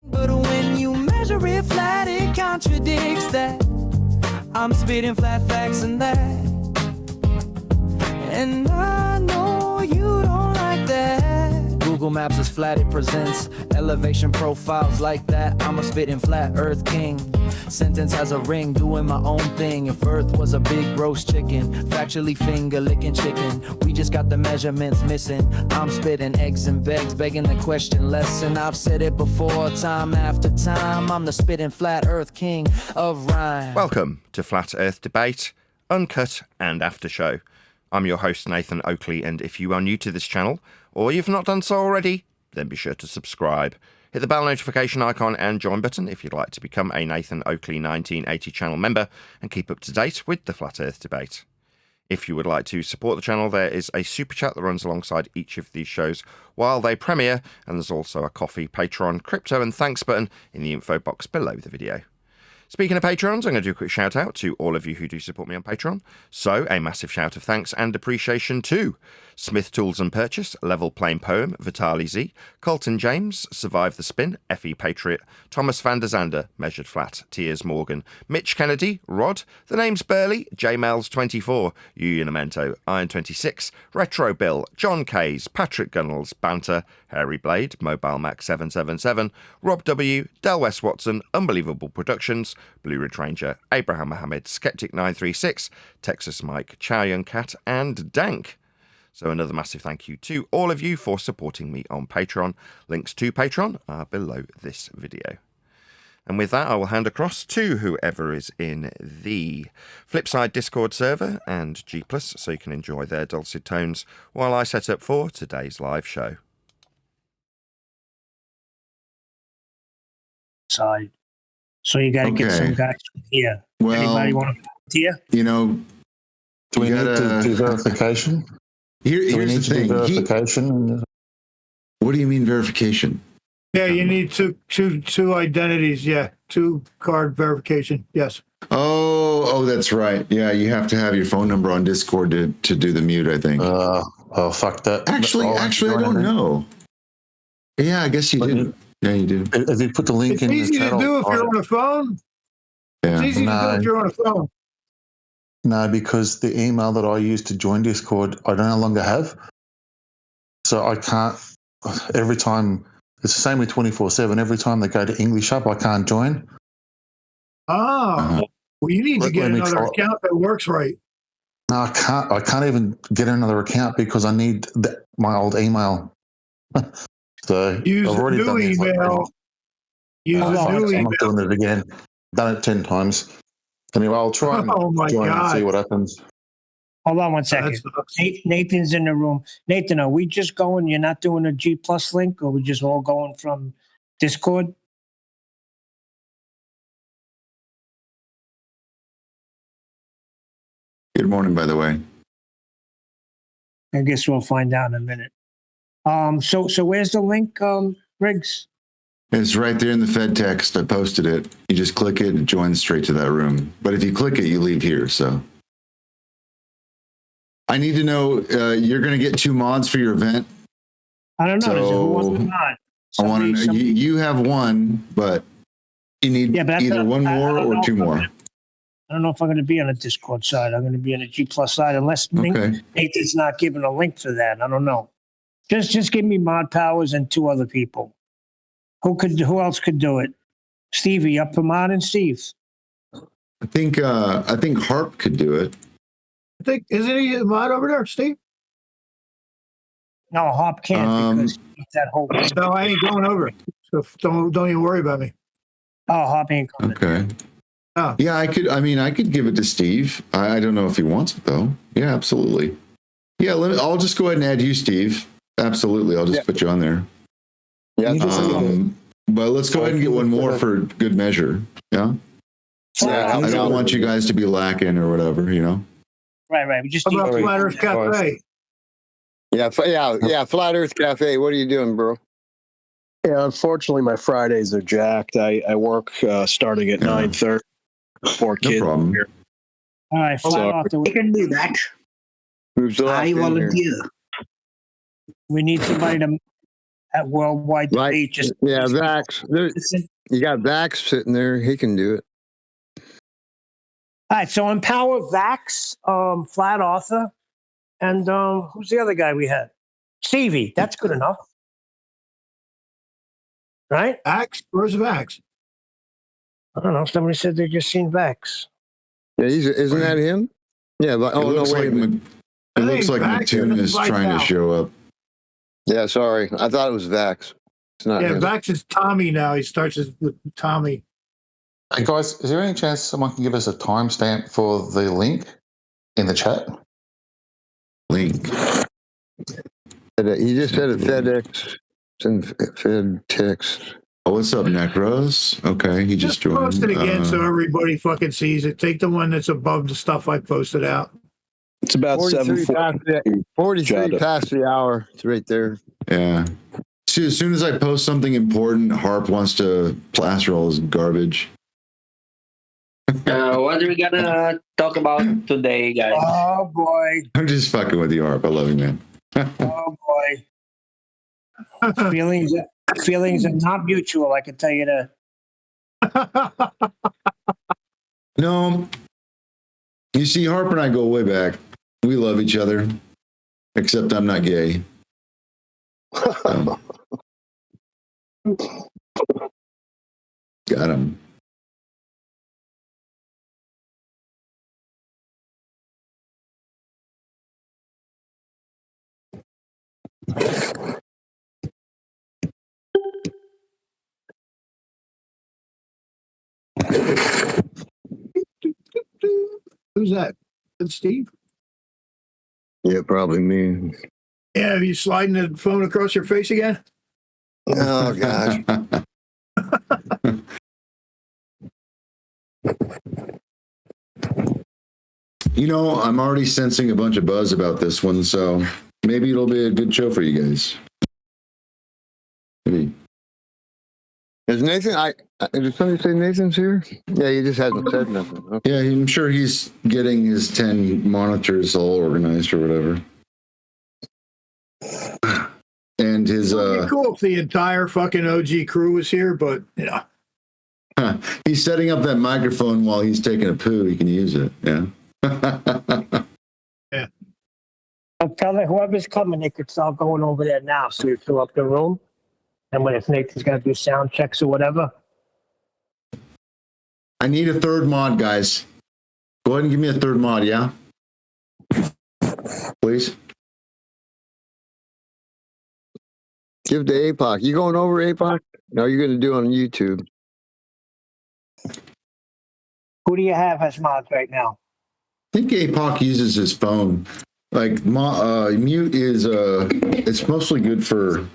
But when you measure it flat, it contradicts that. I'm spitting flat facts and that. And I know you don't like that. Google Maps is flat, it presents elevation profiles like that. I'm a spitting flat earth king. Sentence has a ring, doing my own thing. If Earth was a big roast chicken, factually finger licking chicken. We just got the measurements missing. I'm spitting eggs and begs, begging the question lesson. I've said it before, time after time. I'm the spitting flat Earth king of rhyme. Welcome to Flat Earth Debate, Uncut and After Show. I'm your host Nathan Oakley, and if you are new to this channel, or you've not done so already, then be sure to subscribe. Hit the bell notification icon and join button if you'd like to become a Nathan Oakley 1980 channel member and keep up to date with the Flat Earth Debate. If you would like to support the channel, there is a super chat that runs alongside each of these shows while they premiere, and there's also a coffee, Patreon, crypto and thanks button in the info box below the video. Speaking of Patrons, I'm going to do a quick shout out to all of you who do support me on Patreon. So, a massive shout of thanks and appreciation to Smith Tools and Purchase, Level Plain Poem, Vitali Z, Colton James, Survive the Spin, F.E. Patriot, Thomas van der Zander, Measured Flat, Tiers Morgan, Mitch Kennedy, Rod, The Name's Burley, JMails24, Unamento, Iron26, Retro Bill, John Kays, Patrick Gunnels, Banter, Harry Blade, Mobile Mac 777, Rob W, Del West Watson, Unbelievable Productions, Blue Ridge Ranger, Abraham Mohammed, Skeptic 936, Texas Mike, Chow Young Cat, and Dank. So another massive thank you to all of you for supporting me on Patreon. Links to Patreon are below this video. And with that, I will hand across to whoever is in the Flipside Discord server and G+, so you can enjoy their dulcet tones while I set up for today's live show. Side. So you got to get some guys here. Well, anybody want to volunteer? You know, do we need to do verification? Here's the thing. Verification? What do you mean verification? Yeah, you need two identities. Yeah, 2 card verification. Yes. Oh, that's right. Yeah, you have to have your phone number on Discord to do the mute, I think. Oh, fuck that. Actually, I don't know. Yeah, I guess you do. Yeah, you do. If you put the link It's in easy the channel, to do if you're on a phone. Yeah. It's easy to do if you're on a phone. No, because the email that I use to join Discord, I no longer have. So I can't, every time, it's the same with 24/7. Every time they go to English up, I can't join. Well, you need to get another account that works right. No, I can't even get another account because I need my old email. So Use I've already a done new this. email. Use a new I'm email. not doing it again. Done it 10 times. Anyway, I'll try and join and see what happens. Hold on one second. Nathan's in the room. Nathan, are we just going? You're not doing a G+ link, or we just all going from Discord? Good morning, by the way. I guess we'll find out in a minute. So where's the link, Riggs? It's right there in the Fed text. I posted it. You just click it and join straight to that room. But if you click it, you leave here. So I need to know, you're going to get 2 mods for your event. I don't know. So Who wants the mod? I want to know, you have 1, but you need either 1 more or 2 more. I don't know if I'm going to be on a Discord side. I'm going to be on a G+ side unless Nathan's not giving a link for that. I don't know. Just give me mod powers and 2 other people. Who else could do it? Stevie, up for mod and Steve. I think Harp could do it. Isn't he a mod over there, Steve? No, Harp can't because that whole thing. No, I ain't going over. So don't even worry about me. Oh, Harp ain't coming. Okay. Oh. Yeah, I could give it to Steve. I don't know if he wants it though. Yeah, absolutely. Yeah, I'll just go ahead and add you, Steve. Absolutely, I'll just put you on there. Yeah. But let's go ahead and get 1 more for good measure. Yeah. Yeah. I don't want you guys to be lacking or whatever, you know. Right. We just How about Flat Earth Cafe? Yeah. Flat Earth Cafe. What are you doing, bro? Yeah, unfortunately, my Fridays are jacked. I work starting at 9:30. 4 kids. No problem. Here. All right, we can do that. I volunteer. We need somebody to. at Worldwide Right. Debate. Just Yeah, Vax. You got Vax sitting there. He can do it. All right, so Empower Vax, Flat Arthur, and who's the other guy we had? Stevie. That's good enough, right? Axe? Where's Vax? I don't know. Somebody said they just seen Vax. Yeah, isn't that him? Yeah, but It looks like Mattoon is trying to show up. Yeah, sorry. I thought it was Vax. It's not him. Vax is Tommy now. He starts with Tommy. Hey guys, is there any chance someone can give us a timestamp for the link in the chat? Link. He just said a FedEx and Fed text. Oh, what's up, Necros? Okay, he just joined. Post it again so everybody fucking sees it. Take the one that's above the stuff I posted out. It's about 43 past the hour. It's right there. Yeah. See, as soon as I post something important, Harp wants to plaster all his garbage. What are we gonna talk about today, guys? Oh boy! I'm just fucking with you, Harp. I love you, man. Oh boy! feelings are not mutual. I can tell you that. No. You see, Harp and I go way back. We love each other, except I'm not gay. Got him. Who's that? That's Steve? Yeah, probably me. Yeah, are you sliding the phone across your face again? Oh, gosh. You know, I'm already sensing a bunch of buzz about this one, so maybe it'll be a good show for you guys. Maybe. Is Nathan? Did somebody say Nathan's here? Yeah, he just hasn't said nothing. Okay. Yeah, I'm sure he's getting his 10 monitors all organized or whatever. And his It'd be cool if the entire fucking OG crew was here, but you know. He's setting up that microphone while he's taking a poo. He can use it. Yeah. Yeah. I'll tell you, whoever's coming, they could start going over there now. So you fill up the room. And if Nathan's got to do sound checks or whatever. I need a third mod, guys. Go ahead and give me a third mod, yeah? Please. Give to APOC. You going over, APOC? No, you're going to do it on YouTube. Who do you have as mods right now? I think APOC uses his phone. Like, mute is, it's mostly good for,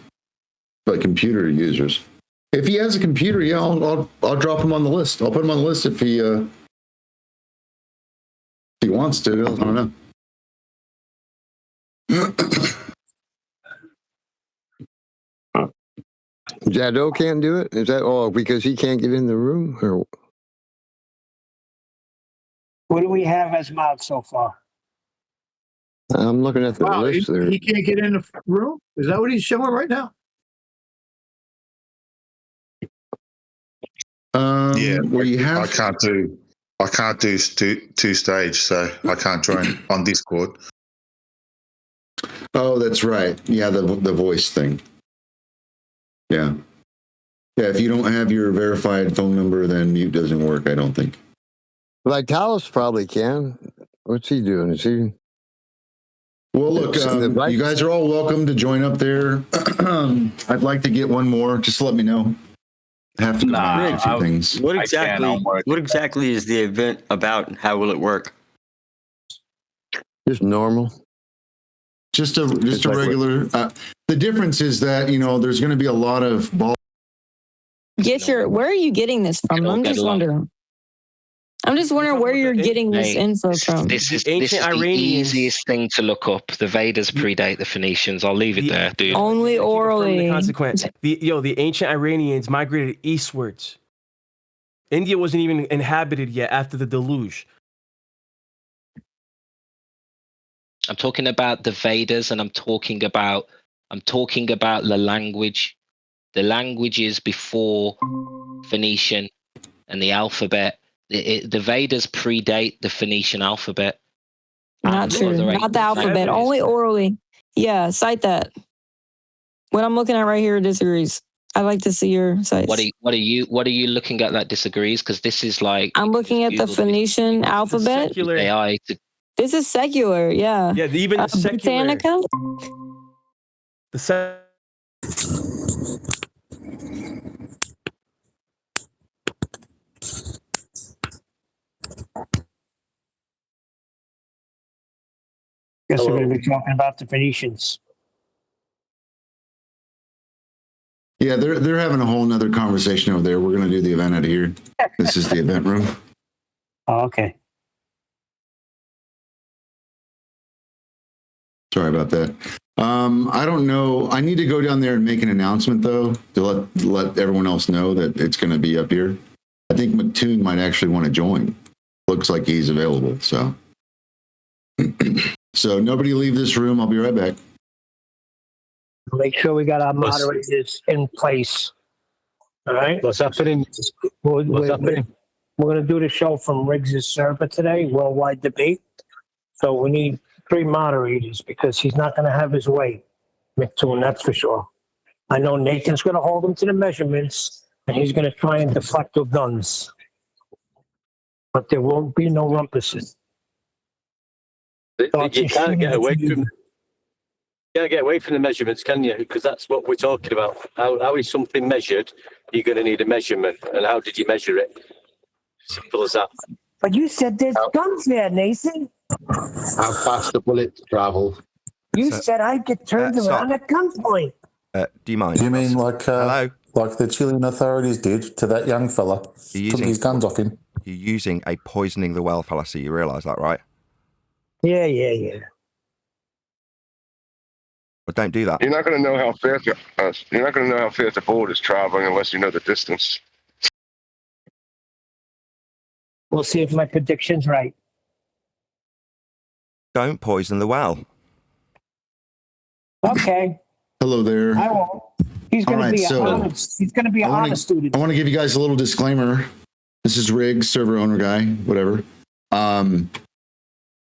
like, computer users. If he has a computer, yeah, I'll drop him on the list. I'll put him on the list if he wants to. I don't know. Jado can't do it? Is that all because he can't get in the room? Or Who do we have as mods so far? I'm looking at the Wow, list there. he can't get in the room? Is that what he's showing right now? Yeah, where you have I can't do two stage, so I can't join on Discord. Oh, that's right. Yeah, the voice thing. Yeah. Yeah, if you don't have your verified phone number, then mute doesn't work, I don't think. Vitalis probably can. What's he doing? Is he? Well, look, you guys are all welcome to join up there. I'd like to get one more. Just let me know. I have to manage a few things. What exactly is the event about? And how will it work? Just normal. Just a regular. The difference is that there's going to be a lot of ball. Where are you getting this from? I'm just wondering. Where you're getting this info from. This is the easiest thing to look up. The Vedas predate the Phoenicians. I'll leave it there, dude. Only orally. The consequence. The ancient Iranians migrated eastwards. India wasn't even inhabited yet after the deluge. I'm talking about the Vedas, and I'm talking about the language the languages before Phoenician and the alphabet. The Vedas predate the Phoenician alphabet. Not true. Not the alphabet. Only orally. Yeah, cite that. What I'm looking at right here disagrees. I'd like to see your sites. What are you looking at that disagrees? Because this is like I'm looking at the Phoenician alphabet. AI. This is secular, yeah. Yeah, even the secular. Britannica? Guess we're going to be talking about the Phoenicians. Yeah, they're having a whole nother conversation over there. We're going to do the event out of here. This is the event room. Oh, okay. Sorry about that. I don't know. I need to go down there and make an announcement, though, to let everyone else know that it's going to be up here. I think Mattoon might actually want to join. Looks like he's available. So, so nobody leave this room. I'll be right back. Make sure we got our moderators in place. All right. What's happening? What's happening? We're going to do the show from Riggs's server today, Worldwide Debate. So we need 3 moderators because he's not going to have his way, McToon, that's for sure. I know Nathan's going to hold him to the measurements, and he's going to try and deflect the guns. But there won't be no rumpuses. You can't get away from. You can't get away from the measurements, can you? Because that's what we're talking about. How is something measured? You're going to need a measurement, and how did you measure it? Simple as that. But you said there's guns there, Nathan. How fast the bullets travel? You said I get turned around at gunpoint. Do you mind? You mean like Hello? like the Chilean authorities did to that young fella? Took his guns off him. You're using a poisoning the well fallacy. You realise that, right? Yeah. But don't do that. You're not going to know how fast the bullet is traveling unless you know the distance. We'll see if my prediction's right. Don't poison the well. Okay. Hello there. I won't. He's going to be honest. He's going to be an honest student. I want to give you guys a little disclaimer. This is Riggs, server owner guy, whatever.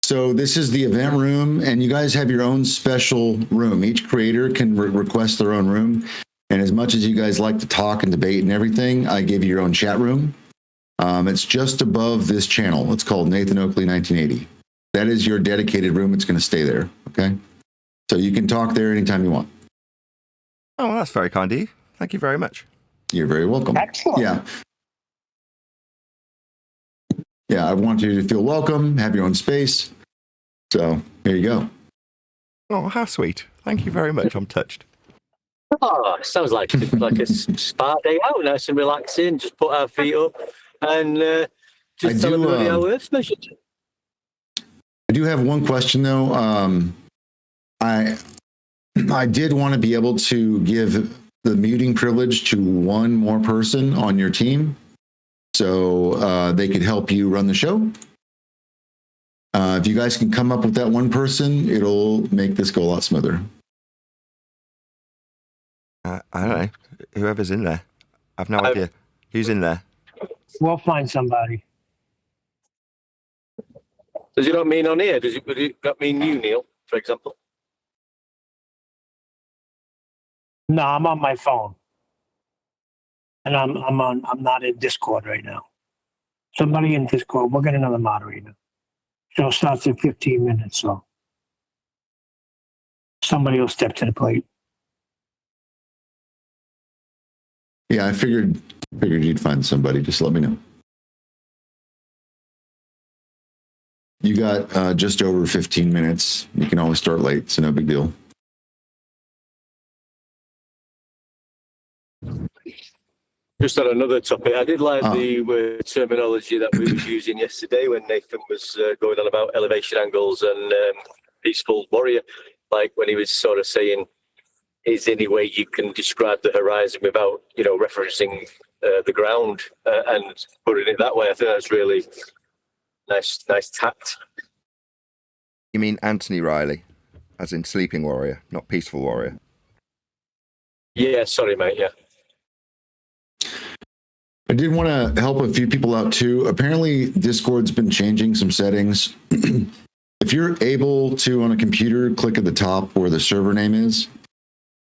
So this is the event room, and you guys have your own special room. Each creator can request their own room. And as much as you guys like to talk and debate and everything, I give you your own chat room. It's just above this channel. It's called Nathan Oakley 1980. That is your dedicated room. It's going to stay there. Okay. So you can talk there anytime you want. Oh, well, that's very kind of you. Thank you very much. You're very welcome. Excellent. Yeah. Yeah, I want you to feel welcome, have your own space. So here you go. Oh, how sweet. Thank you very much. I'm touched. Oh, it sounds like a spa day out, nice and relaxing. Just put our feet up and just tell everybody how Earth's measured. I do have one question though. I did want to be able to give the muting privilege to one more person on your team, so they could help you run the show. If you guys can come up with that one person, it'll make this go a lot smoother. I don't know. Whoever's in there. I've no idea. Who's in there? We'll find somebody. Does it not mean on here? Would it not mean you, Neil, for example? No, I'm on my phone. And I'm not in Discord right now. Somebody in Discord, we'll get another moderator. Show starts in 15 minutes, so somebody will step to the plate. Yeah, I figured you'd find somebody. Just let me know. You got just over 15 minutes. You can always start late, so no big deal. Just on another topic, I did like the terminology that we were using yesterday when Nathan was going on about elevation angles and peaceful warrior. Like when he was sort of saying, is there any way you can describe the horizon without, referencing the ground and putting it that way? I think that's really nice tact. You mean Anthony Riley, as in Sleeping Warrior, not Peaceful Warrior? Yeah, sorry, mate, yeah. I did want to help a few people out too. Apparently, Discord's been changing some settings. If you're able to, on a computer, click at the top where the server name is,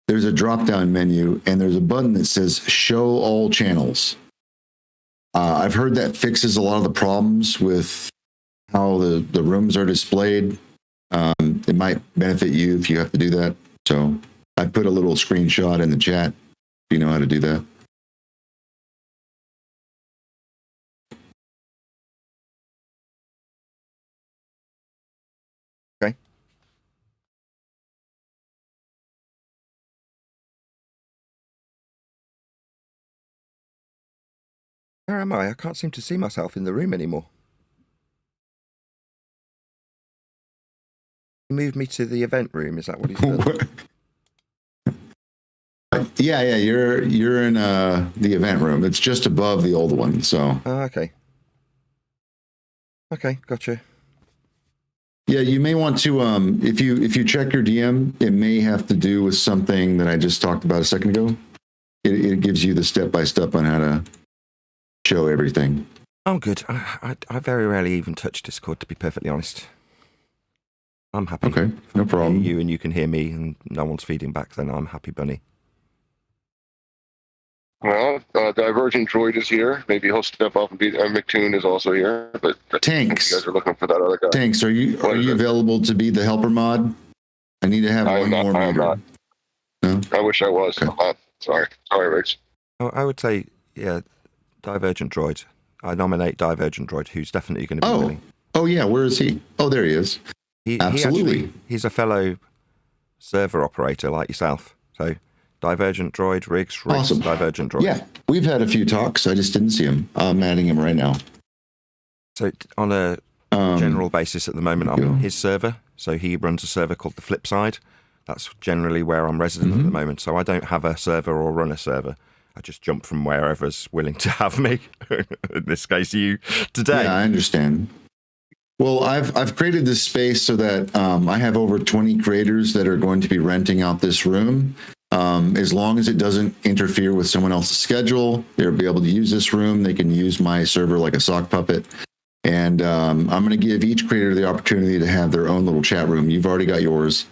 there's a drop-down menu, and there's a button that says Show All Channels. I've heard that fixes a lot of the problems with how the rooms are displayed. It might benefit you if you have to do that. So I put a little screenshot in the chat if you know how to do that. Okay. Where am I? I can't seem to see myself in the room anymore. He moved me to the event room. Is that what he's done? Yeah, you're in the event room. It's just above the old one. So. Oh, okay. Okay, gotcha. Yeah, you may want to if you check your DM, it may have to do with something that I just talked about a second ago. It gives you the step-by-step on how to show everything. I'm good. I very rarely even touch Discord, to be perfectly honest. I'm happy. Okay, no problem. You and you can hear me, and no one's feeding back. Then I'm happy, bunny. Well, Divergent Droid is here. Maybe he'll step up and be. McToon is also here, but Tanks. You guys are looking for that other guy. Tanks, are you available to be the helper mod? I need to have one more meter. No? I wish I was. Okay. Sorry, Riggs. I would say, yeah, Divergent Droid. I nominate Divergent Droid, who's definitely going to be willing. Oh yeah, where is he? Oh, there he is. Absolutely. He's a fellow server operator like yourself. So Divergent Droid, Riggs, awesome. Divergent Droid. Yeah, we've had a few talks. I just didn't see him. I'm adding him right now. So on a general basis at the moment, I'm his server. So he runs a server called The Flip Side. That's generally where I'm resident at the moment. So I don't have a server or run a server. I just jump from wherever's willing to have me. In this case, you today. Yeah, I understand. Well, I've created this space so that I have over 20 creators that are going to be renting out this room. As long as it doesn't interfere with someone else's schedule, they'll be able to use this room. They can use my server like a sock puppet. And I'm going to give each creator the opportunity to have their own little chat room. You've already got yours.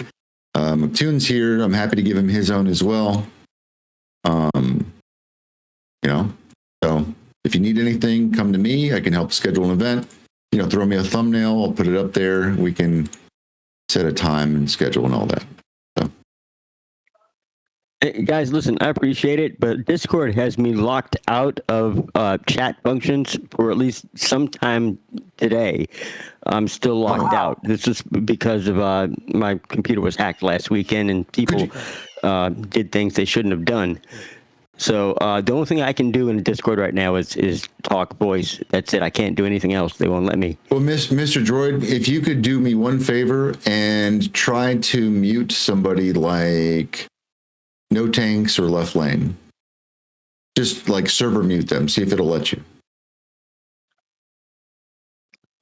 McToon's here. I'm happy to give him his own as well. So if you need anything, come to me. I can help schedule an event. Throw me a thumbnail. I'll put it up there. We can set a time and schedule and all that. So. Hey, guys, listen, I appreciate it, but Discord has me locked out of chat functions for at least some time today. I'm still locked out. This is because of my computer was hacked last weekend and people did things they shouldn't have done. So the only thing I can do in Discord right now is talk voice. That's it. I can't do anything else. They won't let me. Well, Mr. Droid, if you could do me one favor and try to mute somebody like No Tanks or Left Lane. Just like server mute them. See if it'll let you.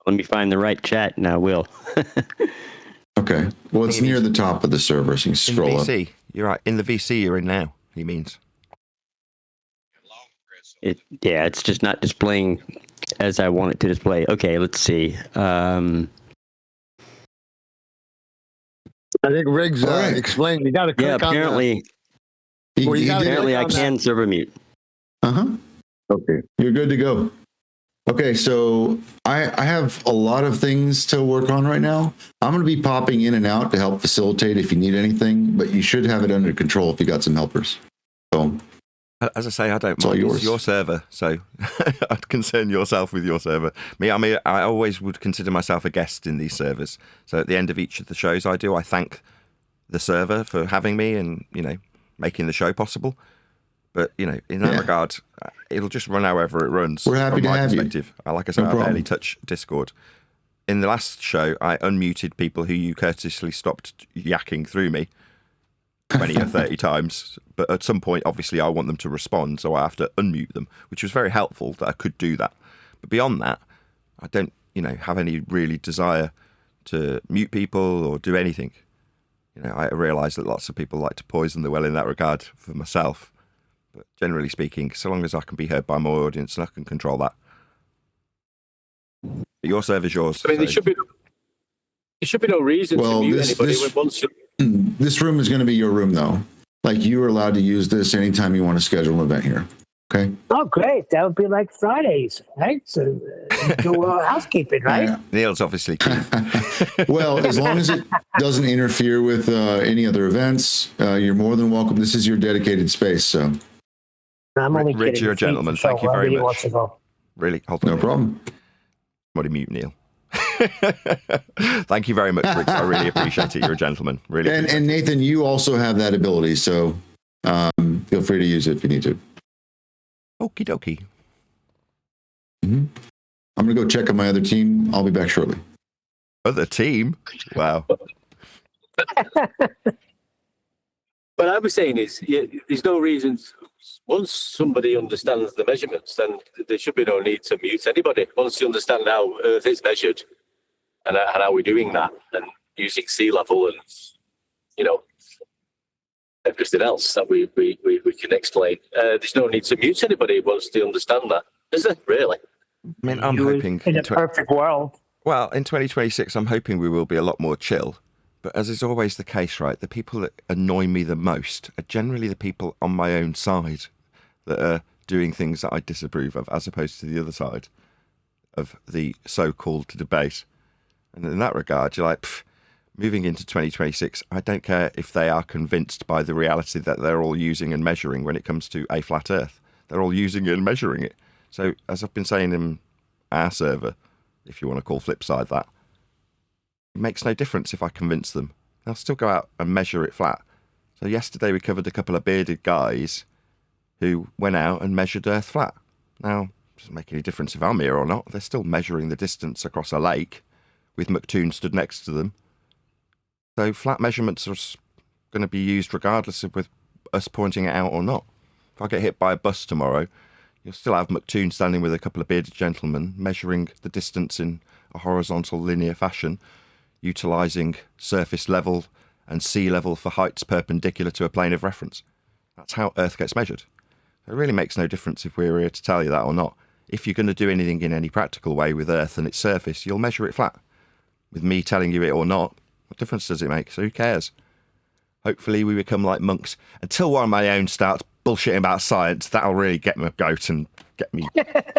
Let me find the right chat and I will. Okay. Well, it's near the top of the server, so you can scroll up. VC. You're right. In the VC you're in now, he means. It's just not displaying as I want it to display. Okay, let's see. I think Riggs explained you got to click apparently, apparently I can server mute. Okay, you're good to go. Okay, so I have a lot of things to work on right now. I'm going to be popping in and out to help facilitate if you need anything, but you should have it under control if you got some helpers. So. As I say, I don't mind. It's your server, so I'd concern yourself with your server. I always would consider myself a guest in these servers. So at the end of each of the shows I do, I thank the server for having me and, making the show possible. But, in that regard, it'll just run however it runs. We're happy to have you. Like I said, I barely touch Discord. In the last show, I unmuted people who you courteously stopped yakking through me 20 or 30 times, but at some point obviously I want them to respond, so I have to unmute them, which was very helpful that I could do that. But beyond that, I don't have any really desire to mute people or do anything. I realise that lots of people like to poison the well in that regard for myself, But generally speaking, so long as I can be heard by my audience and I can control that. But your server's yours. I mean, there should be no reason to mute anybody when once. This room is going to be your room, though. Like, you are allowed to use this anytime you want to schedule an event here. Okay. Oh, great. That would be like Fridays, right? So do housekeeping, right? Yeah. Neil's obviously keen. Well, as long as it doesn't interfere with any other events, you're more than welcome. This is your dedicated space. So I'm only Rich, kidding. you're a gentleman. Thank you very much. Really? Hold on. No problem. Somebody mute Neil. Thank you very much, Rich. I really appreciate it. You're a gentleman. Really. And Nathan, you also have that ability. So feel free to use it if you need to. Okie dokie. Mm-hmm. I'm going to go check on my other team. I'll be back shortly. Other team? Wow. What I was saying is, there's no reason. Once somebody understands the measurements, then there should be no need to mute anybody. Once you understand how Earth is measured and how we're doing that, and using sea level and, you know, everything else that we can explain, there's no need to mute anybody once they understand that, is there, really? I mean, I'm hoping... In a perfect world. Well, in 2026, I'm hoping we will be a lot more chill. But as is always the case, right, the people that annoy me the most are generally the people on my own side that are doing things that I disapprove of, as opposed to the other side of the so-called debate. And in that regard, you're like, moving into 2026, I don't care if they are convinced by the reality that they're all using and measuring when it comes to a flat Earth. They're all using it and measuring it. So, as I've been saying in our server, if you want to call Flipside that, it makes no difference if I convince them. They'll still go out and measure it flat. So yesterday we covered a couple of bearded guys who went out and measured Earth flat. Now, it doesn't make any difference if I'm here or not. They're still measuring the distance across a lake with McToon stood next to them. So flat measurements are going to be used regardless of with us pointing it out or not. If I get hit by a bus tomorrow, you'll still have McToon standing with a couple of bearded gentlemen measuring the distance in a horizontal linear fashion, utilising surface level and sea level for heights perpendicular to a plane of reference. That's how Earth gets measured. It really makes no difference if we're here to tell you that or not. If you're going to do anything in any practical way with Earth and its surface, you'll measure it flat. With me telling you it or not, what difference does it make? So who cares? Hopefully we become like monks. Until one of my own starts bullshitting about science, that'll really get me a goat and get me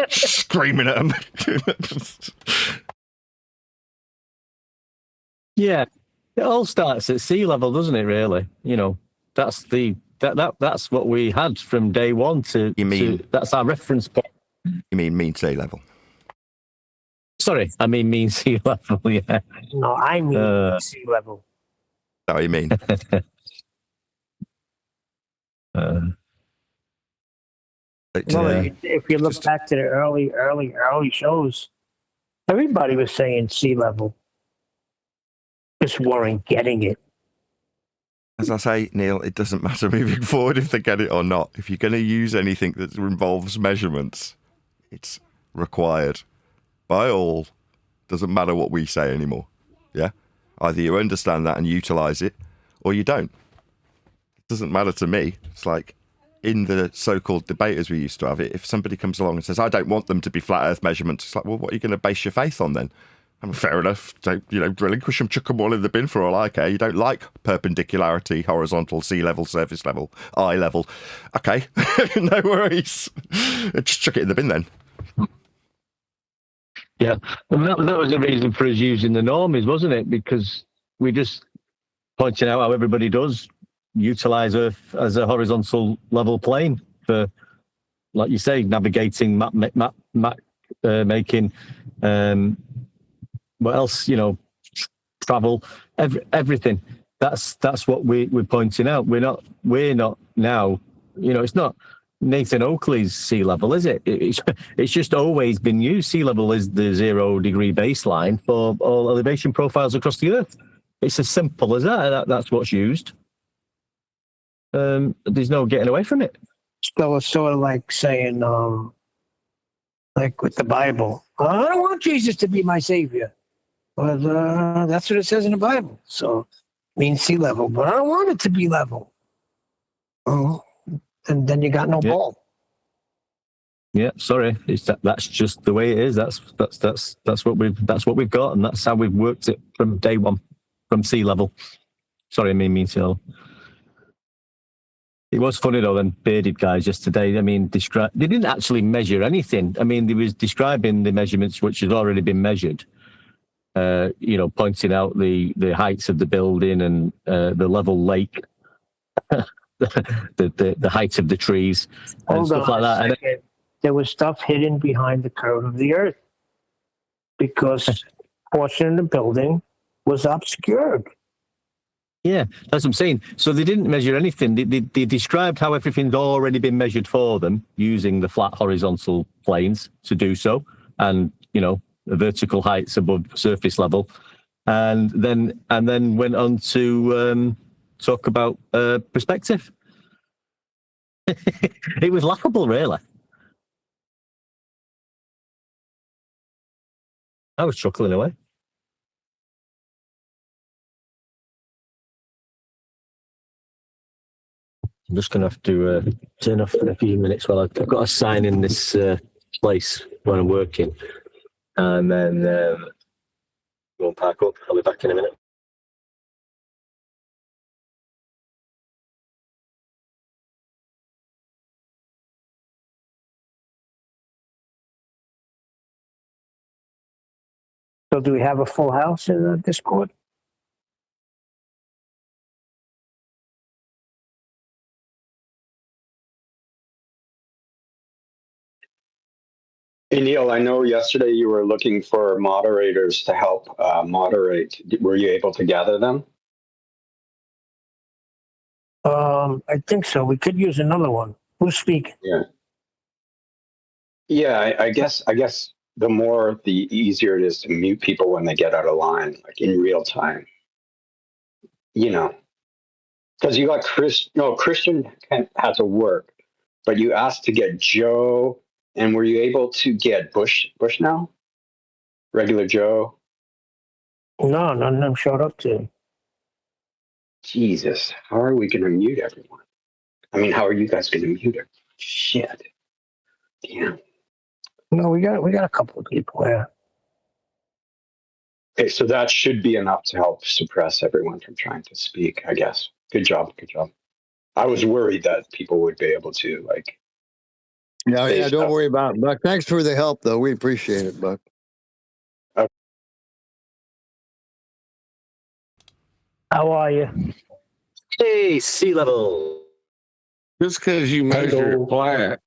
screaming at them. Yeah, it all starts at sea level, doesn't it? Really, you know, that's that's what we had from day one to. You mean that's our reference point? You mean sea level? Sorry, I mean sea level. Yeah. No, I mean sea level. That's what you mean. If you look back to the early shows, everybody was saying sea level. Just weren't getting it. As I say, Neil, it doesn't matter moving forward if they get it or not. If you're going to use anything that involves measurements, it's required by all. Doesn't matter what we say anymore. Yeah? Either you understand that and utilise it, or you don't. It doesn't matter to me. It's like in the so-called debate as we used to have it, if somebody comes along and says, I don't want them to be flat Earth measurements, it's like, well, what are you going to base your faith on then? I mean, fair enough. Don't, relinquish them, chuck them all in the bin for all I care. You don't like perpendicularity, horizontal, sea level, surface level, eye level. Okay, no worries. Just chuck it in the bin then. Yeah, and that was the reason for us using the normies, wasn't it? Because we just pointing out how everybody does utilise Earth as a horizontal level plane for, like you say, navigating, map making. What else? Travel, everything. That's what we're pointing out. We're not now. It's not Nathan Oakley's sea level, is it? It's just always been used. Sea level is the 0 degree baseline for all elevation profiles across the Earth. It's as simple as that. That's what's used. There's no getting away from it. So it's sort of like saying, like with the Bible, I don't want Jesus to be my savior. But that's what it says in the Bible. So it means sea level, but I don't want it to be level. Oh, then you got no ball. Yeah, sorry, that's just the way it is. That's what we've got, and that's how we've worked it from day one, from sea level. Sorry, I mean sea level. It was funny though, then bearded guys yesterday. I mean, they didn't actually measure anything. I mean, they was describing the measurements which had already been measured. Pointing out the heights of the building and the level lake, the height of the trees and stuff like that. There was stuff hidden behind the curve of the earth because a portion of the building was obscured. Yeah, that's what I'm saying. So they didn't measure anything. They described how everything's already been measured for them using the flat horizontal planes to do so, and the vertical heights above surface level, and then went on to talk about perspective. It was laughable, really. I was chuckling away. I'm just going to have to turn off for a few minutes while I've got to sign in this place when I'm working. And then go and park up. I'll be back in a minute. So do we have a full house in the Discord? Hey, Neil, I know yesterday you were looking for moderators to help moderate. Were you able to gather them? I think so. We could use another one. Who's speaking? Yeah. I guess the easier it is to mute people when they get out of line, like in real time. Because you got Christian had to work, but you asked to get Joe, and were you able to get Bush now? Regular Joe? No, none of them showed up to. Jesus, how are we going to mute everyone? I mean, how are you guys going to mute everyone? Shit. Damn. No, we got a couple of people there. Okay, so that should be enough to help suppress everyone from trying to speak, I guess. Good job. I was worried that people would be able to, Yeah, don't worry about it, Buck. Thanks for the help, though. We appreciate it, Buck. How are you? Hey, sea level. Just because you measure it flat.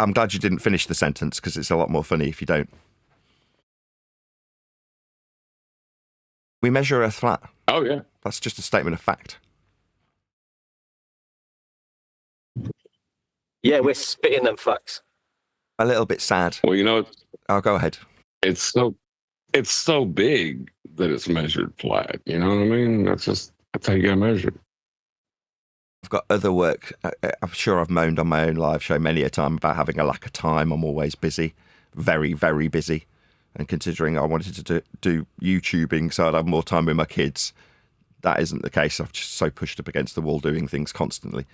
I'm glad you didn't finish the sentence because it's a lot more funny if you don't. We measure Earth flat. Oh, yeah. That's just a statement of fact. Yeah, we're spitting them facts. A little bit sad. Well, I'll go ahead. It's so big that it's measured flat. You know what I mean? That's how you got to measure it. I've got other work. I'm sure I've moaned on my own live show many a time about having a lack of time. I'm always busy, very, very busy. And considering I wanted to do YouTubing so I'd have more time with my kids, that isn't the case. I've just so pushed up against the wall doing things constantly.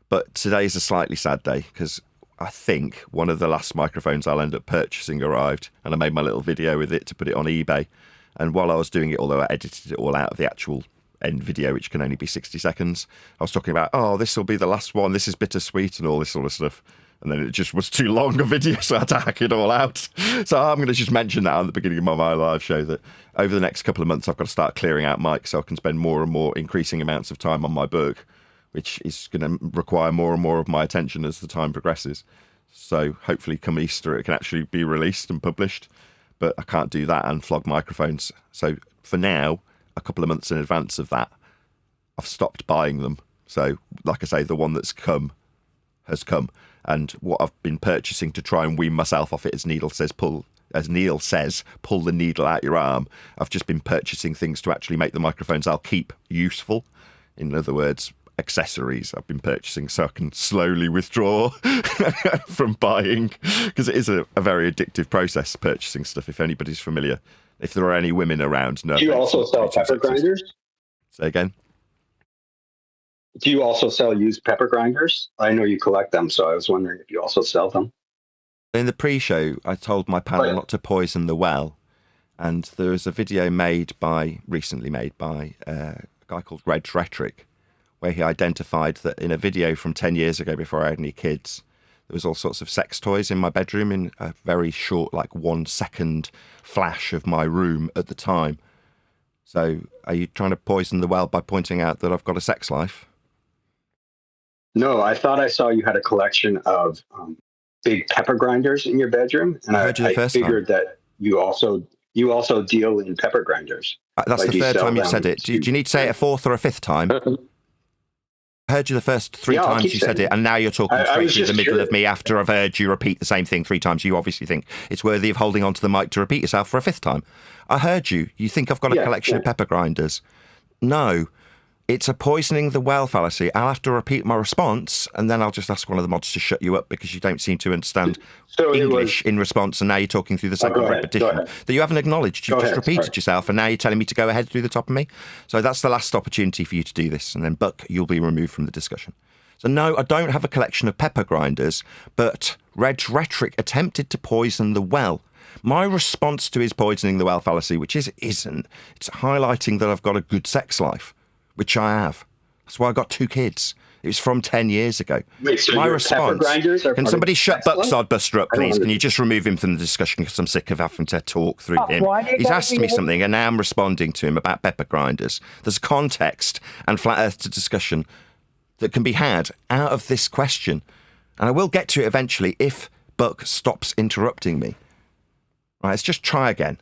But today's a slightly sad day because I think one of the last microphones I'll end up purchasing arrived, and I made my little video with it to put it on eBay. And while I was doing it, although I edited it all out of the actual end video, which can only be 60 seconds, I was talking about, this will be the last one, this is bittersweet and all this sort of stuff. And then it just was too long a video, so I had to hack it all out. So I'm going to just mention that at the beginning of my live show, that over the next couple of months, I've got to start clearing out mics so I can spend more and more increasing amounts of time on my book, which is going to require more and more of my attention as the time progresses. So hopefully come Easter, it can actually be released and published. But I can't do that and flog microphones. So for now, a couple of months in advance of that, I've stopped buying them. So like I say, the one that's come has come. And what I've been purchasing to try and wean myself off it, as Neil says, pull the needle out your arm. I've just been purchasing things to actually make the microphones I'll keep useful. In other words, accessories I've been purchasing so I can slowly withdraw from buying, because it is a very addictive process, purchasing stuff, if anybody's familiar. If there are any women around, no. Do you also sell pepper grinders? Say again? Do you also sell used pepper grinders? I know you collect them, so I was wondering if you also sell them. In the pre-show, I told my panel not to poison the well, and there was a video recently made by a guy called Red Rhetoric, where he identified that in a video from 10 years ago before I had any kids, there was all sorts of sex toys in my bedroom in a very short, like 1 second flash of my room at the time. So are you trying to poison the well by pointing out that I've got a sex life? No, I thought I saw you had a collection of big pepper grinders in your bedroom, and I figured that you also deal in pepper grinders. That's the third time you've said it. Do you need to say it a fourth or a fifth time? I heard you the first 3 times you said it, and now you're talking straight through the middle of me after I've heard you repeat the same thing 3 times. You obviously think it's worthy of holding onto the mic to repeat yourself for a 5th time. I heard you. You think I've got a collection of pepper grinders. No, it's a poisoning the well fallacy. I'll have to repeat my response, and then I'll just ask one of the mods to shut you up because you don't seem to understand English in response, and now you're talking through the second repetition that you haven't acknowledged. You've just repeated yourself, and now you're telling me to go ahead through the top of me. So that's the last opportunity for you to do this, and then, Buck, you'll be removed from the discussion. So no, I don't have a collection of pepper grinders, but Red's Rhetoric attempted to poison the well. My response to his poisoning the well fallacy, which isn't, it's highlighting that I've got a good sex life, which I have. That's why I got 2 kids. It was from 10 years ago. Wait, so my your response, pepper grinders are can part somebody of shut sex Buck life? Sodbuster up, please? Can you just remove him from the discussion because I'm sick of having to talk through him? He's asked me something and now I'm responding to him about pepper grinders. There's context and flat earth discussion that can be had out of this question. And I will get to it eventually if Buck stops interrupting me. Right, let's just try again.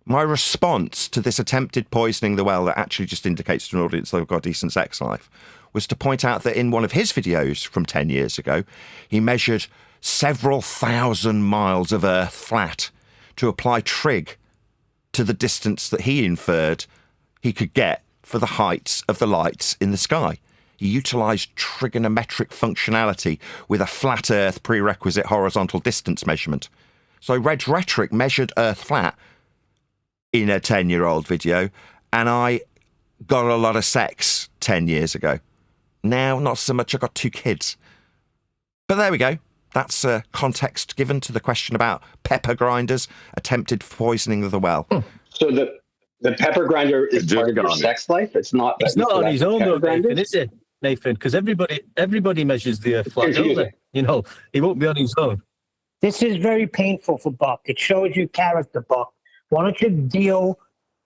My response to this attempted poisoning the well that actually just indicates to an audience they've got a decent sex life was to point out that in one of his videos from 10 years ago, he measured several thousand miles of Earth flat to apply trig to the distance that he inferred he could get for the heights of the lights in the sky. He utilised trigonometric functionality with a flat Earth prerequisite horizontal distance measurement. So Red's Rhetoric measured Earth flat in a 10-year-old video, and I got a lot of sex 10 years ago. Now, not so much. I got 2 kids. But there we go. That's context given to the question about pepper grinders, attempted poisoning of the well. So the pepper grinder is part of your sex life? It's not on his own, though, grinders? Nathan, is it, Nathan? Because everybody measures the Earth flat, don't they? You know, he won't be on his own. This is very painful for Buck. It shows you character, Buck. Why don't you deal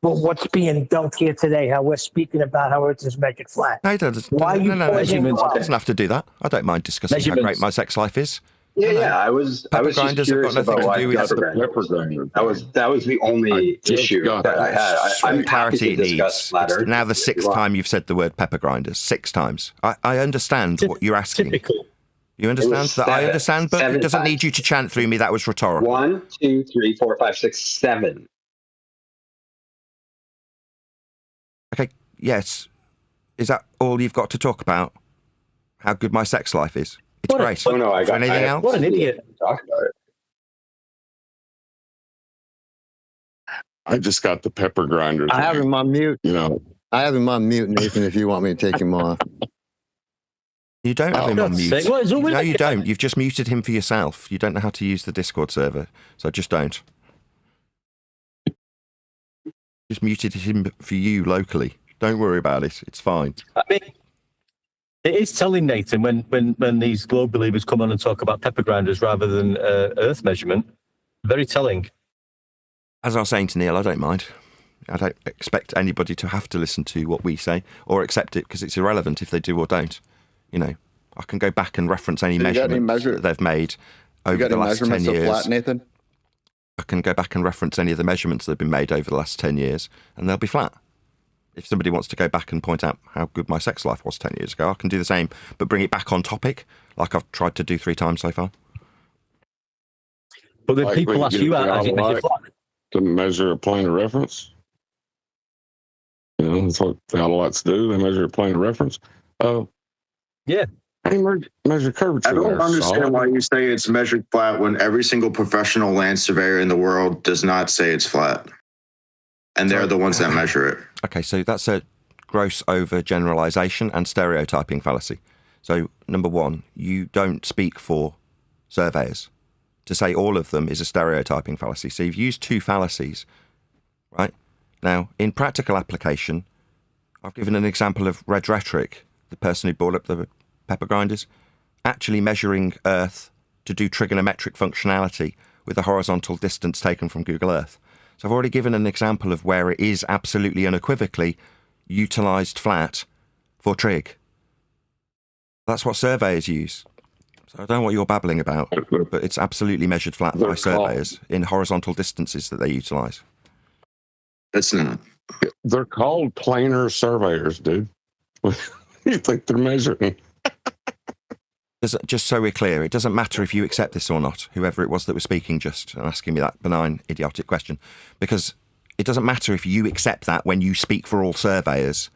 with what's being dumped here today, how we're speaking about how Earth is measured flat? No, he doesn't. Why No, measurements? he doesn't have to do that. I don't mind discussing how great my sex life is. Yeah, I was just curious about why pepper grinders. That was the only issue that I had. I'm clarity happy to discuss flat Earth. It's now the 6th time you've said the word pepper grinders. 6 times. I understand what you're asking. Typical. You understand that? I understand, but it doesn't need you to chant through me. That was rhetorical. 1, 2, 3, 4, 5, 6, 7. Okay, yes. Is that all you've got to talk about? How good my sex life is? It's great. Oh, no, I got anything else? What an idiot. Talk about it. I just got the pepper grinders. I have him on mute. You know, I have him on mute, Nathan, if you want me to take him off. You don't have him on mute. No, you guy? don't. You've just muted him for yourself. You don't know how to use the Discord server, so just don't. Just muted him for you locally. Don't worry about it. It's fine. I mean, it is telling, Nathan, when these globe believers come on and talk about pepper grinders rather than Earth measurement. Very telling. As I was saying to Neil, I don't mind. I don't expect anybody to have to listen to what we say or accept it because it's irrelevant if they do or don't. You know, I can go back and reference any measurements that they've made over the last 10 years. Flat, Nathan? I can go back and reference any of the measurements that have been made over the last 10 years, and they'll be flat. If somebody wants to go back and point out how good my sex life was 10 years ago, I can do the same, but bring it back on topic, like I've tried to do 3 times so far. But then people ask you how you measure flat. To measure a plane of reference. You know, that's what the autolites do. They measure a plane of reference. Oh, yeah. They measure curvature. I don't there, understand solid. why you say it's measured flat when every single professional land surveyor in the world does not say it's flat. And they're the ones that measure it. Okay, so that's a gross overgeneralization and stereotyping fallacy. So, number one, you don't speak for surveyors. To say all of them is a stereotyping fallacy. So you've used two fallacies, right? Now, in practical application, I've given an example of Red Rhetoric, the person who brought up the pepper grinders, actually measuring Earth to do trigonometric functionality with a horizontal distance taken from Google Earth. So I've already given an example of where it is absolutely unequivocally utilised flat for trig. That's what surveyors use. So I don't know what you're babbling about, but it's absolutely measured flat by surveyors in horizontal distances that they utilise. That's not. They're called planar surveyors, dude. You think they're measuring? Just so we're clear, it doesn't matter if you accept this or not, whoever it was that was speaking just and asking me that benign, idiotic question, because it doesn't matter if you accept that when you speak for all surveyors.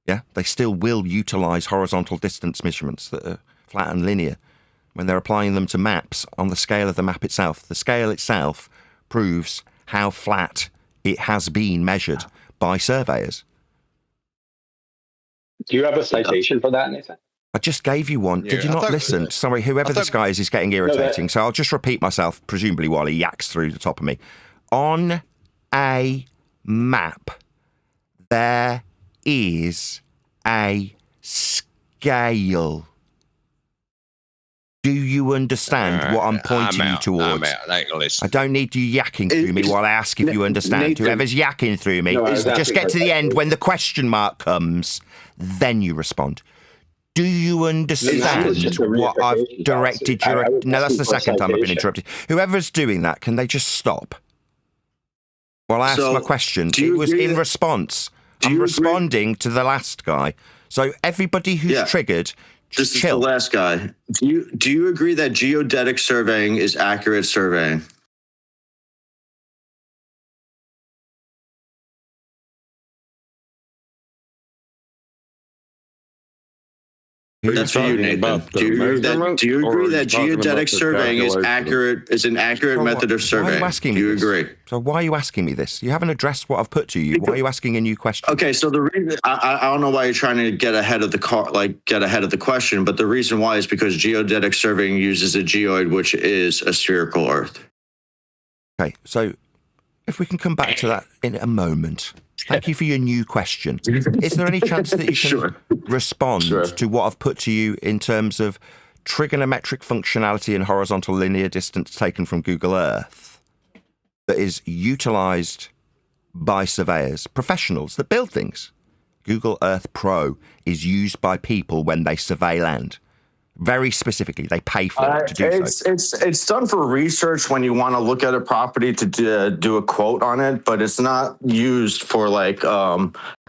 Yeah, they still will utilise horizontal distance measurements that are flat and linear when they're applying them to maps on the scale of the map itself. The scale itself proves how flat it has been measured by surveyors. Do you have a citation for that, Nathan? I just gave you one. Did you not listen? Sorry, whoever this guy is getting irritating. So I'll just repeat myself, presumably while he yaks through the top of me. On a map, there is a scale. Do you understand what I'm pointing you towards? I don't need you yakking through me while I ask if you understand. Nathan, Whoever's yakking through me, just get to the end when the question mark comes, then you respond. Do you understand what I've directed your... No, that's the second time I've been interrupted. Whoever's doing that, can they just stop? While I ask my question, it was in response. I'm responding to the last guy. So everybody who's triggered, just chill. This is the last guy. Do you agree that geodetic surveying is accurate surveying? That's for you, Nathan. Do you agree that geodetic surveying is an accurate method of surveying? Why are you asking me Do you agree? So why are you asking me this? You haven't addressed what I've put to you. Why are you asking a new question? Okay, so the reason I don't know why you're trying to get ahead of the question, but the reason why is because geodetic surveying uses a geoid, which is a spherical Earth. Okay, so if we can come back to that in a moment. Thank you for your new question. Is there any chance that you can respond to what I've put to you in terms of trigonometric functionality and horizontal linear distance taken from Google Earth that is utilised by surveyors, professionals that build things? Google Earth Pro is used by people when they survey land. Very specifically, they pay for it to do so. It's done for research when you want to look at a property to do a quote on it, but it's not used for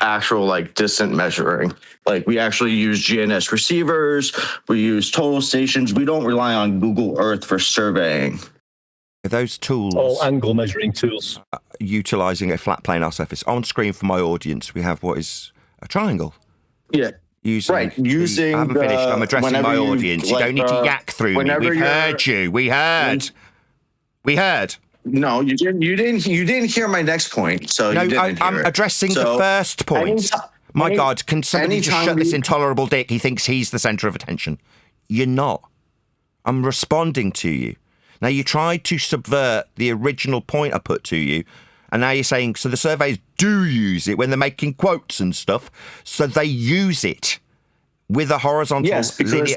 actual distant measuring. Like we actually use GNS receivers, we use total stations. We don't rely on Google Earth for surveying. Those tools, all angle measuring tools, utilizing a flat planar surface. On screen for my audience, we have what is a triangle. Yeah. Using I haven't finished. I'm addressing my audience. You don't need to yak through me. We've heard you. We heard. No, you didn't. You didn't hear my next point. So no, you didn't I'm hear it. addressing the first point. My God, can somebody just shut this intolerable dick? He thinks he's the centre of attention. You're not. I'm responding to you. Now you tried to subvert the original point I put to you. And now you're saying, so the surveys do use it when they're making quotes and stuff. So they use it with a horizontal. Yes, because if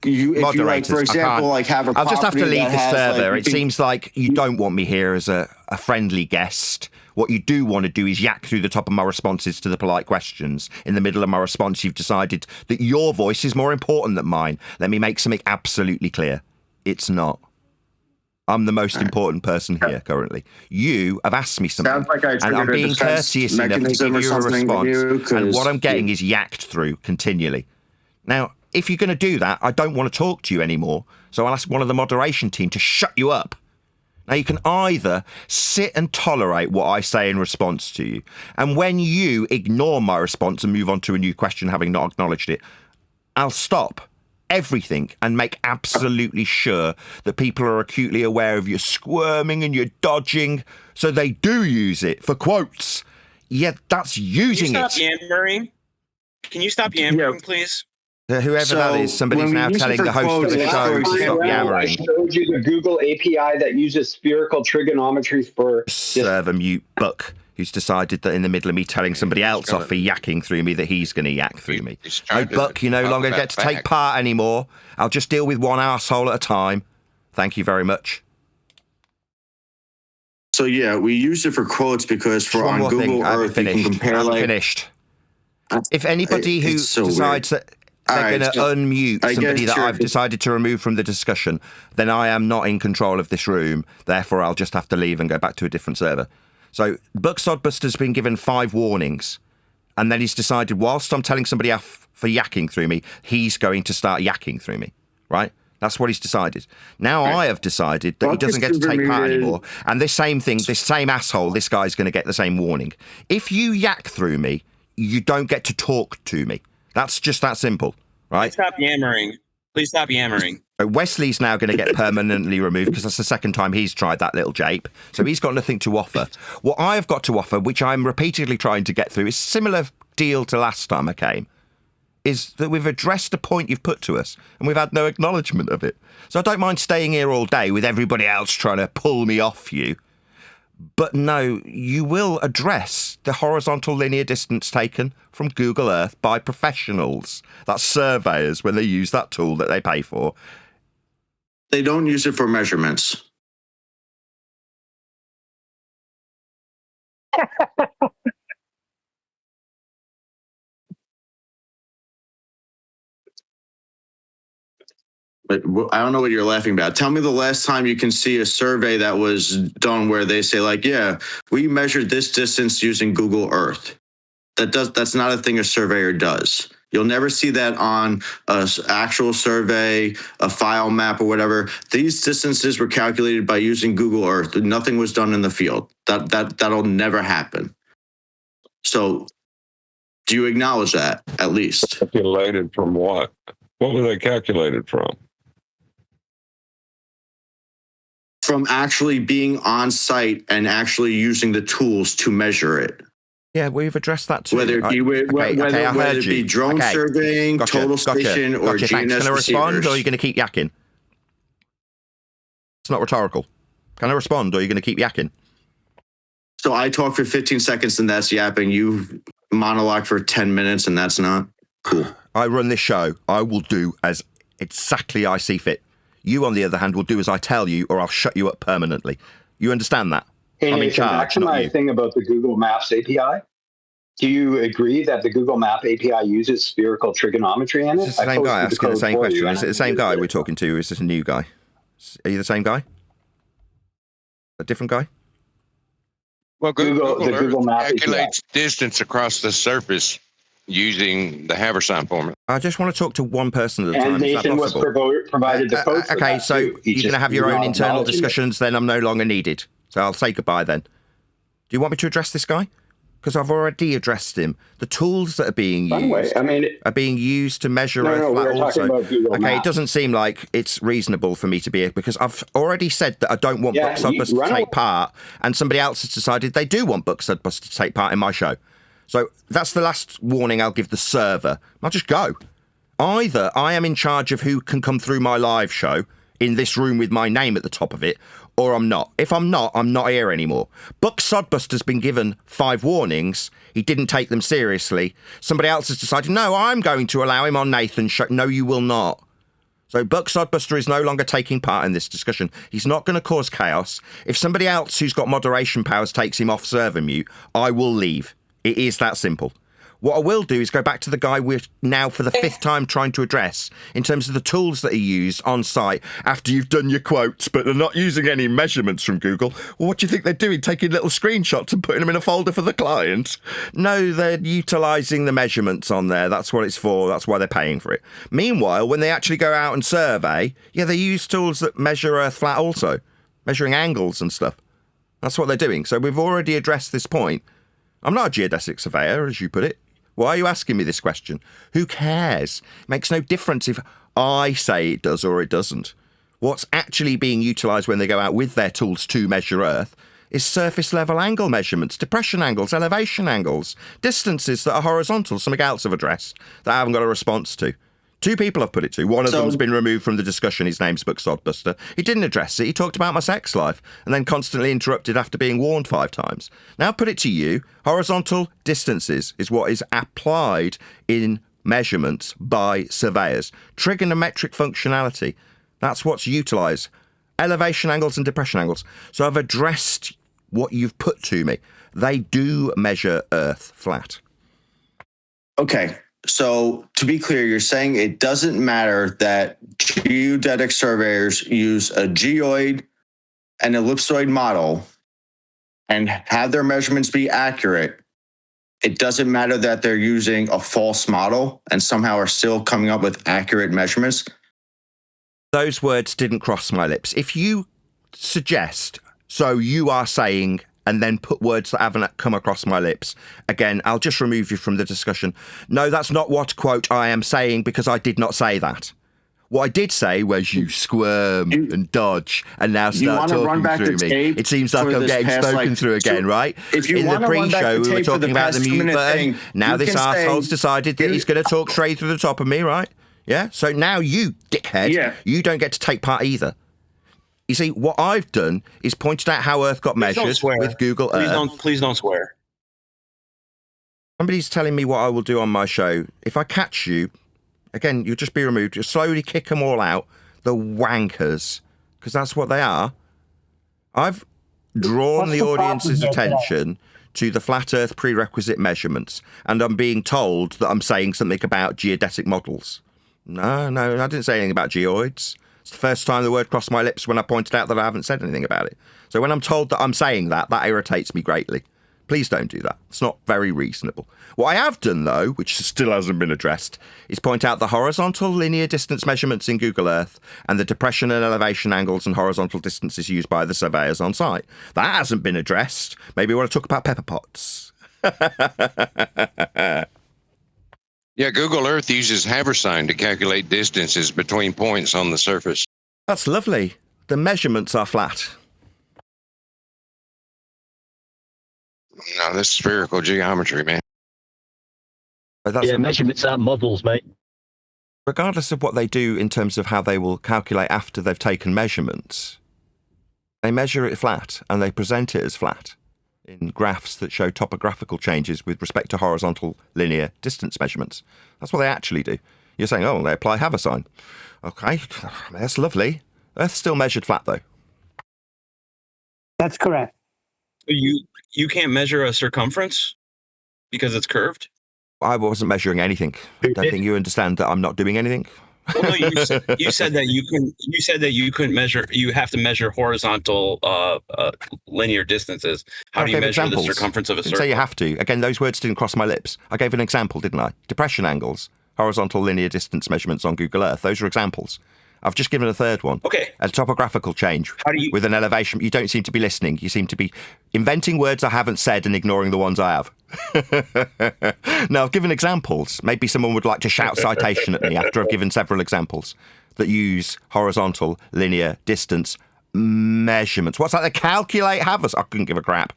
you, for example, have a property I'll just have to leave the server. It seems seems like you don't want me here as a friendly guest. What you do want to do is yak through the top of my responses to the polite questions. In the middle of my response, you've decided that your voice is more important than mine. Let me make something absolutely clear. It's not. I'm the most important person here currently. You have asked me something, and I'm being courteous enough to give you a response, and what I'm getting is yacked through continually. Now, if you're going to do that, I don't want to talk to you anymore, so I'll ask one of the moderation team to shut you up. Now, you can either sit and tolerate what I say in response to you, and when you ignore my response and move on to a new question having not acknowledged it, I'll stop everything and make absolutely sure that people are acutely aware of your squirming and your dodging, so they do use it for quotes. Yeah, that's using Can you it. stop yammering? Can you stop yammering, please? Whoever that is, somebody's now telling the host of the show to stop I yammering. showed you the Google API that uses spherical trigonometry for Server mute Buck, who's decided that in the middle of me telling somebody else off for yakking through me that he's going to yak through me. No, Buck, you no longer get to take part anymore. I'll just deal with one arsehole at a time. Thank you very much. So yeah, we use it for quotes because for on Google Earth you can compare like finished. If anybody who decides that they're going to unmute somebody that I've decided to remove from the discussion, then I am not in control of this room. Therefore, I'll just have to leave and go back to a different server. So Buck Sodbuster's been given 5 warnings, and then he's decided whilst I'm telling somebody off for yakking through me, he's going to start yakking through me, right? That's what he's decided. Now I have decided that he doesn't get to take part anymore. And this same thing, this same asshole, this guy's going to get the same warning. If you yak through me, you don't get to talk to me. That's just that simple, right? Stop yammering. Please stop yammering. Wesley's now going to get permanently removed because that's the second time he's tried that little jape. So he's got nothing to offer. What I have got to offer, which I'm repeatedly trying to get through, is a similar deal to last time I came, is that we've addressed a point you've put to us and we've had no acknowledgement of it. So I don't mind staying here all day with everybody else trying to pull me off you. But no, you will address the horizontal linear distance taken from Google Earth by professionals. That's surveyors when they use that tool that they pay for. They don't use it for measurements. But I don't know what you're laughing about. Tell me the last time you can see a survey that was done where they say like, yeah, we measured this distance using Google Earth. That's not a thing a surveyor does. You'll never see that on an actual survey, a file map or whatever. These distances were calculated by using Google Earth. Nothing was done in the field. That'll never happen. So do you acknowledge that at least? Calculated from what? What were they calculated from? From actually being on site and actually using the tools to measure it. Yeah, we've addressed that too. Whether it be, whether it be drone surveying, total station, or GNS Can I respond, receivers. or are you going to keep yakking? It's not rhetorical. Can I respond, or are you going to keep yakking? So I talk for 15 seconds and that's yapping. You monologue for 10 minutes and that's not cool. I run this show. I will do as exactly I see fit. You, on the other hand, will do as I tell you, or I'll shut you up permanently. You understand that? Hey, I'm in Nathan, back charge, to not my you. thing about the Google Maps API. Do you agree that the Google Map API uses spherical trigonometry in it? Is this the same guy asking the same question? Is it the same guy we're talking to, or is this a new guy? Are you the same guy? A different guy? Well, Google the Google Earth Map calculates distance across the surface using the Habersign formula. I just want to talk to one person at a time. And Is that Nathan was possible? provided the code for okay, that so too. He you're going to just have your own not internal acknowledging it. discussions, then I'm no longer needed. So I'll say goodbye then. Do you want me to address this guy? Because I've already addressed him. The tools that are being used are being used to measure Earth flat we're talking also. about Google Okay, Maps. it doesn't seem like it's reasonable for me to be here because I've already said that I don't want Yeah, Buck Sudbuster to run take away. part, and somebody else has decided they do want Buck Sudbuster to take part in my show. So that's the last warning I'll give the server. I'll just go. Either I am in charge of who can come through my live show in this room with my name at the top of it, or I'm not. If I'm not here anymore. Buck Sodbuster's been given 5 warnings. He didn't take them seriously. Somebody else has decided, no, I'm going to allow him on Nathan's show. No, you will not. So Buck Sodbuster is no longer taking part in this discussion. He's not going to cause chaos. If somebody else who's got moderation powers takes him off server mute, I will leave. It is that simple. What I will do is go back to the guy we're now for the 5th time trying to address in terms of the tools that he used on site after you've done your quotes, but they're not using any measurements from Google. Well, what do you think they're doing? Taking little screenshots and putting them in a folder for the client? No, they're utilising the measurements on there. That's what it's for. That's why they're paying for it. Meanwhile, when they actually go out and survey, yeah, they use tools that measure Earth flat also, measuring angles and stuff. That's what they're doing. So we've already addressed this point. I'm not a geodesic surveyor, as you put it. Why are you asking me this question? Who cares? It makes no difference if I say it does or it doesn't. What's actually being utilised when they go out with their tools to measure Earth is surface level angle measurements, depression angles, elevation angles, distances that are horizontal, something else I've addressed that I haven't got a response to. 2 people I've put it to. One of them's been removed from the discussion. His name's Bucksodbuster. He didn't address it. He talked about my sex life and then constantly interrupted after being warned 5 times. Now put it to you. Horizontal distances is what is applied in measurements by surveyors. Trigonometric functionality. That's what's utilised. Elevation angles and depression angles. So I've addressed what you've put to me. They do measure Earth flat. Okay. So to be clear, you're saying it doesn't matter that geodetic surveyors use a geoid and ellipsoid model and have their measurements be accurate. It doesn't matter that they're using a false model and somehow are still coming up with accurate measurements. Those words didn't cross my lips. If you suggest, so you are saying, and then put words that haven't come across my lips, again, I'll just remove you from the discussion. No, that's not what, quote, I am saying, because I did not say that. What I did say was you squirm and dodge and now start talking through me. It seems like I'm getting spoken through again, right? If you in the pre-show, we were talking about the mute button. Now this arsehole's decided that he's going to talk straight through the top of me, right? Yeah? So now you, dickhead, you don't get to take part either. You see, what I've done is pointed out how Earth got measured with Google Earth. Please don't swear. Somebody's telling me what I will do on my show. If I catch you, again, you'll just be removed. You'll slowly kick them all out. The wankers. Because that's what they are. I've drawn the audience's attention to the flat Earth prerequisite measurements. And I'm being told that I'm saying something about geodetic models. No, I didn't say anything about geoids. It's the first time the word crossed my lips when I pointed out that I haven't said anything about it. So when I'm told that I'm saying that, that irritates me greatly. Please don't do that. It's not very reasonable. What I have done, though, which still hasn't been addressed, is point out the horizontal linear distance measurements in Google Earth and the depression and elevation angles and horizontal distances used by the surveyors on site. That hasn't been addressed. Maybe we want to talk about pepper pots. Yeah, Google Earth uses haversine to calculate distances between points on the surface. That's lovely. The measurements are flat. No, this is spherical geometry, man. Measurements are models, mate. Regardless of what they do in terms of how they will calculate after they've taken measurements, they measure it flat and they present it as flat in graphs that show topographical changes with respect to horizontal linear distance measurements. That's what they actually do. You're saying, oh, they apply haversine. Okay, that's lovely. Earth's still measured flat, though. That's correct. You can't measure a circumference because it's curved? I wasn't measuring anything. I don't think you understand that I'm not doing anything. Well, no, you said that you couldn't. You said that you couldn't measure. You have to measure horizontal linear distances. How do you measure the circumference of a circle? So you have to. Again, those words didn't cross my lips. I gave an example, didn't I? Depression angles, horizontal linear distance measurements on Google Earth. Those are examples. I've just given a third one. Okay. A topographical change with an elevation. You don't seem to be listening. You seem to be inventing words I haven't said and ignoring the ones I have. Now, I've given examples. Maybe someone would like to shout citation at me after I've given several examples that use horizontal linear distance measurements. What's that? They calculate havers. I couldn't give a crap.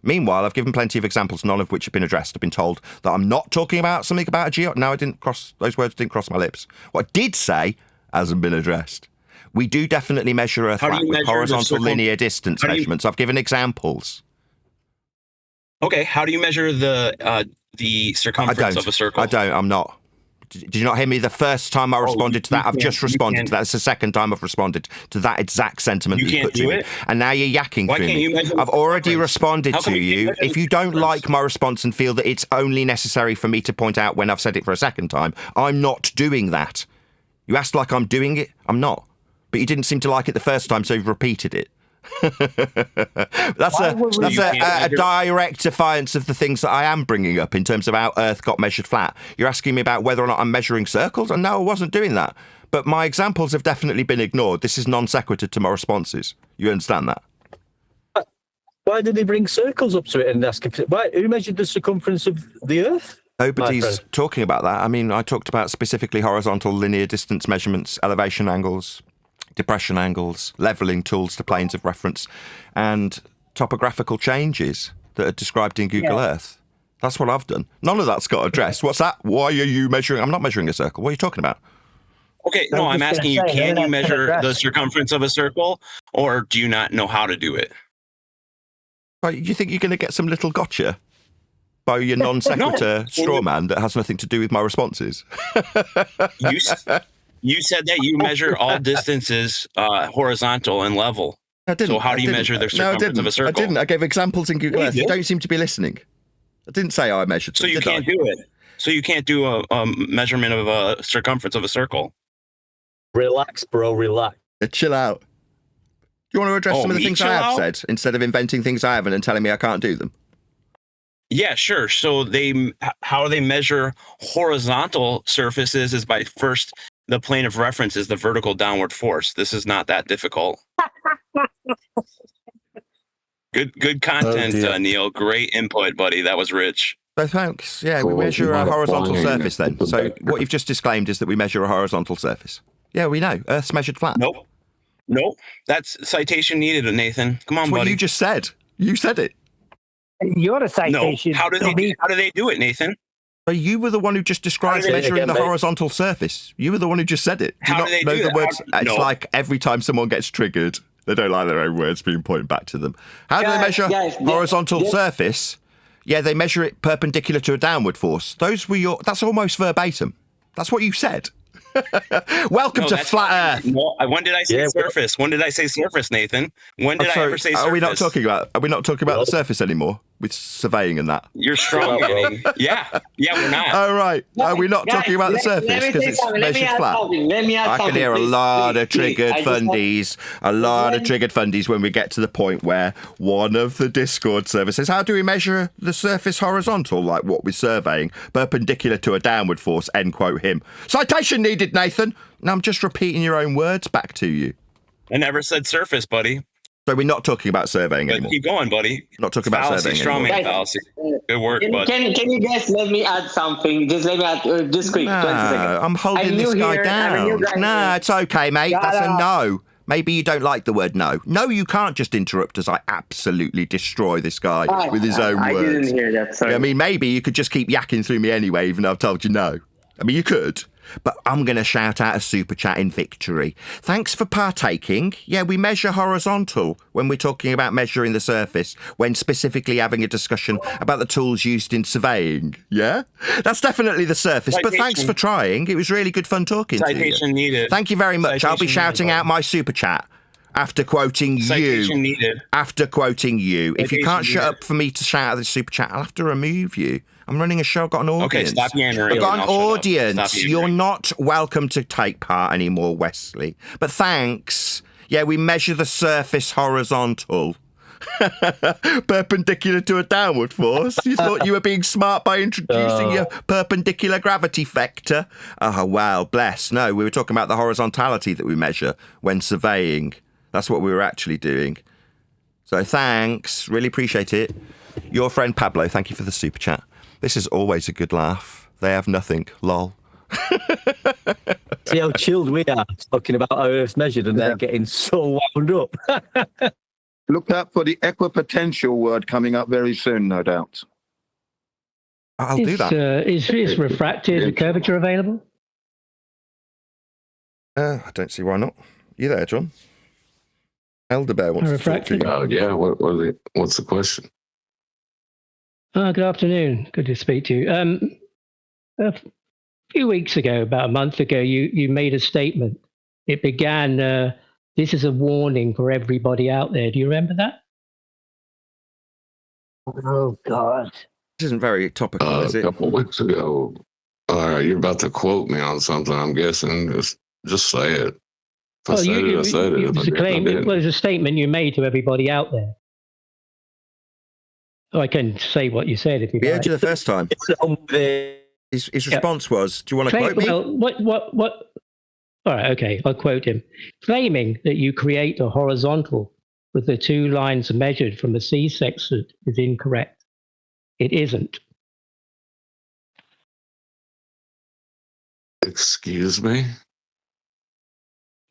Meanwhile, I've given plenty of examples, none of which have been addressed. I've been told that I'm not talking about something about a geo. No, those words didn't cross my lips. What I did say hasn't been addressed. We do definitely measure Earth flat with horizontal linear distance measurements. I've given examples. Okay, how do you measure the circumference of a circle? I don't. I'm not. Did you not hear me the first time I responded to that? I've just responded to that. It's the second time I've responded to that exact sentiment you put to me. And now you're yakking through me. I've already responded to you. If you don't like my response and feel that it's only necessary for me to point out when I've said it for a second time, I'm not doing that. You asked like I'm doing it. I'm not. But you didn't seem to like it the first time, so you've repeated it. That's a direct defiance of the things that I am bringing up in terms of how Earth got measured flat. You're asking me about whether or not I'm measuring circles, and no, I wasn't doing that. But my examples have definitely been ignored. This is non sequitur to my responses. You understand that? Why did they bring circles up to it and ask who measured the circumference of the Earth? Nobody's talking about that. I mean, I talked about specifically horizontal linear distance measurements, elevation angles, depression angles, leveling tools to planes of reference, and topographical changes that are described in Google Earth. That's what I've done. None of that's got addressed. What's that? Why are you measuring? I'm not measuring a circle. What are you talking about? Okay, no, I'm asking you, can you measure the circumference of a circle, or do you not know how to do it? Right, you think you're going to get some little gotcha by your non sequitur straw man that has nothing to do with my responses? You said that you measure all distances horizontal and level. I didn't. So how do you measure the circumference of a circle? I didn't. I gave examples in Google Earth. You don't seem to be listening. I didn't say I measured them. So you can't do it. So you can't do a measurement of a circumference of a circle. Relax, bro. Relax. Chill out. Do you want to address some of the things I have said instead of inventing things I haven't and telling me I can't do them? Yeah, sure. So how they measure horizontal surfaces is by first, the plane of reference is the vertical downward force. This is not that difficult. Good content, Neil. Great input, buddy. That was rich. So thanks. Yeah, we measure a horizontal surface then. So what you've just disclaimed is that we measure a horizontal surface. Yeah, we know. Earth's measured flat. Nope. That's citation needed, Nathan. Come on, That's buddy. what you just said. You said it. You're the citation. No. How do they do it, Nathan? So you were the one who just described measuring the horizontal surface. You were the one who just said it. Do you not know the words? It's like every time someone gets triggered, they don't like their own words being pointed back to them. How do they measure horizontal surface? Yeah, they measure it perpendicular to a downward force. That's almost verbatim. That's what you said. Welcome to Flat Earth. No, when did I say surface? When did I say surface, Nathan? When did I ever say surface? Are we not talking about the surface anymore with surveying and that? You're strong. Yeah, we're not. Oh, right. Are we not talking about the surface because it's measured flat? I can hear a lot of triggered fundies, when we get to the point where one of the Discord servers says, how do we measure the surface horizontal, like what we're surveying, perpendicular to a downward force, end quote him. Citation needed, Nathan. Now I'm just repeating your own words back to you. I never said surface, buddy. So we're not talking about surveying anymore. Keep going, buddy. Not talking about surveying anymore. Guys, Good work, bud. Can you guys let me add something? Just let me add just quick. 20 seconds. I'm holding this guy down. No, it's okay, mate. That's a no. Maybe you don't like the word no. No, you can't just interrupt as I absolutely destroy this guy with his own words. I didn't hear that, sorry. I mean, maybe you could just keep yakking through me anyway, even though I've told you no. I mean, you could. But I'm going to shout out a super chat in victory. Thanks for partaking. Yeah, we measure horizontal when we're talking about measuring the surface, when specifically having a discussion about the tools used in surveying. Yeah? That's definitely the surface. But thanks for trying. It was really good fun talking to you. Citation needed. Thank you very much. I'll be shouting out my super chat after quoting Citation you. Needed. After quoting you. If you can't shut needed. up for me to shout out the super chat, I'll have to remove you. I'm running a show. I've got an audience. Okay, stop yammering. I've got an audience. You're not welcome to take part anymore, Wesley. But thanks. Yeah, we measure the surface horizontal. Perpendicular to a downward force. You thought you were being smart by introducing your perpendicular gravity vector. Oh, wow, bless. No, we were talking about the horizontality that we measure when surveying. That's what we were actually doing. So thanks. Really appreciate it. Your friend Pablo, thank you for the super chat. This is always a good laugh. They have nothing. Lol. See how chilled we are talking about how Earth's measured and they're getting so wound up. Look out for the equipotential word coming up very soon, no doubt. I'll do that. Is refractive curvature available? I don't see why not. You there, John? Elder Bear wants to talk to you. Oh, yeah. What's the question? Good afternoon. Good to speak to you. A few weeks ago, about a month ago, you made a statement. It began, this is a warning for everybody out there. Do you remember that? Oh, God. This isn't very topical, is it? A couple of weeks ago. You're about to quote me on something, I'm guessing. Just say it. If I said it, I said it. It was a claim. It was a statement you made to everybody out there. I can say what you said if you like. We heard you the first time. His response was, do you want to quote me? Well, what? All right, okay, I'll quote him. Claiming that you create a horizontal with the two lines measured from a C-section is incorrect. It isn't. Excuse me?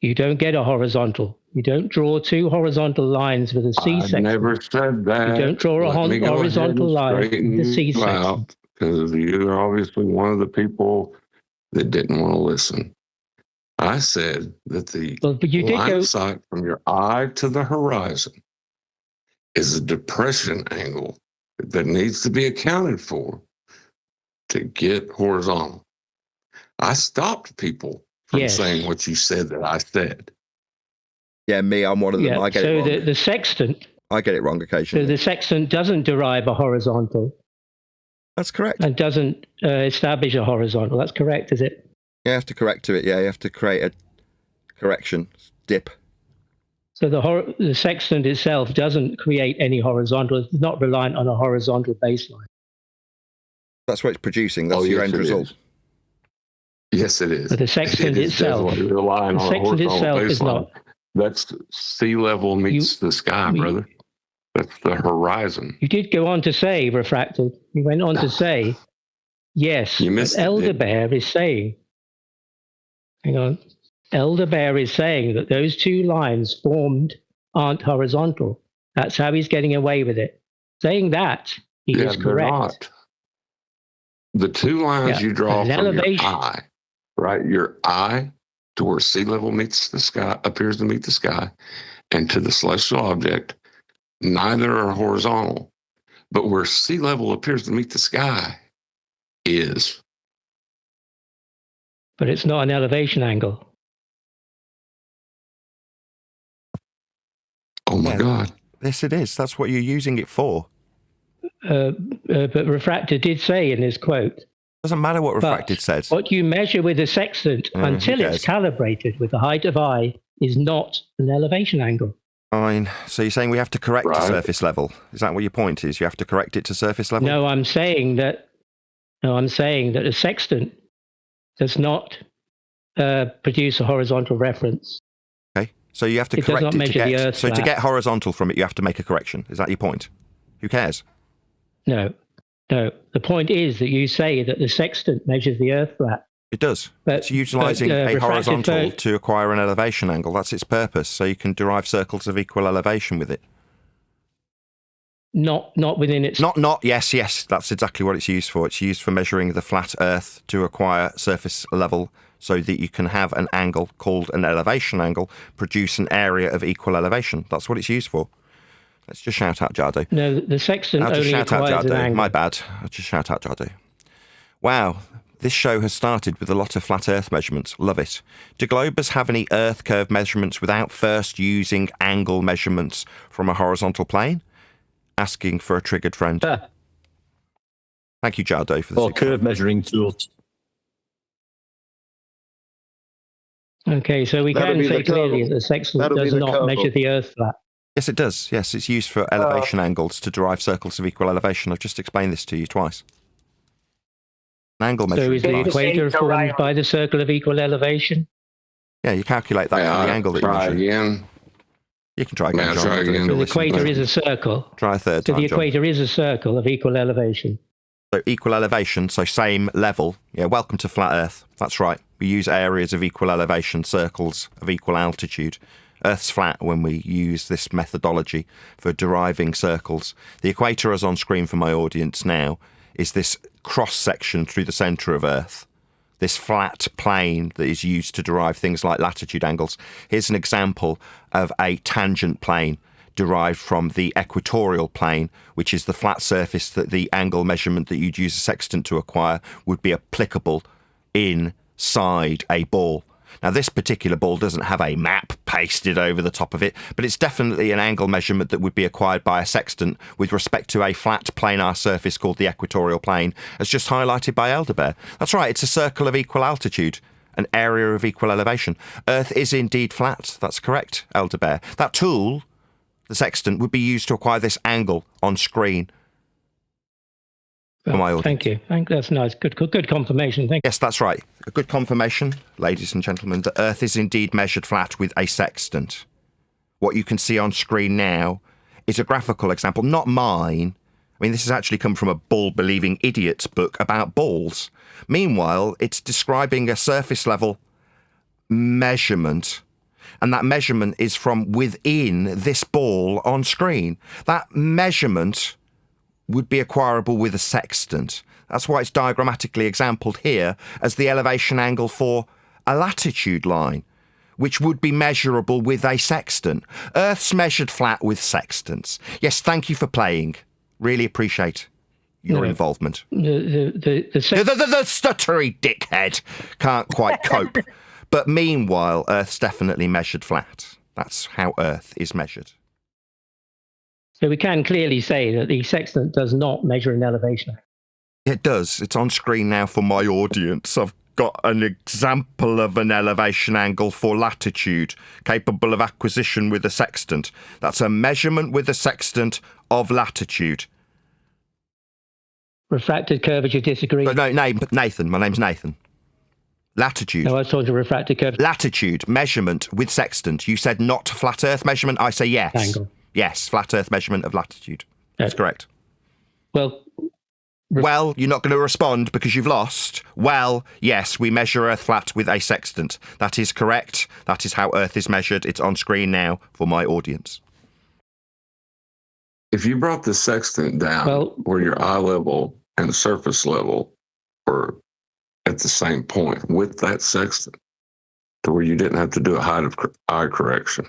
You don't get a horizontal. You don't draw two horizontal lines with a C I section. never said that. You don't draw a Let me go ahead horizontal and line straighten with a C you section. out, because you're obviously one of the people that didn't want to listen. I said that the But you did line go. of sight from your eye to the horizon is a depression angle that needs to be accounted for to get horizontal. I stopped people from Yes. saying what you said that I said. Yeah, me, I'm one of them. Yeah. I get it So wrong. the sextant. I get it wrong So occasionally. the sextant doesn't derive a horizontal. That's correct. And doesn't establish a horizontal. That's correct, is it? You have to correct to it. Yeah, you have to create a correction dip. So the sextant itself doesn't create any horizontal. It's not reliant on a horizontal baseline. That's what it's producing. That's your end result. Yes, it is. But the sextant It is itself, definitely relying the on a sextant horizontal itself is baseline. not. That's sea level meets the sky, brother. That's the horizon. You did go on to say, refracted. You went on to say, yes, You but missed it, Elder didn't Bear is saying, hang on, Elder Bear is saying that those two lines formed aren't horizontal. That's how he's getting away with it. Saying that, he is they're correct. not. The two lines you draw from elevation. your eye, right? Your eye to where sea level meets the sky, appears to meet the sky, and to the celestial object, neither are horizontal. But where sea level appears to meet the sky is. But it's not an elevation angle. Oh my God. Yes, it is. That's what you're using it for. But Refracted did say in his quote. Doesn't matter what Refracted says. What you measure with a sextant until it's calibrated with the height of eye is not an elevation angle. Fine. So you're saying we have to correct to surface level? Is that what your point is? You have to correct it to surface level? No, I'm saying that a sextant does not produce a horizontal reference. Okay. So you have to It does correct not it measure to the get. Earth So to flat. get horizontal from it, you have to make a correction. Is that your point? Who cares? No. The point is that you say that the sextant measures the Earth flat. It does. But- it's utilising but, a refracted horizontal phone- to acquire an elevation angle. That's its purpose. So you can derive circles of equal elevation with it. Not within its. Yes. That's exactly what it's used for. It's used for measuring the flat Earth to acquire surface level, so that you can have an angle called an elevation angle, produce an area of equal elevation. That's what it's used for. Let's just shout out Jardo. No, the sextant I'll just only shout out acquires an Jardo. angle. My bad. I'll just shout out Jardo. Wow, this show has started with a lot of flat Earth measurements. Love it. Do Globers have any Earth curve measurements without first using angle measurements from a horizontal plane? Asking for a triggered friend. Thank you, Jardo, for the Or curve measuring tools. Okay, so we That'll can be say the clearly curve. that the sextant That'll be does the not curve. measure the Earth flat. Yes, it does. Yes, it's used for elevation angles to derive circles of equal elevation. I've just explained this to you twice. An angle So measuring is the device. equator formed by the circle of equal elevation? Yeah, you calculate that from the angle that you measure. Again. You can try again, Yeah, John. try I don't know if again. you'll The listen. equator is a circle. Try a third So time, the John. equator is a circle of equal elevation. So equal elevation, so same level. Yeah, welcome to flat Earth. That's right. We use areas of equal elevation, circles of equal altitude. Earth's flat when we use this methodology for deriving circles. The equator, as on screen for my audience now, is this cross-section through the centre of Earth. This flat plane that is used to derive things like latitude angles. Here's an example of a tangent plane derived from the equatorial plane, which is the flat surface that the angle measurement that you'd use a sextant to acquire would be applicable inside a ball. Now, this particular ball doesn't have a map pasted over the top of it, but it's definitely an angle measurement that would be acquired by a sextant with respect to a flat planar surface called the equatorial plane, as just highlighted by Elderbear. That's right, it's a circle of equal altitude, an area of equal elevation. Earth is indeed flat. That's correct, Elderbear. That tool, the sextant, would be used to acquire this angle on screen. For my audience. Thank you. That's nice. Good confirmation. Thank you. Yes, that's right. A good confirmation, ladies and gentlemen, that Earth is indeed measured flat with a sextant. What you can see on screen now is a graphical example, not mine. I mean, this has actually come from a ball-believing idiot's book about balls. Meanwhile, it's describing a surface level measurement and that measurement is from within this ball on screen. That measurement would be acquirable with a sextant. That's why it's diagrammatically exampled here as the elevation angle for a latitude line, which would be measurable with a sextant. Earth's measured flat with sextants. Yes, thank you for playing. Really appreciate your involvement. The stuttery dickhead can't quite cope. But meanwhile, Earth's definitely measured flat. That's how Earth is measured. So we can clearly say that the sextant does not measure an elevation. It does. It's on screen now for my audience. I've got an example of an elevation angle for latitude capable of acquisition with a sextant. That's a measurement with a sextant of latitude. Refracted curvature disagree. No, Nathan. My name's Nathan. Latitude. No, I told you refracted curvature. Latitude measurement with sextant. You said not flat Earth measurement. I say yes. Angle. Yes, flat Earth measurement of latitude. That's correct. Well, you're not going to respond because you've lost. Well, yes, we measure Earth flat with a sextant. That is correct. That is how Earth is measured. It's on screen now for my audience. If you brought the sextant down where your eye level and surface level were at the same point with that sextant, to where you didn't have to do a height of eye correction,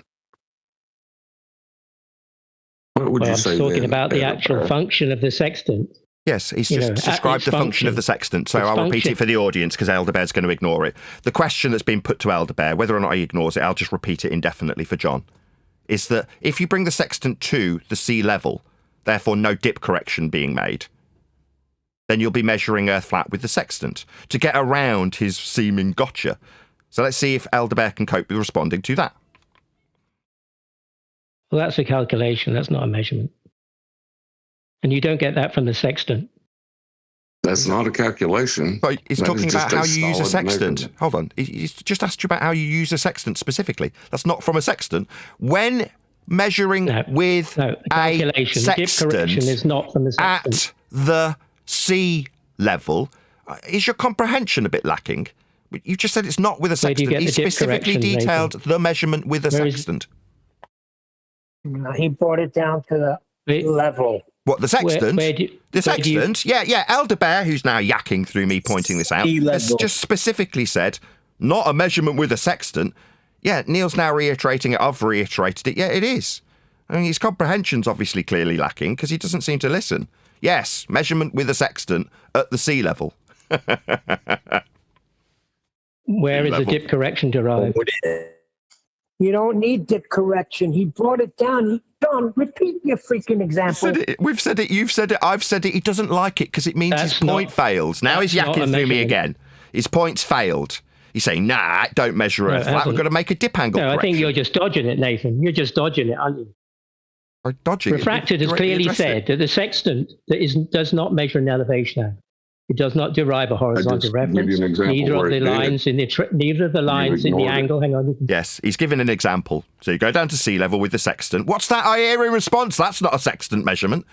what would you say? I'm talking about the actual function of the sextant. Yes, he's just described the function of the sextant, so I'll repeat it for the audience because Elderbear's going to ignore it. The question that's been put to Elderbear, whether or not he ignores it, I'll just repeat it indefinitely for John, is that if you bring the sextant to the sea level, therefore no dip correction being made, then you'll be measuring Earth flat with the sextant to get around his seeming gotcha. So let's see if Elderbear can cope with responding to that. Well, that's a calculation. That's not a measurement. And you don't get that from the sextant. That's not a calculation. But he's talking about how you use a sextant. Measurement. Hold on. He's just asked you about how you use a sextant specifically. That's not from a sextant. When measuring with a sextant correction is not from the sextant. at the sea level, is your comprehension a bit lacking? You just said it's not with a sextant. He specifically detailed the measurement with a sextant. No, he brought it down to the level. What, the sextant? The sextant? Yeah. Elderbear, who's now yakking through me pointing this out, has just specifically said, not a measurement with a sextant. Yeah, Neil's now reiterating it. I've reiterated it. Yeah, it is. I mean, his comprehension's obviously clearly lacking because he doesn't seem to listen. Yes, measurement with a sextant at the sea level. Where is the dip correction derived? You don't need dip correction. He brought it down. John, repeat your freaking example. We've said it. You've said it. I've said it. He doesn't like it because it means his point fails. Now he's yakking through me again. His point's failed. He's saying, nah, don't measure Earth flat. We've got to make a dip angle correction. I think you're just dodging it, Nathan. You're just dodging it, aren't you? Dodging Refracted has clearly said that the sextant does not measure an elevation angle. It does not derive a horizontal reference. Neither of the lines in the angle. Hang on. Yes, he's given an example. So you go down to sea level with the sextant. What's that I hear in response? That's not a sextant measurement.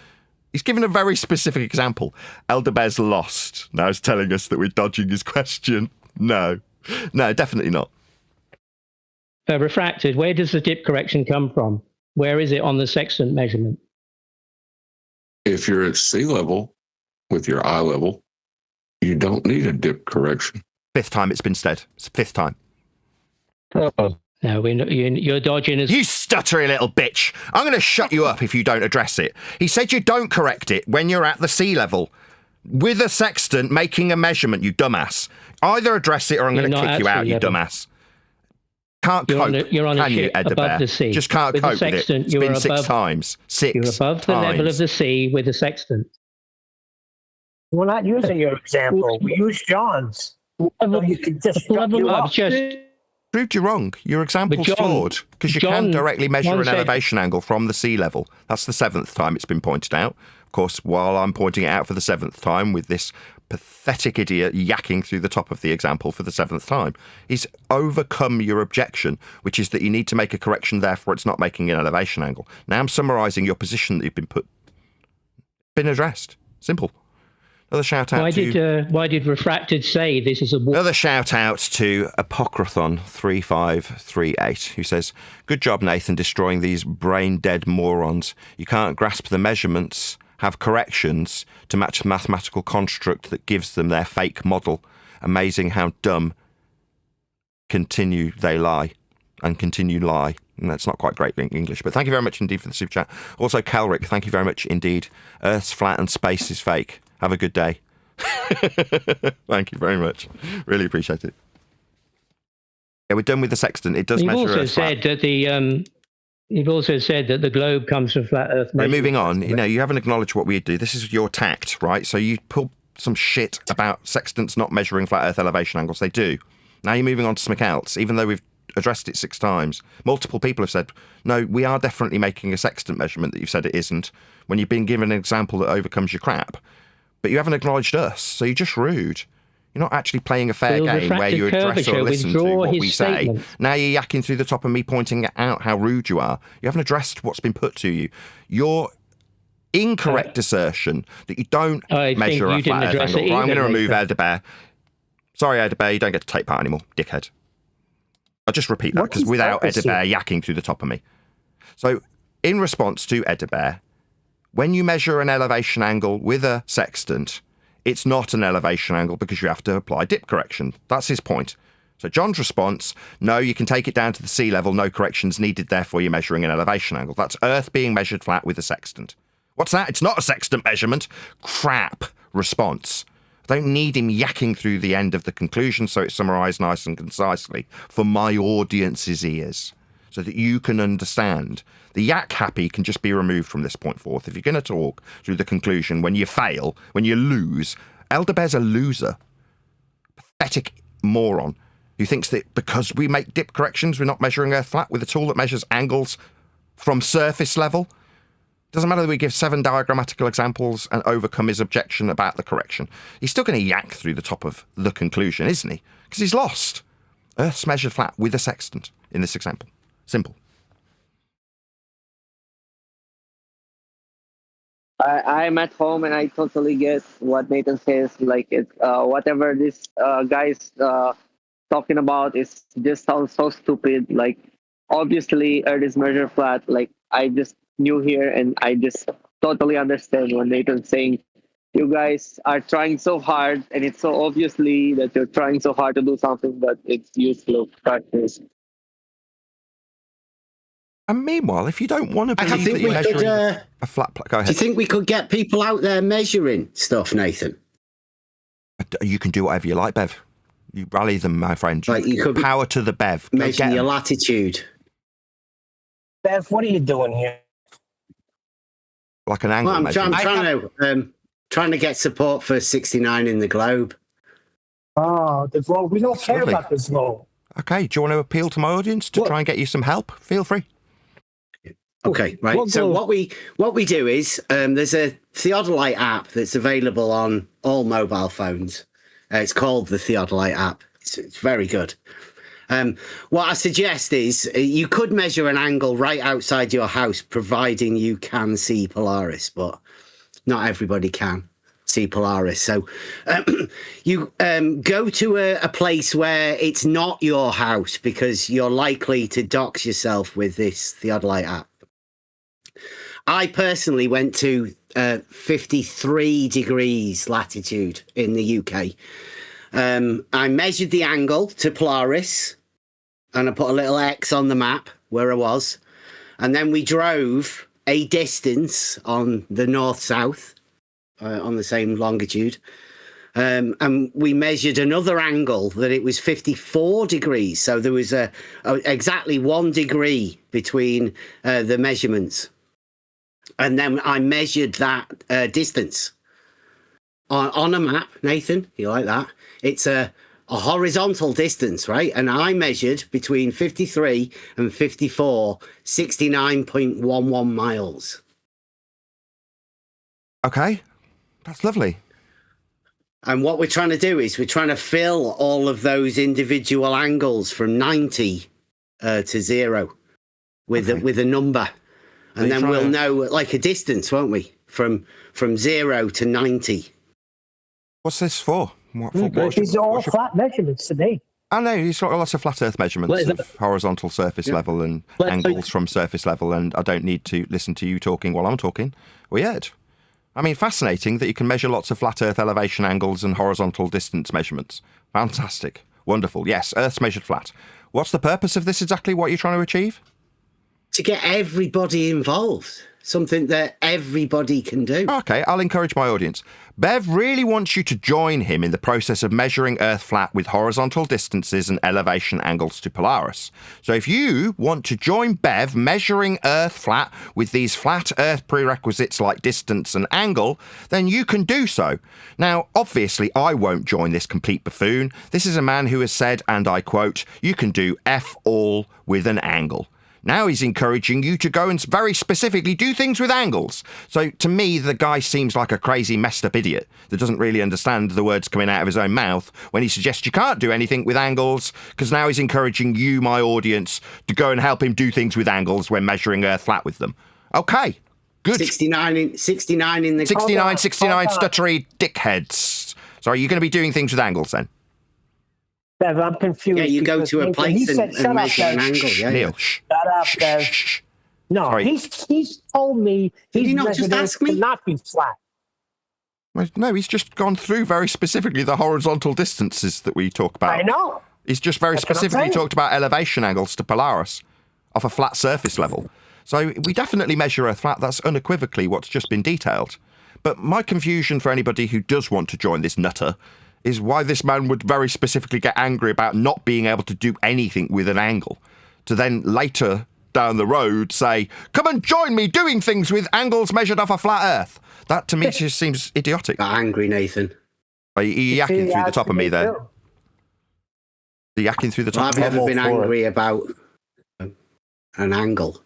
He's given a very specific example. Elderbear's lost. Now he's telling us that we're dodging his question. No, definitely not. Refracted, where does the dip correction come from? Where is it on the sextant measurement? If you're at sea level with your eye level, you don't need a dip correction. Fifth time it's been said. It's fifth time. No, you're dodging us. You stuttery little bitch. I'm going to shut you up if you don't address it. He said you don't correct it when you're at the sea level. With a sextant making a measurement, you dumbass. Either address it or I'm going to kick you out, you dumbass. Can't cope. You're on a ship above the sea. Just can't cope with it. It's been 6 times. 6 You're above the level of the sea with a sextant. We're not using your example. We use John's. So you can just proved you wrong. Your example's flawed because you can directly measure an elevation angle from the sea level. That's the 7th time it's been pointed out. Of course, while I'm pointing it out for the 7th time with this pathetic idiot yakking through the top of the example for the 7th time, he's overcome your objection, which is that you need to make a correction, therefore it's not making an elevation angle. Now I'm summarising your position that you've been addressed. Simple. Another shout out Why did Refracted say this is a... Another shout out to Apocrython3538, who says, "Good job, Nathan, destroying these brain-dead morons. You can't grasp the measurements, have corrections to match the mathematical construct that gives them their fake model. Amazing how dumb continue they lie and continue lie." And that's not quite great English, but thank you very much indeed for the super chat. Also, Calric, thank you very much indeed. Earth's flat and space is fake. Have a good day. Thank you very much. Really appreciate it. Yeah, we're done with the sextant. It does measure Earth flat. You've also said that the globe comes from flat Earth. Right, moving on. You haven't acknowledged what we do. This is your tact, right? So you pull some shit about sextants not measuring flat Earth elevation angles. They do. Now you're moving on to something else, even though we've addressed it 6 times. Multiple people have said, no, we are definitely making a sextant measurement that you've said it isn't, when you've been given an example that overcomes your crap. But you haven't acknowledged us, so you're just rude. You're not actually playing a fair game where you address or listen to what we say. Now you're yakking through the top of me pointing out how rude you are. You haven't addressed what's been put to you. Your incorrect assertion that you don't measure a flat Earth angle. Right, I'm going to remove Edebear. Sorry, Edebear, you don't get to take part anymore, dickhead. I'll just repeat that, because without Edebear yakking through the top of me. So, in response to Edebear, when you measure an elevation angle with a sextant, it's not an elevation angle because you have to apply dip correction. That's his point. So John's response, no, you can take it down to the sea level, no corrections needed, therefore you're measuring an elevation angle. That's Earth being measured flat with a sextant. What's that? It's not a sextant measurement. Crap response. I don't need him yakking through the end of the conclusion so it's summarised nice and concisely for my audience's ears, so that you can understand. The yak happy can just be removed from this point forth. If you're going to talk through the conclusion, when you fail, when you lose, Elderbear's a loser. Pathetic moron who thinks that because we make dip corrections, we're not measuring Earth flat with a tool that measures angles from surface level. Doesn't matter that we give 7 diagrammatical examples and overcome his objection about the correction. He's still going to yak through the top of the conclusion, isn't he? Because he's lost. Earth's measured flat with a sextant in this example. Simple. I'm at home and I totally get what Nathan says. Like, it's whatever this guy's talking about is just sounds so stupid. Like, obviously, Earth is measured flat. Like, I just new here and I just totally understand when Nathan's saying you guys are trying so hard and it's so obviously that you're trying so hard to do something, but it's useless practice. And meanwhile, if you don't want to believe that you're measuring a flat plate, go ahead. Do you think we could get people out there measuring stuff, Nathan? You can do whatever you like, Bev. You rally them, my friend. Like you could power to the Bev. Measure your latitude. Bev, what are you doing here? Like an angle measurement. I'm trying to get support for 69 in the globe. Oh, the globe. We don't care about this globe. Okay, do you want to appeal to my audience to try and get you some help? Feel free. Okay, right. So what we do is there's a Theodolite app that's available on all mobile phones. It's called the Theodolite app. It's very good. What I suggest is you could measure an angle right outside your house, providing you can see Polaris, but not everybody can see Polaris. So you go to a place where it's not your house because you're likely to dox yourself with this Theodolite app. I personally went to 53 degrees latitude in the UK. I measured the angle to Polaris and I put a little X on the map where I was. And then we drove a distance on the north-south on the same longitude. And we measured another angle that it was 54 degrees. So there was exactly 1 degree between the measurements. And then I measured that distance on a map. Nathan, you like that? It's a horizontal distance, right? And I measured between 53 and 54, 69.11 miles. Okay, that's lovely. And what we're trying to do is we're trying to fill all of those individual angles from 90 to 0 with a number. And then we'll know like a distance, won't we? From 0 to 90. What's this for? These are all flat measurements to me. I know, he's got lots of flat Earth measurements of horizontal surface level and angles from surface level, and I don't need to listen to you talking while I'm talking. Weird. I mean, fascinating that you can measure lots of flat Earth elevation angles and horizontal distance measurements. Fantastic. Wonderful. Yes, Earth's measured flat. What's the purpose of this exactly? What are you trying to achieve? To get everybody involved. Something that everybody can do. Okay, I'll encourage my audience. Bev really wants you to join him in the process of measuring Earth flat with horizontal distances and elevation angles to Polaris. So if you want to join Bev measuring Earth flat with these flat Earth prerequisites like distance and angle, then you can do so. Now, obviously, I won't join this complete buffoon. This is a man who has said, and I quote, "You can do F all with an angle." Now he's encouraging you to go and very specifically do things with angles. So to me, the guy seems like a crazy, messed up idiot that doesn't really understand the words coming out of his own mouth when he suggests you can't do anything with angles, because now he's encouraging you, my audience, to go and help him do things with angles when measuring Earth flat with them. Okay, good. 69 in the 69, stuttery dickheads. So are you going to be doing things with angles then? Bev, I'm confused. Yeah, you go to a place and measure an angle. Yeah, Neil, shh. Shut up, Bev. No, Sorry. he's told me Did he's he not just ask me? to not be flat. Well, no, he's just gone through very specifically the horizontal distances that we talk about. I know. He's just very That's what I'm specifically saying. talked about elevation angles to Polaris off a flat surface level. So we definitely measure Earth flat. That's unequivocally what's just been detailed. But my confusion for anybody who does want to join this nutter is why this man would very specifically get angry about not being able to do anything with an angle, to then later down the road say, "Come and join me doing things with angles measured off a flat Earth." That to me just seems idiotic. Got angry, Nathan. Are you yakking through the top of me there? The yakking through the top I've of me? never been angry about an angle.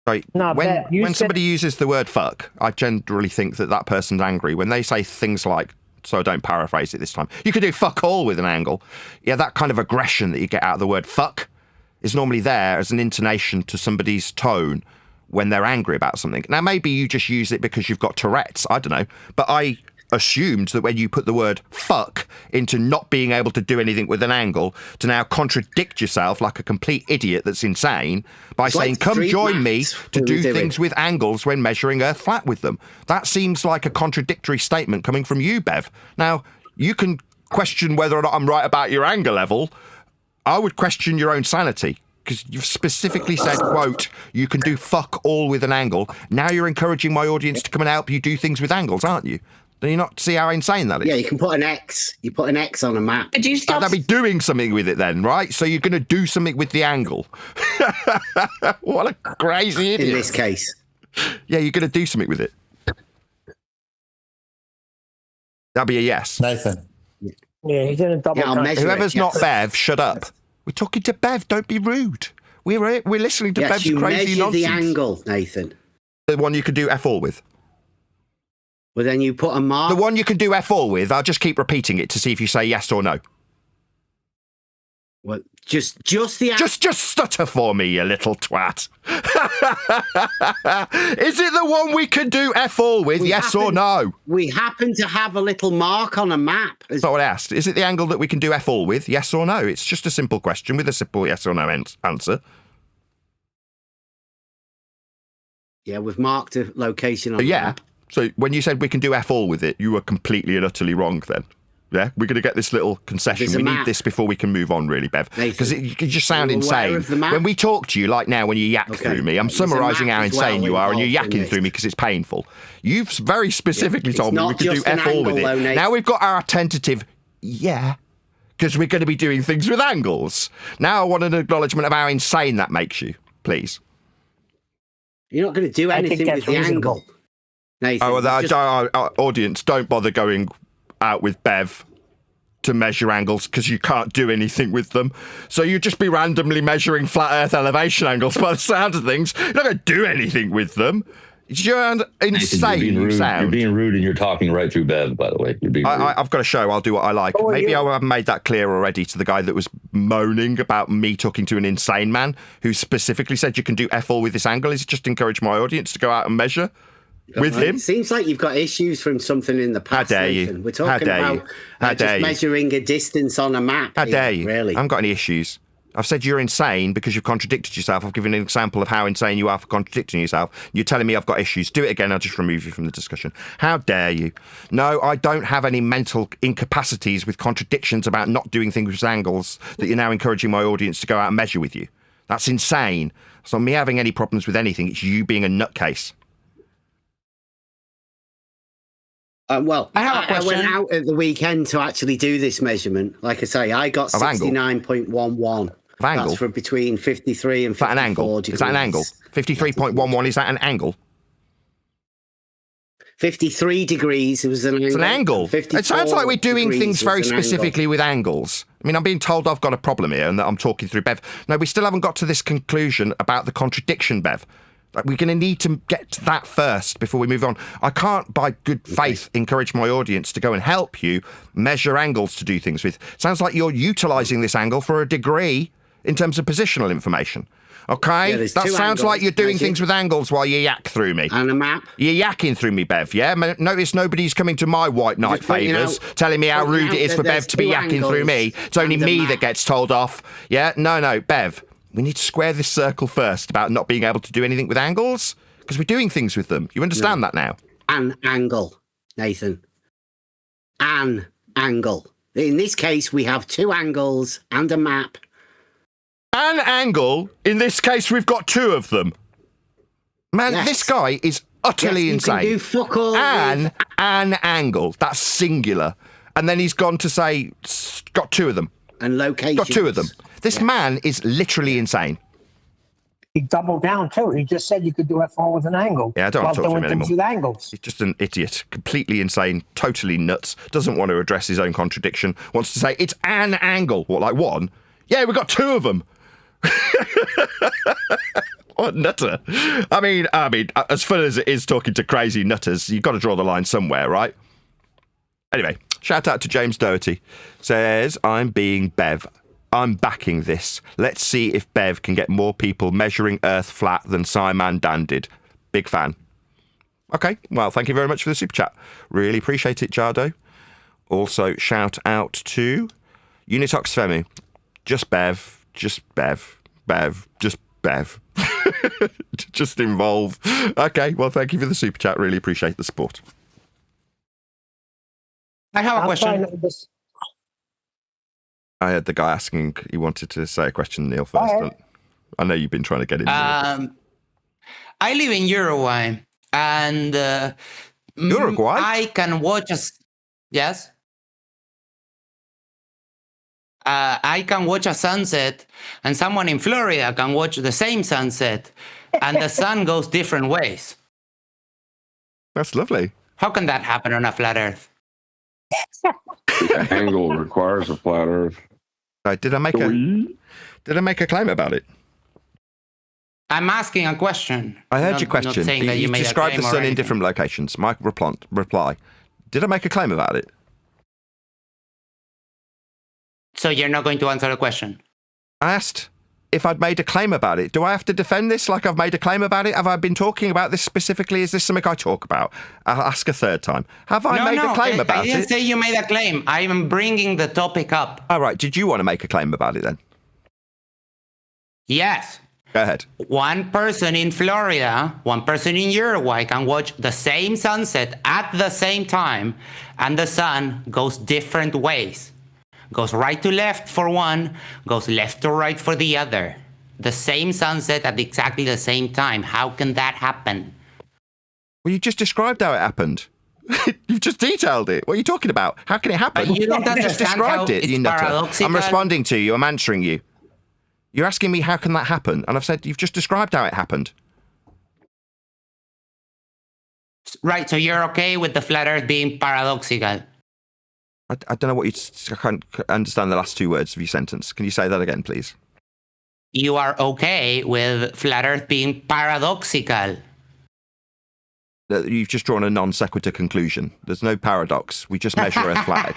Right. No, when somebody uses the word fuck, I generally think that that person's angry. When they say things like, so I don't paraphrase it this time, you could do fuck all with an angle. Yeah, that kind of aggression that you get out of the word fuck is normally there as an intonation to somebody's tone when they're angry about something. Now, maybe you just use it because you've got Tourette's, I don't know. But I assumed that when you put the word fuck into not being able to do anything with an angle, to now contradict yourself like a complete idiot that's insane by saying, come join me to do things with angles when measuring Earth flat with them. That seems like a contradictory statement coming from you, Bev. Now, you can question whether or not I'm right about your anger level. I would question your own sanity, because you've specifically said, quote, you can do fuck all with an angle. Now you're encouraging my audience to come and help you do things with angles, aren't you? Do you not see how insane that is? Yeah, you can put an X. You put an X on a map. Could you stop? That'd be doing something with it then, right? So you're going to do something with the angle. What a crazy idiot. In this case. Yeah, you're going to do something with it. That'd be a yes. Nathan. Yeah, he's in a double. Whoever's not Bev, shut up. We're talking to Bev. Don't be rude. We're listening to Bev's you crazy measure nonsense. the angle, Nathan. The one you can do F all with. Well, then you put a mark. The one you can do F all with. I'll just keep repeating it to see if you say yes or no. Well, just the just stutter for me, you little twat. Is it the one we can do F all with? Yes or no? We happen to have a little mark on a map. That's not what I asked. Is it the angle that we can do F all with? Yes or no? It's just a simple question with a simple yes or no answer. Yeah, we've marked a location on the yeah. map. So when you said we can do F all with it, you were completely and utterly wrong then. Yeah, we're going to get this little concession. We need this before we can move on, really, Bev. Because you just sound insane. When we talk to you, like now, when you yak through me, I'm summarising how insane you are, and you're yakking through me because it's painful. You've very specifically told me we can do F all with it. Now we've got our tentative, because we're going to be doing things with angles. Now I want an acknowledgement of how insane that makes you, please. You're not going to do anything with the angle. Nathan, our audience, don't bother going out with Bev to measure angles because you can't do anything with them. So you'd just be randomly measuring flat Earth elevation angles by the sound of things. You're not going to do anything with them. You're insane. You're being rude and you're talking right through Bev, by the way. You're being rude. I've got a show. I'll do what I like. Maybe I haven't made that clear already to the guy that was moaning about me talking to an insane man who specifically said you can do F all with this angle. Is it just encourage my audience to go out and measure? with him. Seems like you've got issues from something in the past. How dare you? Nathan. We're talking about just measuring a distance on a map. How dare you? Really? I haven't got any issues. I've said you're insane because you've contradicted yourself. I've given an example of how insane you are for contradicting yourself. You're telling me I've got issues. Do it again, I'll just remove you from the discussion. How dare you? No, I don't have any mental incapacities with contradictions about not doing things with angles that you're now encouraging my audience to go out and measure with you. That's insane. It's not me having any problems with anything. It's you being a nutcase. Well, I have a question. I went out at the weekend to actually do this measurement. Like I say, I got 69.11. That's for between 53 and 54 Is that an angle? degrees. Is that an angle? 53.11, is that an angle? 53 degrees, it was an angle. It's an angle. It sounds like we're doing things very specifically with angles. I mean, I'm being told I've got a problem here and that I'm talking through Bev. No, we still haven't got to this conclusion about the contradiction, Bev. Like, we're going to need to get to that first before we move on. I can't, by good faith, encourage my audience to go and help you measure angles to do things with. Sounds like you're utilising this angle for a degree in terms of positional information. Okay? Yeah, that sounds like you're doing things with angles while you yak through me. And a map. You're yakking through me, Bev, yeah? Notice nobody's coming to my white knight favours, telling me how rude it is for Bev to be yakking through me. It's only me that gets told off. Yeah? No, Bev. We need to square this circle first about not being able to do anything with angles, because we're doing things with them. You understand that now? An angle, Nathan. An angle. In this case, we have two angles and a map. An angle? In this case, we've got two of them. Man, this guy is utterly insane. You can do fuck all an angle. That's singular. And then he's gone to say, got two of them. And locations. Got two of them. This man is literally insane. He doubled down too. He just said you could do F4 with an angle. Yeah, I don't want to talk to him anymore. With angles. He's just an idiot, completely insane, totally nuts, doesn't want to address his own contradiction, wants to say it's an angle. What, like one? Yeah, we've got two of them. What nutter. I mean, as fun as it is talking to crazy nutters, you've got to draw the line somewhere, right? Anyway, shout out to James Doherty. Says, I'm being Bev. I'm backing this. Let's see if Bev can get more people measuring Earth flat than Simon Dan did. Big fan. Okay, well, thank you very much for the super chat. Really appreciate it, Jardo. Also, shout out to Unitox Femi. Just Bev. Just Bev. Bev. Just Bev. Just involve. Okay, well, thank you for the super chat. Really appreciate the support. I have a question. I had the guy asking, he wanted to say a question, Neil, first. I know you've been trying to get in. I live in Uruguay, and Uruguay? I can watch yes. I can watch a sunset, and someone in Florida can watch the same sunset, and the sun goes different ways. That's lovely. How can that happen on a flat Earth? The angle requires a flat Earth. Did I make a claim about it? I'm asking a question. I heard your question. Not saying that you made described the a claim sun in different locations. My reply. Did I make a claim about it? So you're not going to answer the question? I asked if I'd made a claim about it. Do I have to defend this like I've made a claim about it? Have I been talking about this specifically? Is this something I talk about? I'll ask a third time. Have I made a claim about it? I didn't say you made a claim. I am bringing the topic up. All right. Did you want to make a claim about it then? Yes. Go ahead. One person in Florida, one person in Uruguay can watch the same sunset at the same time, and the sun goes different ways. Goes right to left for one, goes left to right for the other. The same sunset at exactly the same time. How can that happen? Well, you just described how it happened. You've just detailed it. What are you talking about? How can it happen? You don't understand just described how it, you it's nutter. paradoxical. I'm responding to you. I'm answering you. You're asking me how can that happen? And I've said you've just described how it happened. Right, so you're okay with the flat Earth being paradoxical? I don't know what I can't understand the last two words of your sentence. Can you say that again, please? You are okay with flat Earth being paradoxical? You've just drawn a non sequitur conclusion. There's no paradox. We just measure Earth flat.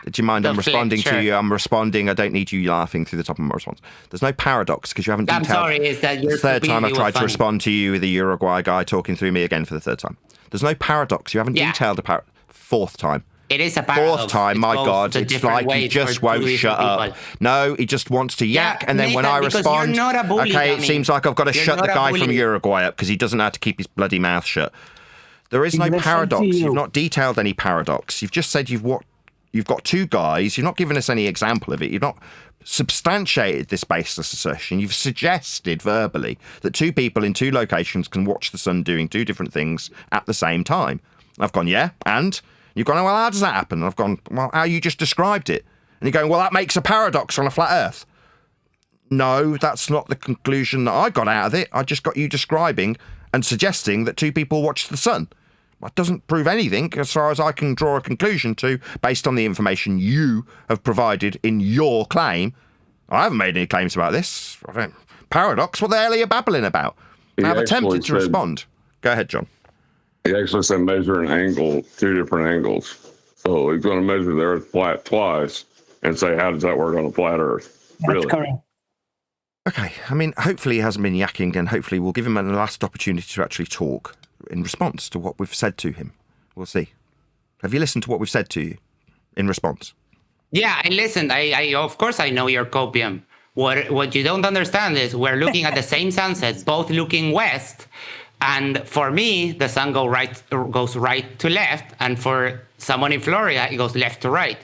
Do you mind? I'm responding to you. I'm responding. I don't need you laughing through the top of my response. There's no paradox because you haven't detailed. I'm sorry, is that the third time I've tried to respond to you with the Uruguay guy talking through me again for the third time. There's no paradox. You haven't detailed a fourth time. It is a paradox. Fourth time, my God, it's like he just won't shut up. No, he just wants to yak, and then Nathan, when I respond, you're not a bully, okay, it dummy. seems like I've got to You're shut the not a guy from bully. Uruguay up because he doesn't know how to keep his bloody mouth shut. There is no paradox. You've not detailed any paradox. You've just said you've got two guys. You've not given us any example of it. You've not substantiated this baseless assertion. You've suggested verbally that two people in two locations can watch the sun doing two different things at the same time. I've gone, yeah, and? You've gone, well, how does that happen? And I've gone, well, how you just described it. And you're going, well, that makes a paradox on a flat earth. No, that's not the conclusion that I got out of it. I just got you describing and suggesting that two people watch the sun. That doesn't prove anything as far as I can draw a conclusion to based on the information you have provided in your claim. I haven't made any claims about this. Paradox? What the hell are you babbling about? I've attempted to respond. Go ahead, John. He actually said measure an angle, two different angles. So he's going to measure the Earth flat twice and say, how does that work on a flat Earth? Really? That's correct. Okay, I mean, hopefully he hasn't been yakking, and hopefully we'll give him a last opportunity to actually talk in response to what we've said to him. We'll see. Have you listened to what we've said to you in response? Yeah, I listened. I of course I know your copium. What you don't understand is we're looking at the same sunset, both looking west. And for me, the sun goes right to left, and for someone in Florida, it goes left to right.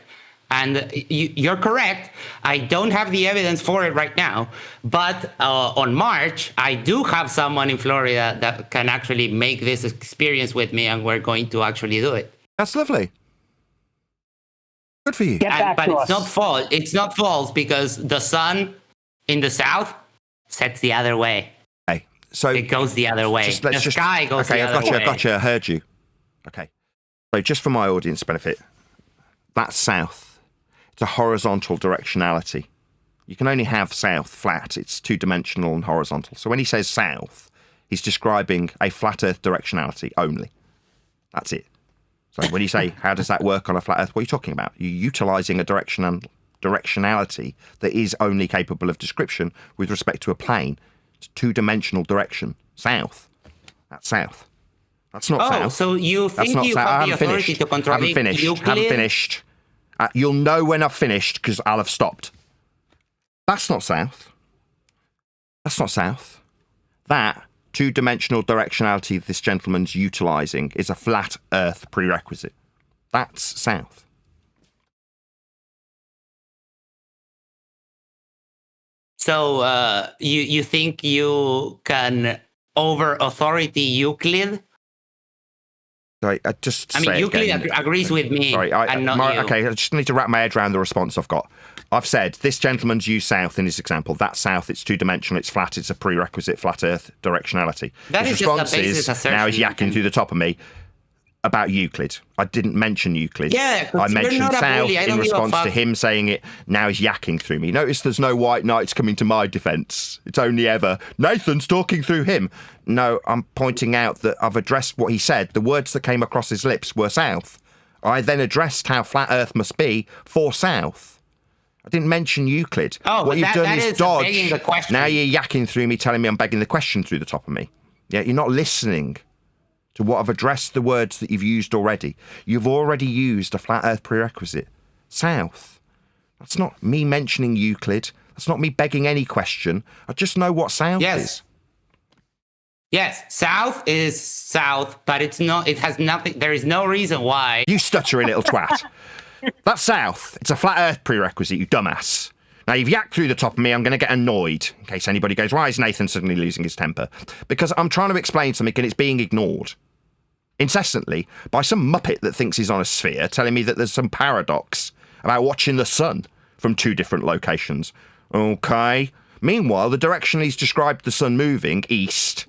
And you're correct. I don't have the evidence for it right now, but on March, I do have someone in Florida that can actually make this experience with me, and we're going to actually do it. That's lovely. Good for you. But it's not false. It's not false because the sun in the south sets the other way. So it goes the other way. The sky goes the other way. Okay, gotcha. I heard you. Okay. So just for my audience benefit, that's south. It's a horizontal directionality. You can only have south flat. It's two-dimensional and horizontal. So when he says south, he's describing a flat Earth directionality only. That's it. So when you say, how does that work on a flat Earth, what are you talking about? You're utilising a directionality that is only capable of description with respect to a plane. It's two-dimensional direction. South. That's south. That's not south. Oh, so you think you have the authority to contradict Euclid? Haven't finished. You'll know when I've finished because I'll have stopped. That's not south. That's not south. That two-dimensional directionality this gentleman's utilising is a flat Earth prerequisite. That's south. So you think you can over-authority Euclid? Sorry, I mean, Euclid agrees with me. Sorry, and not you. Okay, I just need to wrap my head around the response I've got. I've said this gentleman's used south in his example. That's south. It's two-dimensional. It's flat. It's a prerequisite flat Earth directionality. That his is response just a basis assertion. now he's yakking through the top of me about Euclid. I didn't mention Euclid. Yeah, I mentioned south in response to him saying it. Now he's yakking through me. Notice there's no white knights coming to my defence. It's only ever Nathan's talking through him. No, I'm pointing out that I've addressed what he said. The words that came across his lips were south. I then addressed how flat Earth must be for south. I didn't mention Euclid. Oh, what you've done is dodge. Begging the question. Now you're yakking through me, telling me I'm begging the question through the top of me. Yeah, you're not listening to what I've addressed the words that you've used already. You've already used a flat Earth prerequisite. South. That's not me mentioning Euclid. That's not me begging any question. I just know what south is. Yes, south is south, but it's not. It has nothing. There is no reason why. You stuttering little twat. That's south. It's a flat Earth prerequisite, you dumbass. Now, you've yacked through the top of me, I'm going to get annoyed, in case anybody goes, why is Nathan suddenly losing his temper? Because I'm trying to explain something and it's being ignored incessantly by some muppet that thinks he's on a sphere, telling me that there's some paradox about watching the sun from two different locations. Okay. Meanwhile, the direction he's described the sun moving, east,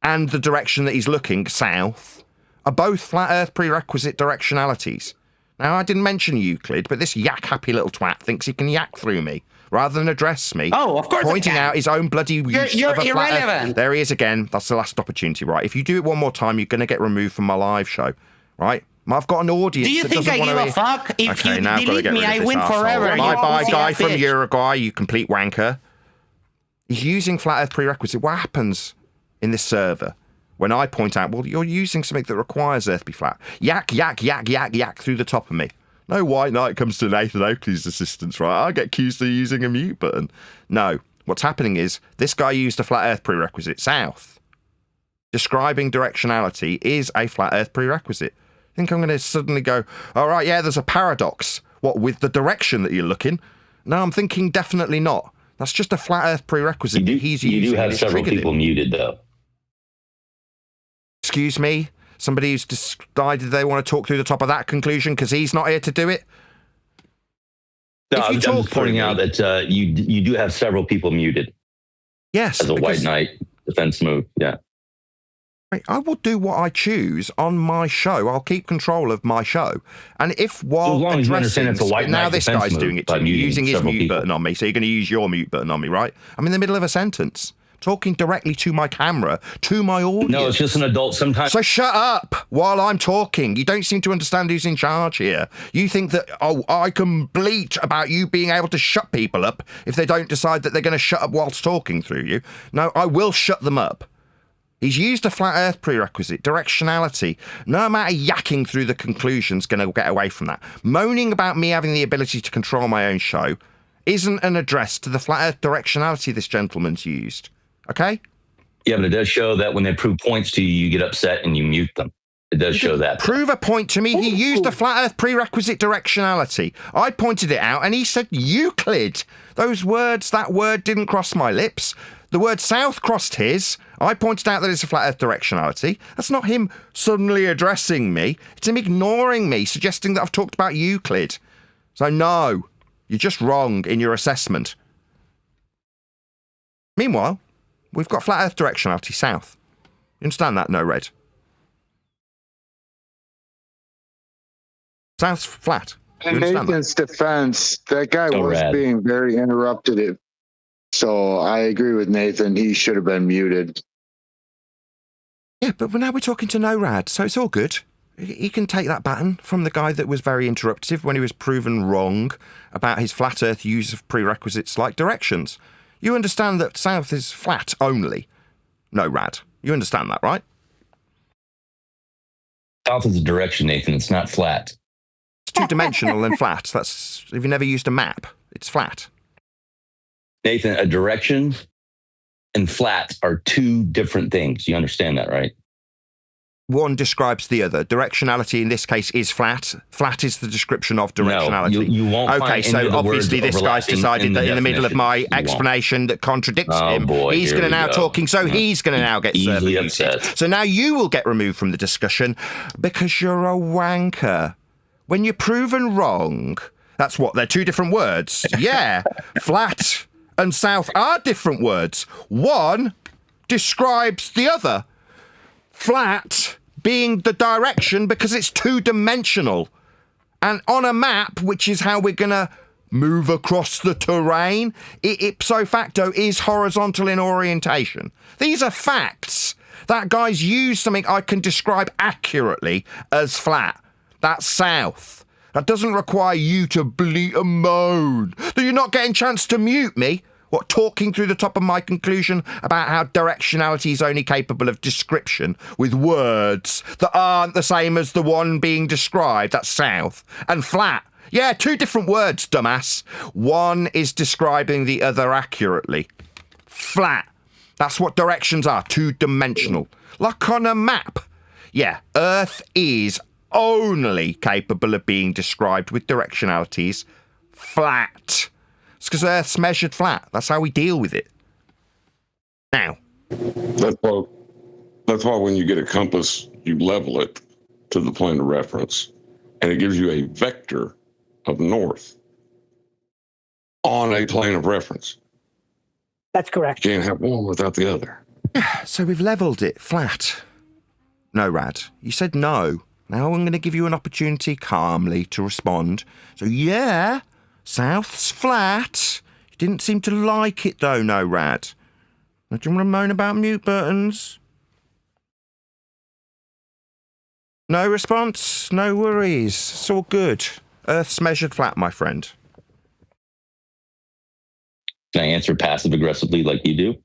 and the direction that he's looking, south, are both flat Earth prerequisite directionalities. Now, I didn't mention Euclid, but this yak-happy little twat thinks he can yak through me, rather than address me. Oh, of course pointing out his own bloody use you're of a flat Earth. irrelevant. There he is again. That's the last opportunity, right? If you do it one more time, you're going to get removed from my live show, right? I've got an audience. Do you that think doesn't I give wanna a fuck? If okay, you now I've got to delete get me, rid of I this win arsehole. forever. Bye-bye, guy from bitch. Uruguay, you complete wanker. He's using flat Earth prerequisite. What happens in this server when I point out, well, you're using something that requires Earth be flat. Yak, yak, yak, yak, yak through the top of me. No white knight comes to Nathan Oakley's assistance, right? I get accused of using a mute button. No, what's happening is this guy used a flat Earth prerequisite, south. Describing directionality is a flat Earth prerequisite. I think I'm going to suddenly go, all right, yeah, there's a paradox. What, with the direction that you're looking? No, I'm thinking definitely not. That's just a flat Earth prerequisite that he's using. You do have several people muted, though. Excuse me? Somebody who's decided they want to talk through the top of that conclusion because he's not here to do it? No, I'm just pointing out that you do have several people muted. Yes. As a white knight defense move, yeah. I will do what I choose on my show. I'll keep control of my show. And if while as long as you understand it's a white now knight this defense guy's move doing it by to me, using his several mute people. button on me, so you're going to use your mute button on me, right? I'm in the middle of a sentence, talking directly to my camera, to my audience. No, it's just an adult sometimes. So shut up while I'm talking. You don't seem to understand who's in charge here. You think that, oh, I can bleat about you being able to shut people up if they don't decide that they're going to shut up whilst talking through you. No, I will shut them up. He's used a flat Earth prerequisite, directionality. No amount of yakking through the conclusion's going to get away from that. Moaning about me having the ability to control my own show isn't an address to the flat Earth directionality this gentleman's used. Okay? Yeah, but it does show that when they prove points to you, you get upset and you mute them. It does show that. Prove a point to me. He used a flat Earth prerequisite directionality. I pointed it out and he said Euclid. Those words, that word didn't cross my lips. The word south crossed his. I pointed out that it's a flat Earth directionality. That's not him suddenly addressing me. It's him ignoring me, suggesting that I've talked about Euclid. So no, you're just wrong in your assessment. Meanwhile, we've got flat Earth directionality south. You understand that, No Red? South's flat. You In understand Nathan's defense, that guy So was rad. being very interruptive. So I agree with Nathan. He should have been muted. Yeah, but now we're talking to No-Rad, so it's all good. He can take that baton from the guy that was very interruptive when he was proven wrong about his flat Earth use of prerequisites like directions. You understand that south is flat only. No-Rad. You understand that, right? South is a direction, Nathan. It's not flat. It's two-dimensional and flat. That's if you never used a map. It's flat. Nathan, a direction and flat are two different things. You understand that, right? One describes the other. Directionality in this case is flat. Flat is the description of directionality. No, you won't okay, find any so of the obviously words this guy's overlapping decided that in the middle of definition. my You won't. explanation that contradicts Oh, him, boy, he's here going to we now go. talking, so he's going to now get Easily served. upset. So now you will get removed from the discussion because you're a wanker. When you're proven wrong, that's what, they're two different words. Yeah, flat and south are different words. One describes the other. Flat being the direction because it's two-dimensional. And on a map, which is how we're going to move across the terrain, it ipso facto is horizontal in orientation. These are facts. That guy's used something I can describe accurately as flat. That's south. That doesn't require you to bleat and moan. That you're not getting a chance to mute me. What, talking through the top of my conclusion about how directionality is only capable of description with words that aren't the same as the one being described. That's south. And flat. Yeah, two different words, dumbass. One is describing the other accurately. Flat. That's what directions are, two-dimensional. Like on a map. Yeah, Earth is only capable of being described with directionalities flat. It's because Earth's measured flat. That's how we deal with it. Now. That's why when you get a compass, you level it to the plane of reference, and it gives you a vector of north on a plane of reference. That's correct. You can't have one without the other. So we've levelled it flat. No, Rad. You said no. Now I'm going to give you an opportunity calmly to respond. So yeah, south's flat. You didn't seem to like it though, No, Rad. Now, do you want to moan about mute buttons? No response? No worries. It's all good. Earth's measured flat, my friend. Can I answer passive aggressively like you do?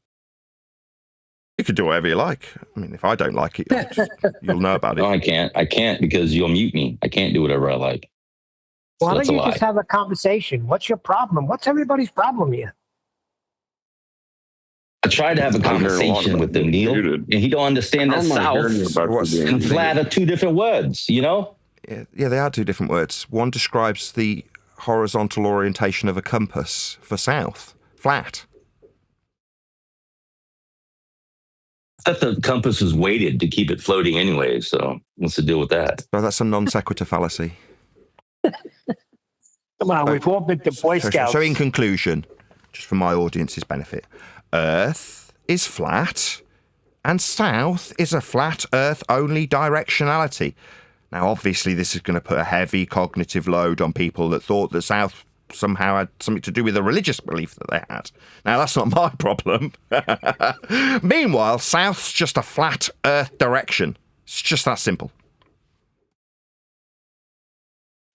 You can do whatever you like. I mean, if I don't like it, you'll know about it. No, I can't. I can't because you'll mute me. I can't do whatever I like. So Why that's don't a you lie. just have a conversation? What's your problem? What's everybody's problem here? I tried to have a conversation with him, Neil, and he don't understand that South and flat are two different words, you know? Yeah, they are two different words. One describes the horizontal orientation of a compass for south, flat. I thought the compass was weighted to keep it floating anyway, so what's the deal with that? No, that's a non sequitur fallacy. Come on, we've all been to Boy Scouts. So in conclusion, just for my audience's benefit, Earth is flat and south is a flat Earth only directionality. Now, obviously, this is going to put a heavy cognitive load on people that thought that south somehow had something to do with a religious belief that they had. Now, that's not my problem. Meanwhile, south's just a flat Earth direction. It's just that simple.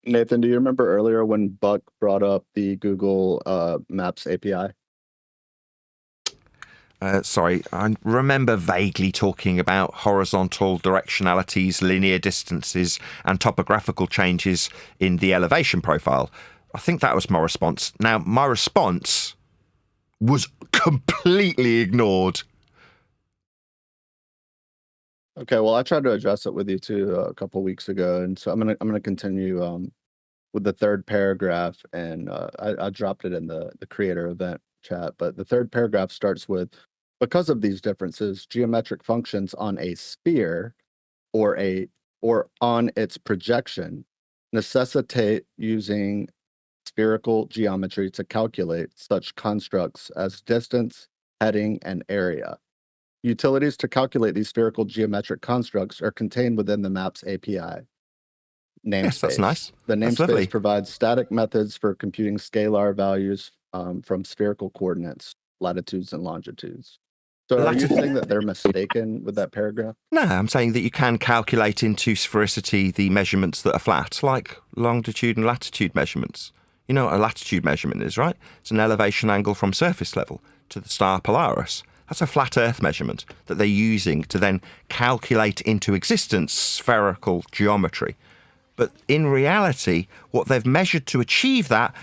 Nathan, do you remember earlier when Buck brought up the Google Maps API? Sorry, I remember vaguely talking about horizontal directionalities, linear distances, and topographical changes in the elevation profile. I think that was my response. Now, my response was completely ignored. Okay, well, I tried to address it with you too a couple weeks ago, and so I'm gonna continue with the third paragraph, and I dropped it in the creator event chat. But the third paragraph starts with, because of these differences, geometric functions on a sphere or on its projection necessitate using spherical geometry to calculate such constructs as distance, heading, and area. Utilities to calculate these spherical geometric constructs are contained within the Maps API. Namespace. Yes, that's nice. The That's lovely. namespace provides static methods for computing scalar values from spherical coordinates, latitudes, and longitudes. So are you saying that they're mistaken with that paragraph? No, I'm saying that you can calculate into sphericity the measurements that are flat, like longitude and latitude measurements. You know what a latitude measurement is, right? It's an elevation angle from surface level to the star Polaris. That's a flat Earth measurement that they're using to then calculate into existence spherical geometry. But in reality, what they've measured to achieve that,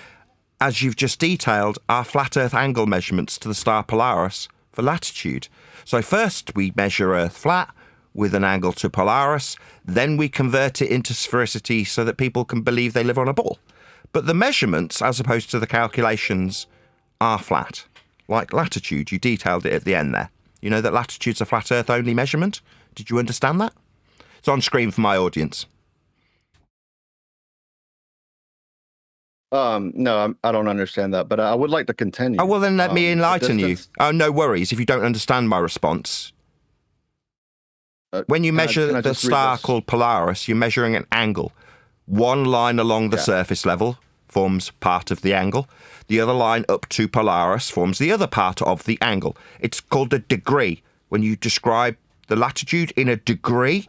as you've just detailed, are flat Earth angle measurements to the star Polaris for latitude. So first we measure Earth flat with an angle to Polaris, then we convert it into sphericity so that people can believe they live on a ball. But the measurements, as opposed to the calculations, are flat. Like latitude, you detailed it at the end there. You know that latitude's a flat Earth only measurement? Did you understand that? It's on screen for my audience. No, I don't understand that, but I would like to continue. Oh, well, then let me enlighten you. distance- Oh, no worries if you don't understand my response. When you can I measure the just read star this? called Polaris, you're measuring an angle. One line along the surface level forms part of the angle. The other line up to Polaris forms the other part of the angle. It's called a degree. When you describe the latitude in a degree,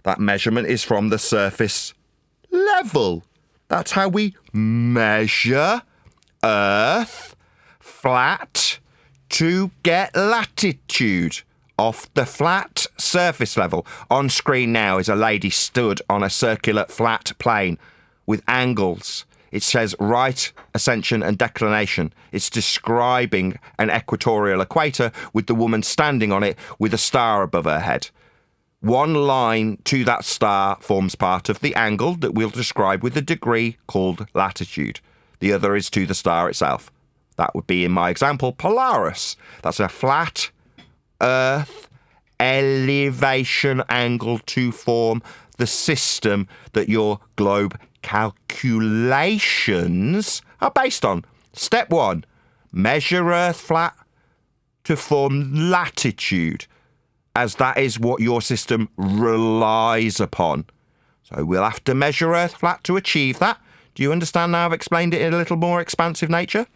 that measurement is from the surface level. That's how we measure Earth flat to get latitude off the flat surface level. On screen now is a lady stood on a circular flat plane with angles. It says right, ascension, and declination. It's describing an equatorial equator with the woman standing on it with a star above her head. One line to that star forms part of the angle that we'll describe with a degree called latitude. The other is to the star itself. That would be, in my example, Polaris. That's a flat Earth elevation angle to form the system that your globe calculations are based on. Step 1, measure Earth flat to form latitude, as that is what your system relies upon. So we'll have to measure Earth flat to achieve that. Do you understand now I've explained it in a little more expansive nature?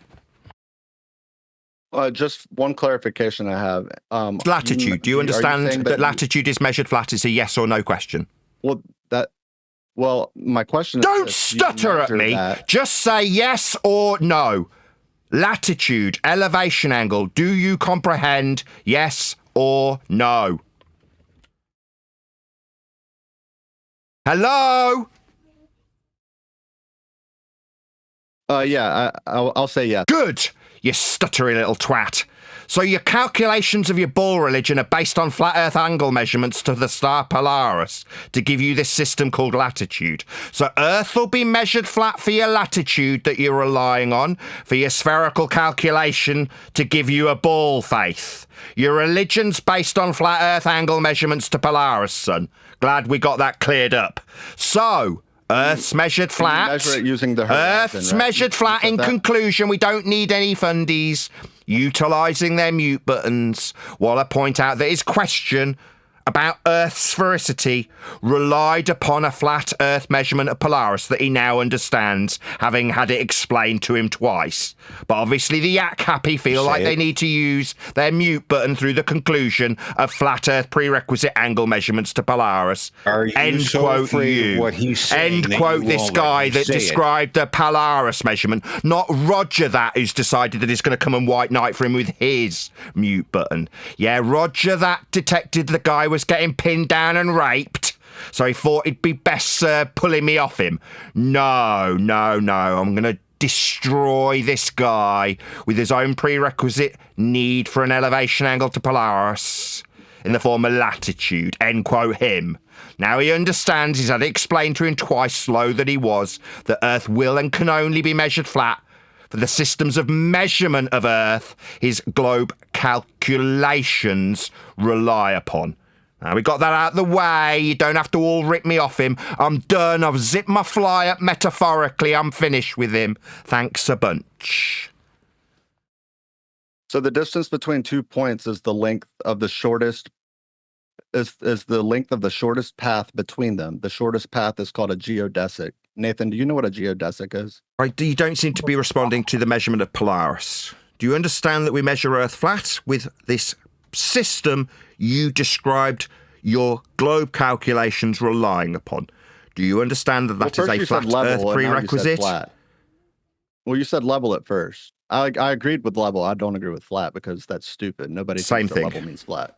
Just one clarification I have. Latitude. Do you understand that latitude is measured flat? It's a yes or no question. Well, my question Don't is... stutter at me. Just say yes or no. Latitude, elevation angle. Do you comprehend? Yes or no? Hello? Yeah, I'll say yes. Good, you stuttery little twat. So your calculations of your bull religion are based on flat Earth angle measurements to the star Polaris to give you this system called latitude. So Earth will be measured flat for your latitude that you're relying on for your spherical calculation to give you a bull faith. Your religion's based on flat Earth angle measurements to Polaris, son. Glad we got that cleared up. So Earth's measured flat. Measure it using the horizon, Earth's right? measured flat. In conclusion, we don't need any fundies utilising their mute buttons, while I point out that his question about Earth's sphericity relied upon a flat Earth measurement of Polaris that he now understands, having had it explained to him twice. But obviously the yak happy feel like they need to use their mute button through the conclusion of flat Earth prerequisite angle measurements to Polaris. Are you End so quote afraid you. of what he's saying End that quote you this won't guy let me that say it? described the Polaris measurement, not Roger that who's decided that he's going to come and white knight for him with his mute button. Yeah, Roger that detected the guy was getting pinned down and raped, so he thought it'd be best pulling me off him. No, I'm going to destroy this guy with his own prerequisite need for an elevation angle to Polaris in the form of latitude. End quote him. Now he understands, he's had it explained to him twice, slow that he was, that Earth will and can only be measured flat for the systems of measurement of Earth his globe calculations rely upon. Now we got that out of the way. You don't have to all rip me off him. I'm done. I've zipped my fly up metaphorically. I'm finished with him. Thanks a bunch. So the distance between 2 points is the length of the shortest is the length of the shortest path between them. The shortest path is called a geodesic. Nathan, do you know what a geodesic is? Right, you don't seem to be responding to the measurement of Polaris. Do you understand that we measure Earth flat with this system you described your globe calculations relying upon? Do you understand that that is a flat Earth prerequisite? Well, you said level at first. I agreed with level. I don't agree with flat because that's stupid. Nobody Same thinks thing. that level means flat.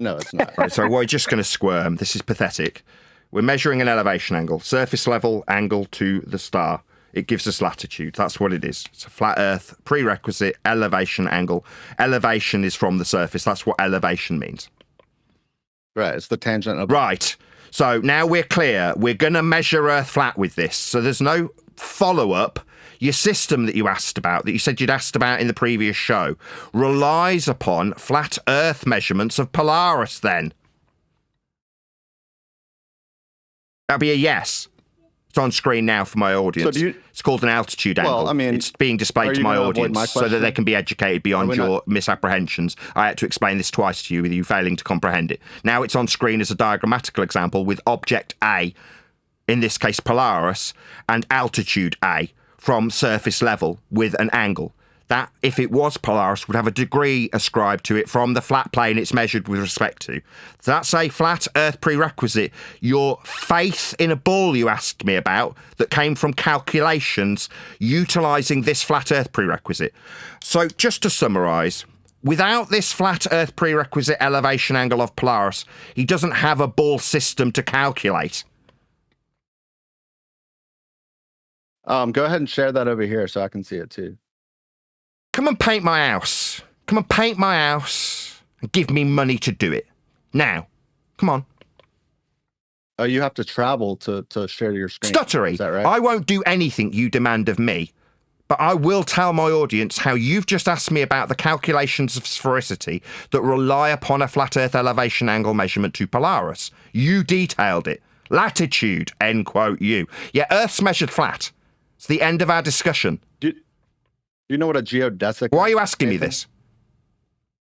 No, it's not. Right, so we're just going to squirm. This is pathetic. We're measuring an elevation angle, surface level angle to the star. It gives us latitude. That's what it is. It's a flat Earth prerequisite elevation angle. Elevation is from the surface. That's what elevation means. Right. It's the tangent of. Right. So now we're clear. We're going to measure Earth flat with this. So there's no follow-up. Your system that you asked about, that you said you'd asked about in the previous show, relies upon flat Earth measurements of Polaris then. That'd be a yes. It's on screen now for my audience. So it's called an altitude angle. I mean, it's being displayed to my audience so that they can be educated beyond your misapprehensions. I had to explain this twice to you with you failing to comprehend it. Now it's on screen as a diagrammatical example with object A, in this case Polaris, and altitude A from surface level with an angle. That, if it was Polaris, would have a degree ascribed to it from the flat plane it's measured with respect to. So that's a flat Earth prerequisite. Your faith in a bull you asked me about that came from calculations utilising this flat Earth prerequisite. So just to summarise, without this flat Earth prerequisite elevation angle of Polaris, he doesn't have a bull system to calculate. Go ahead and share that over here so I can see it too. Come and paint my house. Come and paint my house and give me money to do it. Now. Come on. Oh, you have to travel to share your screen. Stuttery. Is that right? I won't do anything you demand of me, but I will tell my audience how you've just asked me about the calculations of sphericity that rely upon a flat Earth elevation angle measurement to Polaris. You detailed it. Latitude, end quote you. Yeah, Earth's measured flat. It's the end of our discussion. Do you know what a geodesic Why are you asking me this?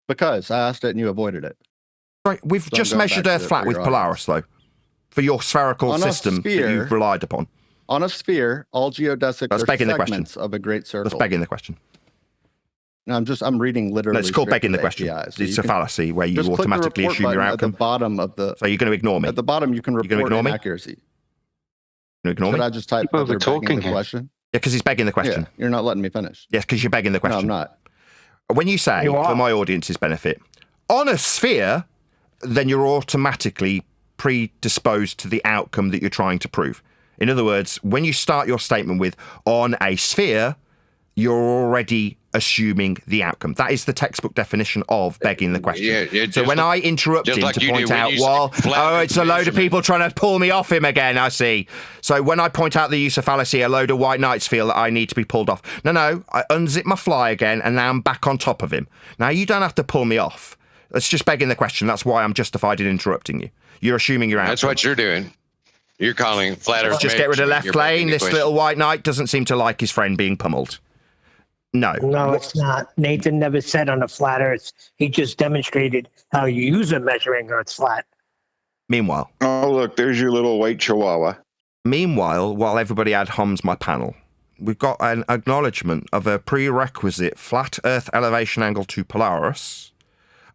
Because I asked it and you avoided it. Right, we've just measured Earth flat with Polaris, though, for your spherical system that you've relied upon. On a sphere, all geodesics are segments of a great circle. That's begging the question. No, I'm reading literally. No, it's called begging the question. So it's a fallacy where you automatically assume your outcome. At the bottom of the. So you're going to ignore me. At the bottom, you can report inaccuracy. You ignore me? Should I just type that they're begging the question? Yeah, because he's begging the question. Yeah, you're not letting me finish. Yes, because you're begging the question. No, I'm not. When you say, for my audience's benefit, on a sphere, then you're automatically predisposed to the outcome that you're trying to prove. In other words, when you start your statement with on a sphere, you're already assuming the outcome. That is the textbook definition of begging the question. Yeah, so when I interrupt him to point out, it's a load of people trying to pull me off him again, I see. So when I point out the use of fallacy, a load of white knights feel that I need to be pulled off. No, I unzip my fly again, and now I'm back on top of him. Now, you don't have to pull me off. That's just begging the question. That's why I'm justified in interrupting you. You're assuming you're out. That's what you're doing. You're calling flat earth. Let's just get rid of left lane. This little white knight doesn't seem to like his friend being pummeled. No, it's not. Nathan never said on a flat earth. He just demonstrated how you use a measuring earth flat. Meanwhile. Oh, look, there's your little white chihuahua. Meanwhile, while everybody ad homs my panel, we've got an acknowledgement of a prerequisite flat earth elevation angle to Polaris.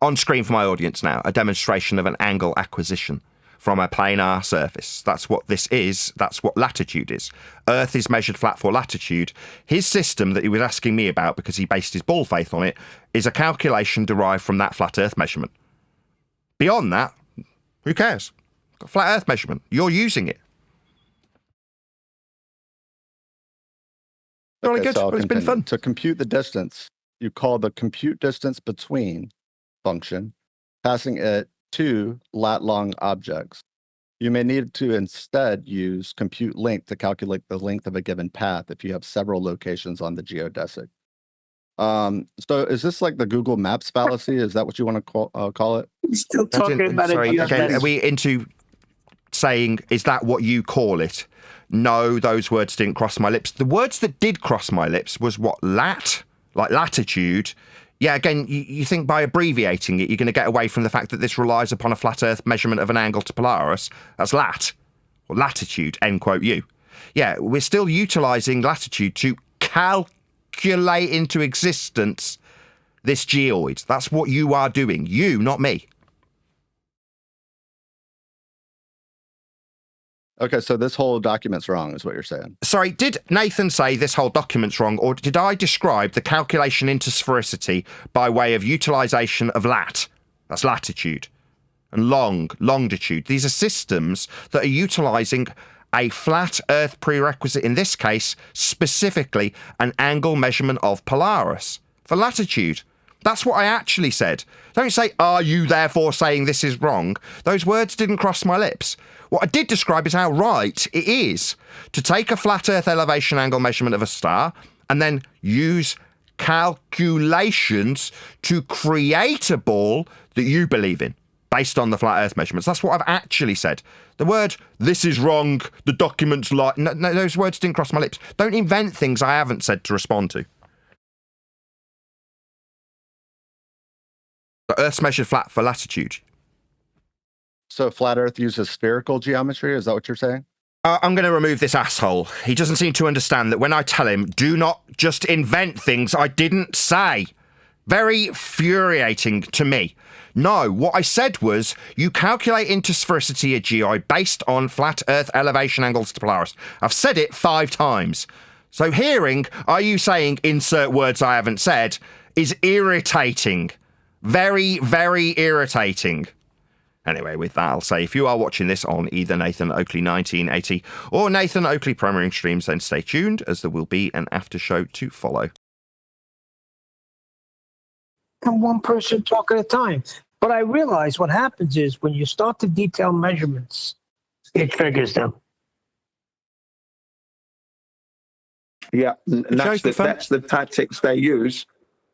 On screen for my audience now, a demonstration of an angle acquisition from a planar surface. That's what this is. That's what latitude is. Earth is measured flat for latitude. His system that he was asking me about, because he based his ball faith on it, is a calculation derived from that flat Earth measurement. Beyond that, who cares? Flat Earth measurement. You're using it. Really good. So it's been fun. To compute the distance, you call the compute distance between function, passing it to lat-long objects. You may need to instead use compute length to calculate the length of a given path if you have several locations on the geodesic. So is this like the Google Maps fallacy? Is that what you want to call it? We're still talking about it. Again, are we into saying, is that what you call it? No, those words didn't cross my lips. The words that did cross my lips was what? Lat? Like latitude. Yeah, again, you think by abbreviating it, you're going to get away from the fact that this relies upon a flat Earth measurement of an angle to Polaris. That's lat, or latitude, end quote you. Yeah, we're still utilising latitude to calculate into existence this geoid. That's what you are doing. You, not me. Okay, so this whole document's wrong, is what you're saying. Sorry, did Nathan say this whole document's wrong, or did I describe the calculation into sphericity by way of utilisation of lat? That's latitude. And longitude. These are systems that are utilising a flat Earth prerequisite, in this case, specifically an angle measurement of Polaris for latitude. That's what I actually said. Don't say, are you therefore saying this is wrong? Those words didn't cross my lips. What I did describe is how right it is to take a flat Earth elevation angle measurement of a star and then use calculations to create a ball that you believe in based on the flat Earth measurements. That's what I've actually said. The word, this is wrong, the document's like, no, those words didn't cross my lips. Don't invent things I haven't said to respond to. The Earth's measured flat for latitude. So flat Earth uses spherical geometry? Is that what you're saying? I'm going to remove this asshole. He doesn't seem to understand that when I tell him, do not just invent things I didn't say. Very infuriating to me. No, what I said was, you calculate into sphericity a geoid based on flat Earth elevation angles to Polaris. I've said it 5 times. So hearing, are you saying insert words I haven't said, is irritating. Very, very irritating. Anyway, with that, I'll say if you are watching this on either Nathan Oakley 1980 or Nathan Oakley premiering streams, then stay tuned, as there will be an after show to follow. And one person talk at a time. But I realize what happens is when you start to detail measurements, it triggers them. Yeah, that's the tactics they use.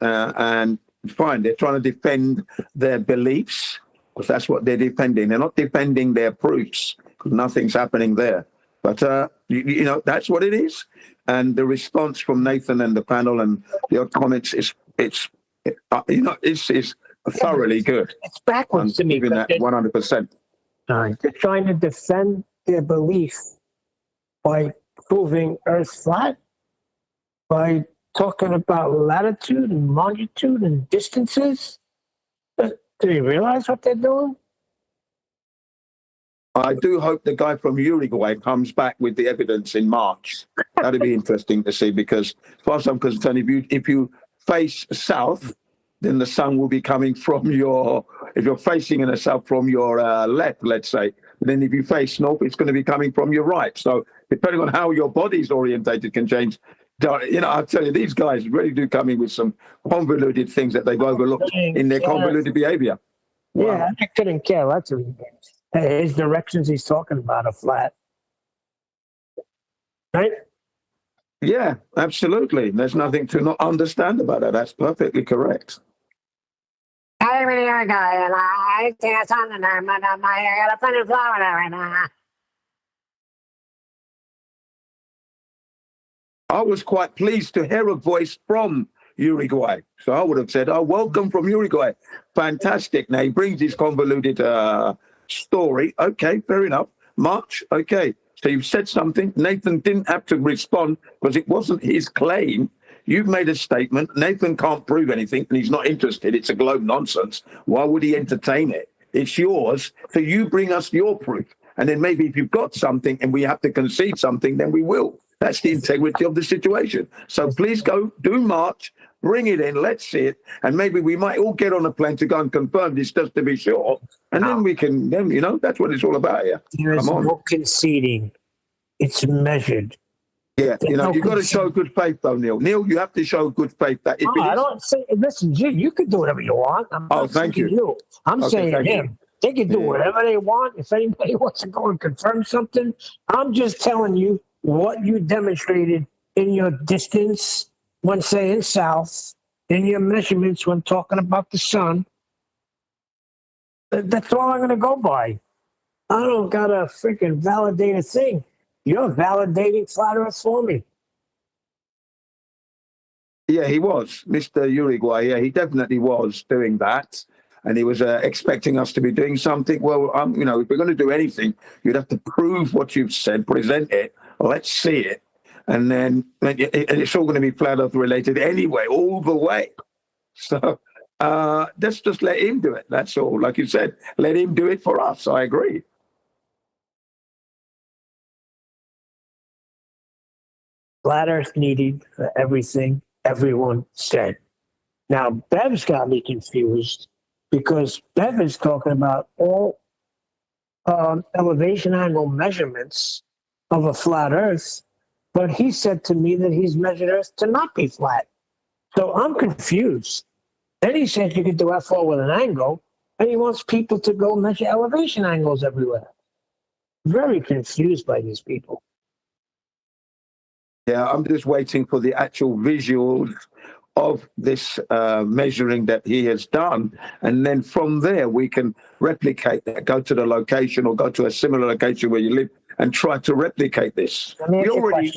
And fine, they're trying to defend their beliefs, because that's what they're defending. They're not defending their proofs, because nothing's happening there. But, you know, that's what it is. And the response from Nathan and the panel and the other comments is thoroughly good. It's backwards to me. Giving that 100%. They're trying to defend their belief by proving Earth flat, by talking about latitude and longitude and distances. Do you realize what they're doing? I do hope the guy from Uruguay comes back with the evidence in March. That'd be interesting to see, because as far as I'm concerned, if you face south, then the sun will be coming from if you're facing in the south, from your left, let's say. Then if you face north, it's going to be coming from your right. So depending on how your body's orientated can change. I'll tell you, these guys really do come in with some convoluted things that they've overlooked in their convoluted behavior. Wow. Yeah, I couldn't care less of his directions he's talking about are flat. Right? Yeah, absolutely. There's nothing to not understand about that. That's perfectly correct. I really are a guy, and I think it's on the name, but I got a funny flower there right now. I was quite pleased to hear a voice from Uruguay. So I would have said, welcome from Uruguay. Fantastic. Now he brings his convoluted story. Okay, fair enough. March, okay. So you've said something. Nathan didn't have to respond because it wasn't his claim. You've made a statement. Nathan can't prove anything and he's not interested. It's a globe nonsense. Why would he entertain it? It's yours. So you bring us your proof. And then maybe if you've got something and we have to concede something, then we will. That's the integrity of the situation. So please go, do March, bring it in, let's see it. And maybe we might all get on a plane to go and confirm this just to be sure. And then we can, that's what it's all about here. There is no conceding. It's measured. Yeah, you've got to show good faith, though, Neil. Neil, you have to show good faith. That if I don't say, listen, Jim, you can do whatever you want. I'm not thank you. You. I'm saying him. They can do whatever they want. If anybody wants to go and confirm something, I'm just telling you what you demonstrated in your distance when saying south, in your measurements when talking about the sun. That's all I'm going to go by. I don't got to freaking validate a thing. You're validating flat earth for me. Yeah, he was. Mr. Uruguay, yeah, he definitely was doing that. And he was expecting us to be doing something. Well, if we're going to do anything, you'd have to prove what you've said, present it, let's see it. And then it's all going to be flat earth related anyway, all the way. So let's just let him do it. That's all. Like you said, let him do it for us. I agree. Flat earth needed for everything everyone said. Now, Bev's got me confused because Bev is talking about all elevation angle measurements of a flat earth, but he said to me that he's measured earth to not be flat. So I'm confused. Then he says you could do F4 with an angle, and he wants people to go measure elevation angles everywhere. Very confused by these people. Yeah, I'm just waiting for the actual visuals of this measuring that he has done. And then from there, we can replicate that, go to the location or go to a similar location where you live and try to replicate this.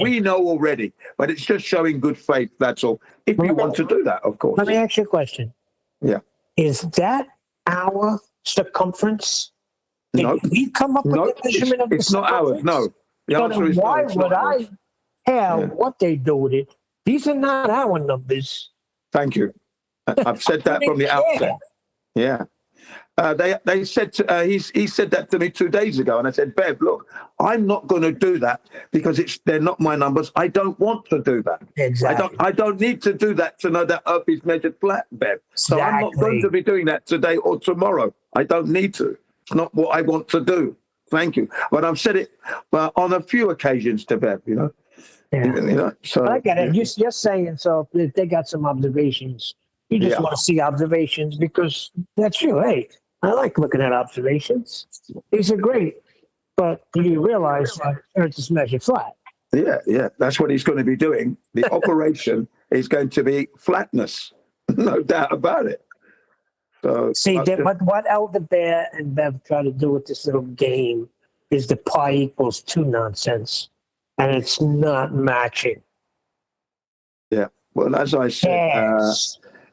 We know already, but it's just showing good faith, that's all. If you want to do that, of course. Let me ask you a question. Yeah. Is that our circumference? No. Did we come up with the measurement of the it's not ours, no. The answer is why no, it's would not ours. I care what they do with it? These are not our numbers. Thank you. I've said that from the outset. Yeah. They said he said that to me 2 days ago, and I said, Bev, look, I'm not going to do that because they're not my numbers. I don't want to do that. Exactly. I don't need to do that to know that Earth is measured flat, Bev. So I'm not going to be doing that today or tomorrow. I don't need to. It's not what I want to do. Thank you. But I've said it on a few occasions to Bev, Yeah. So I get it. You're saying, so if they got some observations, you just want to see observations because that's you. Hey, I like looking at observations. These are great. But you realize that Earth is measured flat. Yeah. That's what he's going to be doing. The operation is going to be flatness. No doubt about it. So see, what Elder Bear and Bev try to do with this little game is the pi equals 2 nonsense. And it's not matching. Yeah. Well, as I said,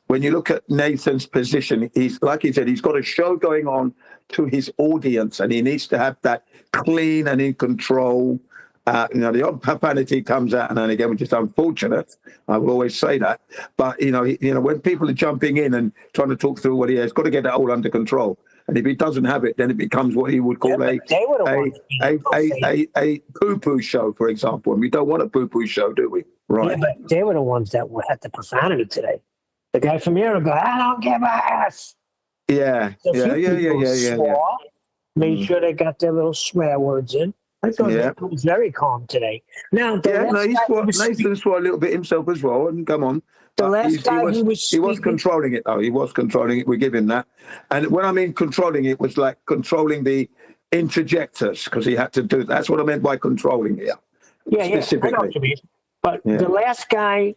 when you look at Nathan's position, he's like he said, he's got a show going on to his audience, and he needs to have that clean and in control. The odd profanity comes out and then again, which is unfortunate. I will always say that. But when people are jumping in and trying to talk through what he has, got to get that all under control. And if he doesn't have it, then it becomes what he would call a poo-poo show, for example. And we don't want a poo-poo show, do we? Right. Yeah, but they were the ones that had the profanity today. The guy from Uruguay, I don't give a ass. Yeah, Swore, made sure they got their little swear words in. I thought Nathan was very calm today. Now, Nathan swore a little bit himself as well, and come on. The last guy who was he was controlling it, though. He was controlling it. We give him that. And when I mean controlling it, was like controlling the interjectors, because he had to do. That's what I meant by controlling it. Specifically. I know what you mean. But the last guy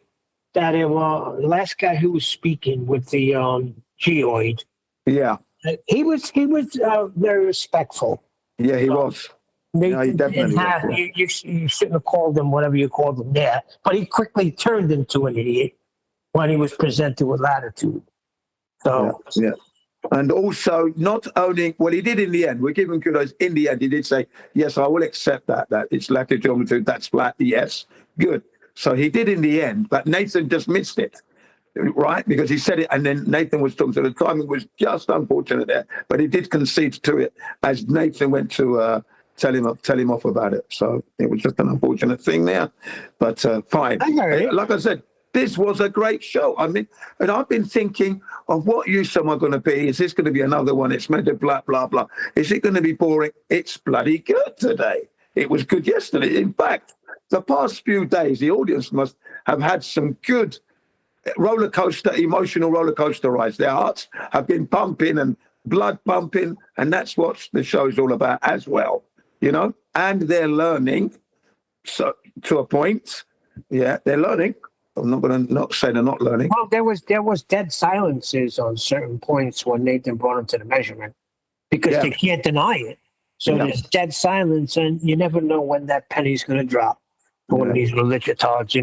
who was speaking with the geoid, he was very respectful. Yeah, he was. Nathan he definitely was. You shouldn't have called him whatever you called him there, but he quickly turned into an idiot when he was presented with latitude. So and also not owning what he did in the end. We give him kudos. In the end, he did say, "Yes, I will accept that it's latitude, longitude. That's flat. Yes, good." So he did in the end, but Nathan just missed it, right? Because he said it, and then Nathan was talking. So the timing was just unfortunate there, but he did concede to it as Nathan went to tell him off about it. So it was just an unfortunate thing there, but fine. Like I said, this was a great show. I mean, and I've been thinking of what use am I going to be? Is this going to be another one? It's meant to blah, blah, blah. Is it going to be boring? It's bloody good today. It was good yesterday. In fact, the past few days, the audience must have had some good emotional roller coaster rides. Their hearts have been pumping and blood pumping, and that's what the show is all about as well, and they're learning, so to a point. Yeah, they're learning. I'm not going to not say they're not learning. Well, there was dead silences on certain points when Nathan brought him to the measurement because they can't deny it. So there's dead silence, and you never know when that penny's going to drop for one of these religiotards,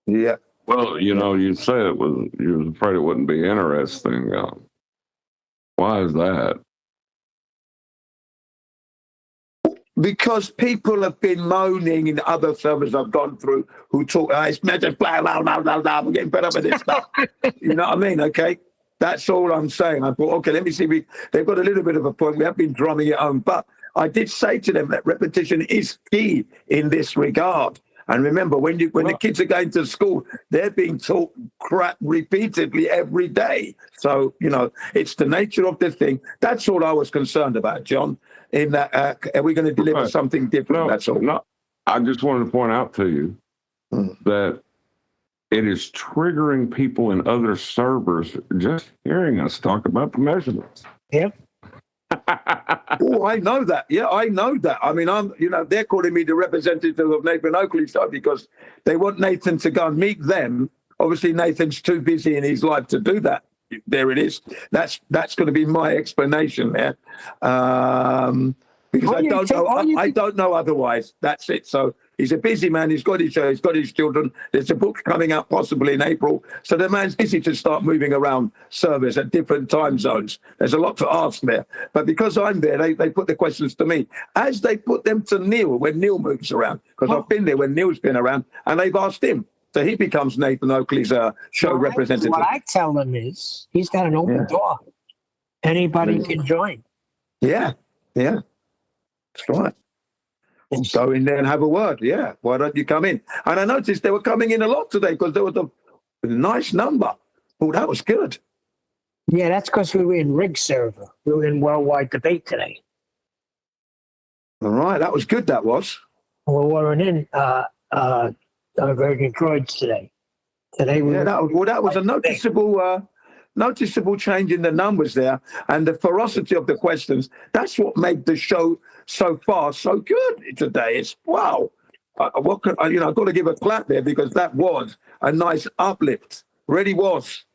Yeah. Well, you say you was afraid it wouldn't be interesting. Why is that? Because people have been moaning in other servers I've gone through who talk, it's just blah, blah, blah, blah, blah, we're getting fed up with this stuff. You know what I mean? Okay. That's all I'm saying. I thought, okay, let me see. They've got a little bit of a point. We have been drumming it home. But I did say to them that repetition is key in this regard. And remember, when the kids are going to school, they're being taught crap repeatedly every day. So, it's the nature of the thing. That's all I was concerned about, John, in that are we going to deliver something different? That's all. No, I just wanted to point out to you that it is triggering people in other servers just hearing us talk about the measurements. Yep. Oh, I know that. Yeah, I know that. I mean, they're calling me the representative of Nathan Oakley stuff because they want Nathan to go and meet them. Obviously, Nathan's too busy in his life to do that. There it is. That's going to be my explanation there, because I don't know otherwise. That's it. So he's a busy man. He's got his show. He's got his children. There's a book coming out possibly in April. So the man's busy to start moving around servers at different time zones. There's a lot to ask there. But because I'm there, they put the questions to me as they put them to Neil when Neil moves around. Because I've been there when Neil's been around, and they've asked him. So he becomes Nathan Oakley's show representative. What I tell them is he's got an open door. Anybody can join. Yeah. That's right. Go in there and have a word. Yeah. Why don't you come in? And I noticed they were coming in a lot today because there was a nice number. Oh, that was good. Yeah, that's because we were in Rig server. We were in Worldwide Debate today. All right. That was good. That was. We weren't in Virgin Droids today. That was a noticeable change in the numbers there and the ferocity of the questions. That's what made the show so far so good today. It's wow. I've got to give a clap there because that was a nice uplift. Really was.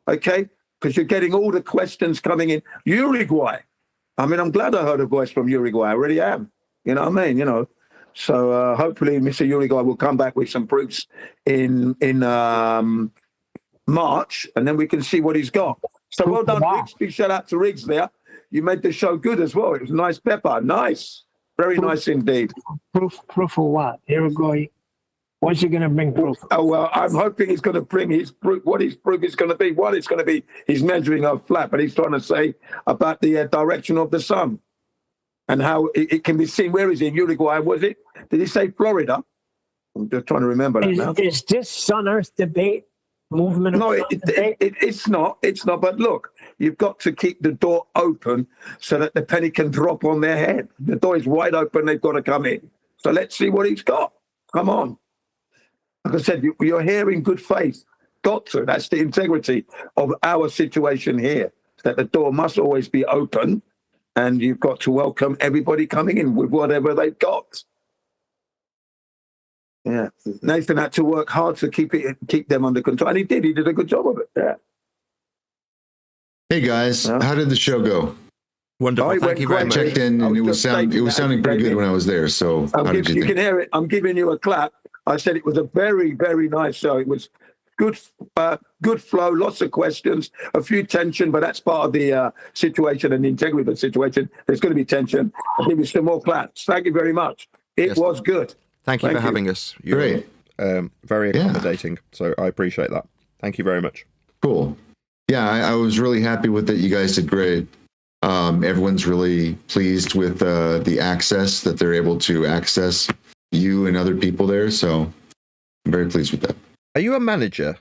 Okay, because you're getting all the questions coming in. Uruguay. I mean, I'm glad I heard a voice from Uruguay. I really am. You know what I mean? So hopefully Mr. Uruguay will come back with some proofs in March, and then we can see what he's got. So well done, Riggs. Big shout out to Riggs there. You made the show good as well. It was nice pepper. Nice. Very nice indeed. Proof of what? Uruguay. What's he going to bring proof? Oh, well, I'm hoping he's going to bring his proof. What his proof is going to be. What it's going to be. He's measuring our flat, but he's trying to say about the direction of the sun. And how it can be seen. Where is he? In Uruguay, was it? Did he say Florida? I'm just trying to remember that now. Is this Sun-Earth debate movement? No, it's not. It's not. But look, you've got to keep the door open so that the penny can drop on their head. The door is wide open. They've got to come in. So let's see what he's got. Come on. Like I said, you're here in good faith. Got to. That's the integrity of our situation here. That the door must always be open, and you've got to welcome everybody coming in with whatever they've got. Yeah, Nathan had to work hard to keep them under control, and he did. He did a good job of it. Yeah. Hey guys, how did the show go? Wonderful. Thank you very much. I checked in, and it was sounding pretty good when I was there. So how did you think? Can hear it. I'm giving you a clap. I said it was a very, very nice show. It was good flow, lots of questions, a few tension, but that's part of the situation and the integrity of the situation. There's going to be tension. I'll give you some more claps. Thank you very much. It was good. Thank you for having us. You're great. Very accommodating. So I appreciate that. Thank you very much. Cool. Yeah, I was really happy with it. You guys did great. Everyone's really pleased with the access that they're able to access you and other people there. So I'm very pleased with that. Are you a manager?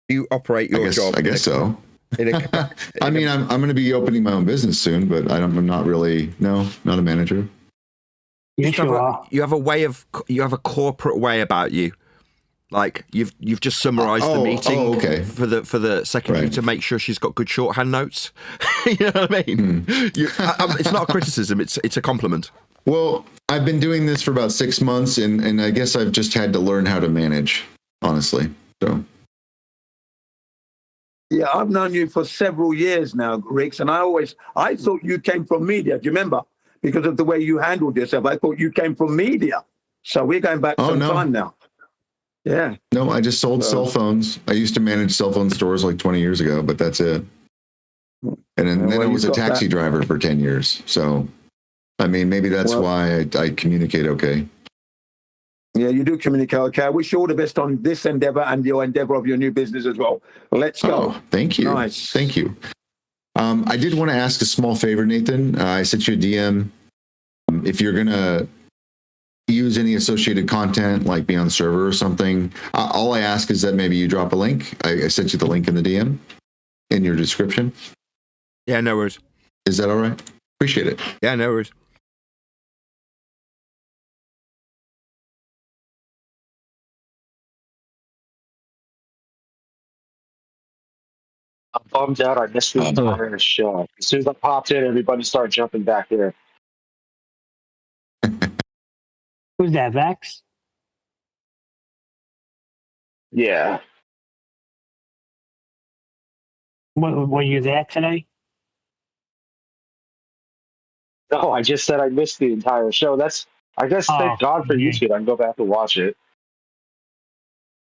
You operate your job? I guess so. I mean, I'm going to be opening my own business soon, but I'm not really. No, not a manager. You have a corporate way about you. Like you've just summarised the meeting for the secretary to make sure she's got good shorthand notes. You know what I mean? It's not a criticism; it's a compliment. Well, I've been doing this for about 6 months, and I guess I've just had to learn how to manage, honestly. So. Yeah, I've known you for several years now, Riggs, and I thought you came from media. Do you remember? Because of the way you handled yourself, I thought you came from media. So we're going back some time now. Yeah. No, I just sold cell phones. I used to manage cell phone stores like 20 years ago, but that's it. And then I was a taxi driver for 10 years. So, I mean, maybe that's why I communicate okay. Yeah, you do communicate okay. I wish you all the best on this endeavor and your endeavor of your new business as well. Let's go. Oh, thank you. Nice. Thank you. I did want to ask a small favor, Nathan. I sent you a DM. If you're going to use any associated content, like be on the server or something, all I ask is that maybe you drop a link. I sent you the link in the DM in your description. Yeah, no worries. Is that all right? Appreciate it. Yeah, no worries. I'm bummed out. I missed the entire show. As soon as I popped in, everybody started jumping back there. Who's that, Vax? Yeah. Were you there today? No, I just said I missed the entire show. I guess thank God for YouTube. I can go back and watch it.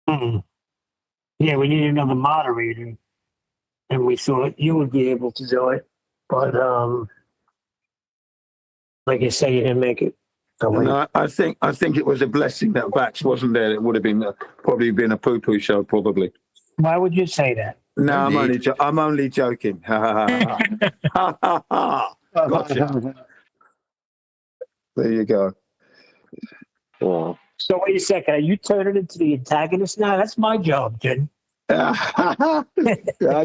Yeah, we need another moderator, and we thought you would be able to do it, but like you say, you didn't make it. So no, I think it was a blessing that Vax wasn't there. It would have been probably been a poo-poo show, probably. Why would you say that? No, I'm only joking. Gotcha. There you go. So wait a second. Are you turning into the antagonist now? That's my job, Jen. Yeah, I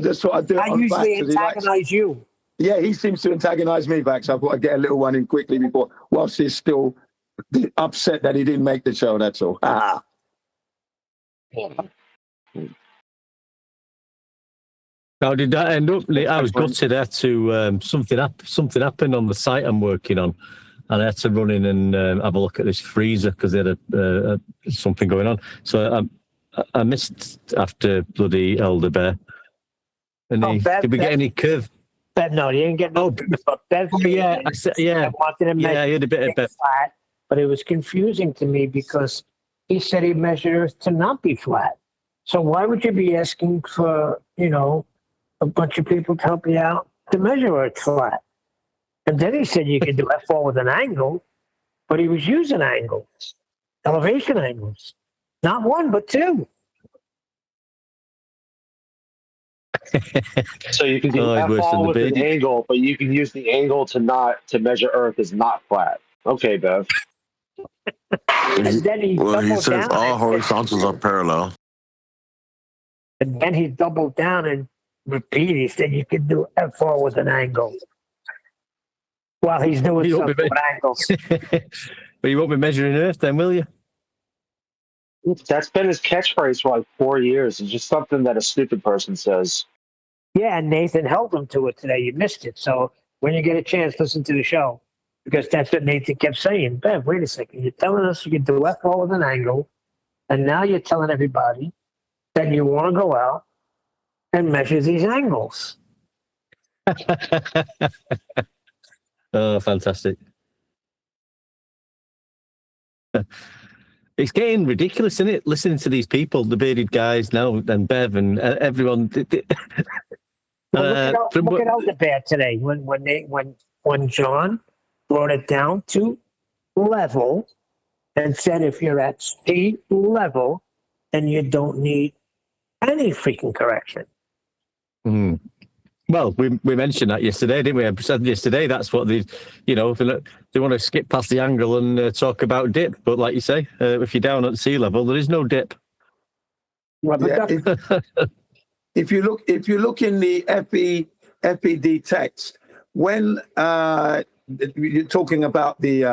just thought I'd do it. I usually antagonize you. Yeah, he seems to antagonize me back, so I thought I'd get a little one in quickly before, whilst he's still upset that he didn't make the show, that's all. How did that end up? I was gutted there to something happened on the site I'm working on, and I had to run in and have a look at this freezer because they had something going on. So I missed after bloody Elder Bear. And did we get any curve? No, he didn't get no. But Bev, yeah, I said, yeah, wanted to yeah, he had a bit of flat, but it was confusing to me because he said he measured Earth to not be flat. So why would you be asking for a bunch of people to help you out to measure Earth flat? And then he said you could do F4 with an angle, but he was using angles, elevation angles, not one but two. So you can do F4 with an angle, but you can use the angle to measure Earth as not flat. Okay, Bev. And then he doubled down. All horizontals are parallel. And then he doubled down and repeated. He said you can do F4 with an angle. While he's doing something with angles. But you won't be measuring Earth then, will you? That's been his catchphrase for like 4 years. It's just something that a stupid person says. Yeah, and Nathan held him to it today. You missed it. So when you get a chance, listen to the show. Because that's what Nathan kept saying. Bev, wait a second. You're telling us you can do F4 with an angle. And now you're telling everybody that you want to go out and measure these angles. Oh, fantastic. It's getting ridiculous, isn't it? Listening to these people, the bearded guys now, and Bev and everyone. Well, look at Elderbear today when John brought it down to level and said if you're at sea level, then you don't need any freaking correction. Mm. Well, we mentioned that yesterday, didn't we? I said yesterday that's what they want to skip past the angle and talk about dip. But like you say, if you're down at sea level, there is no dip. Yeah, if you look in the FED text, when you're talking about the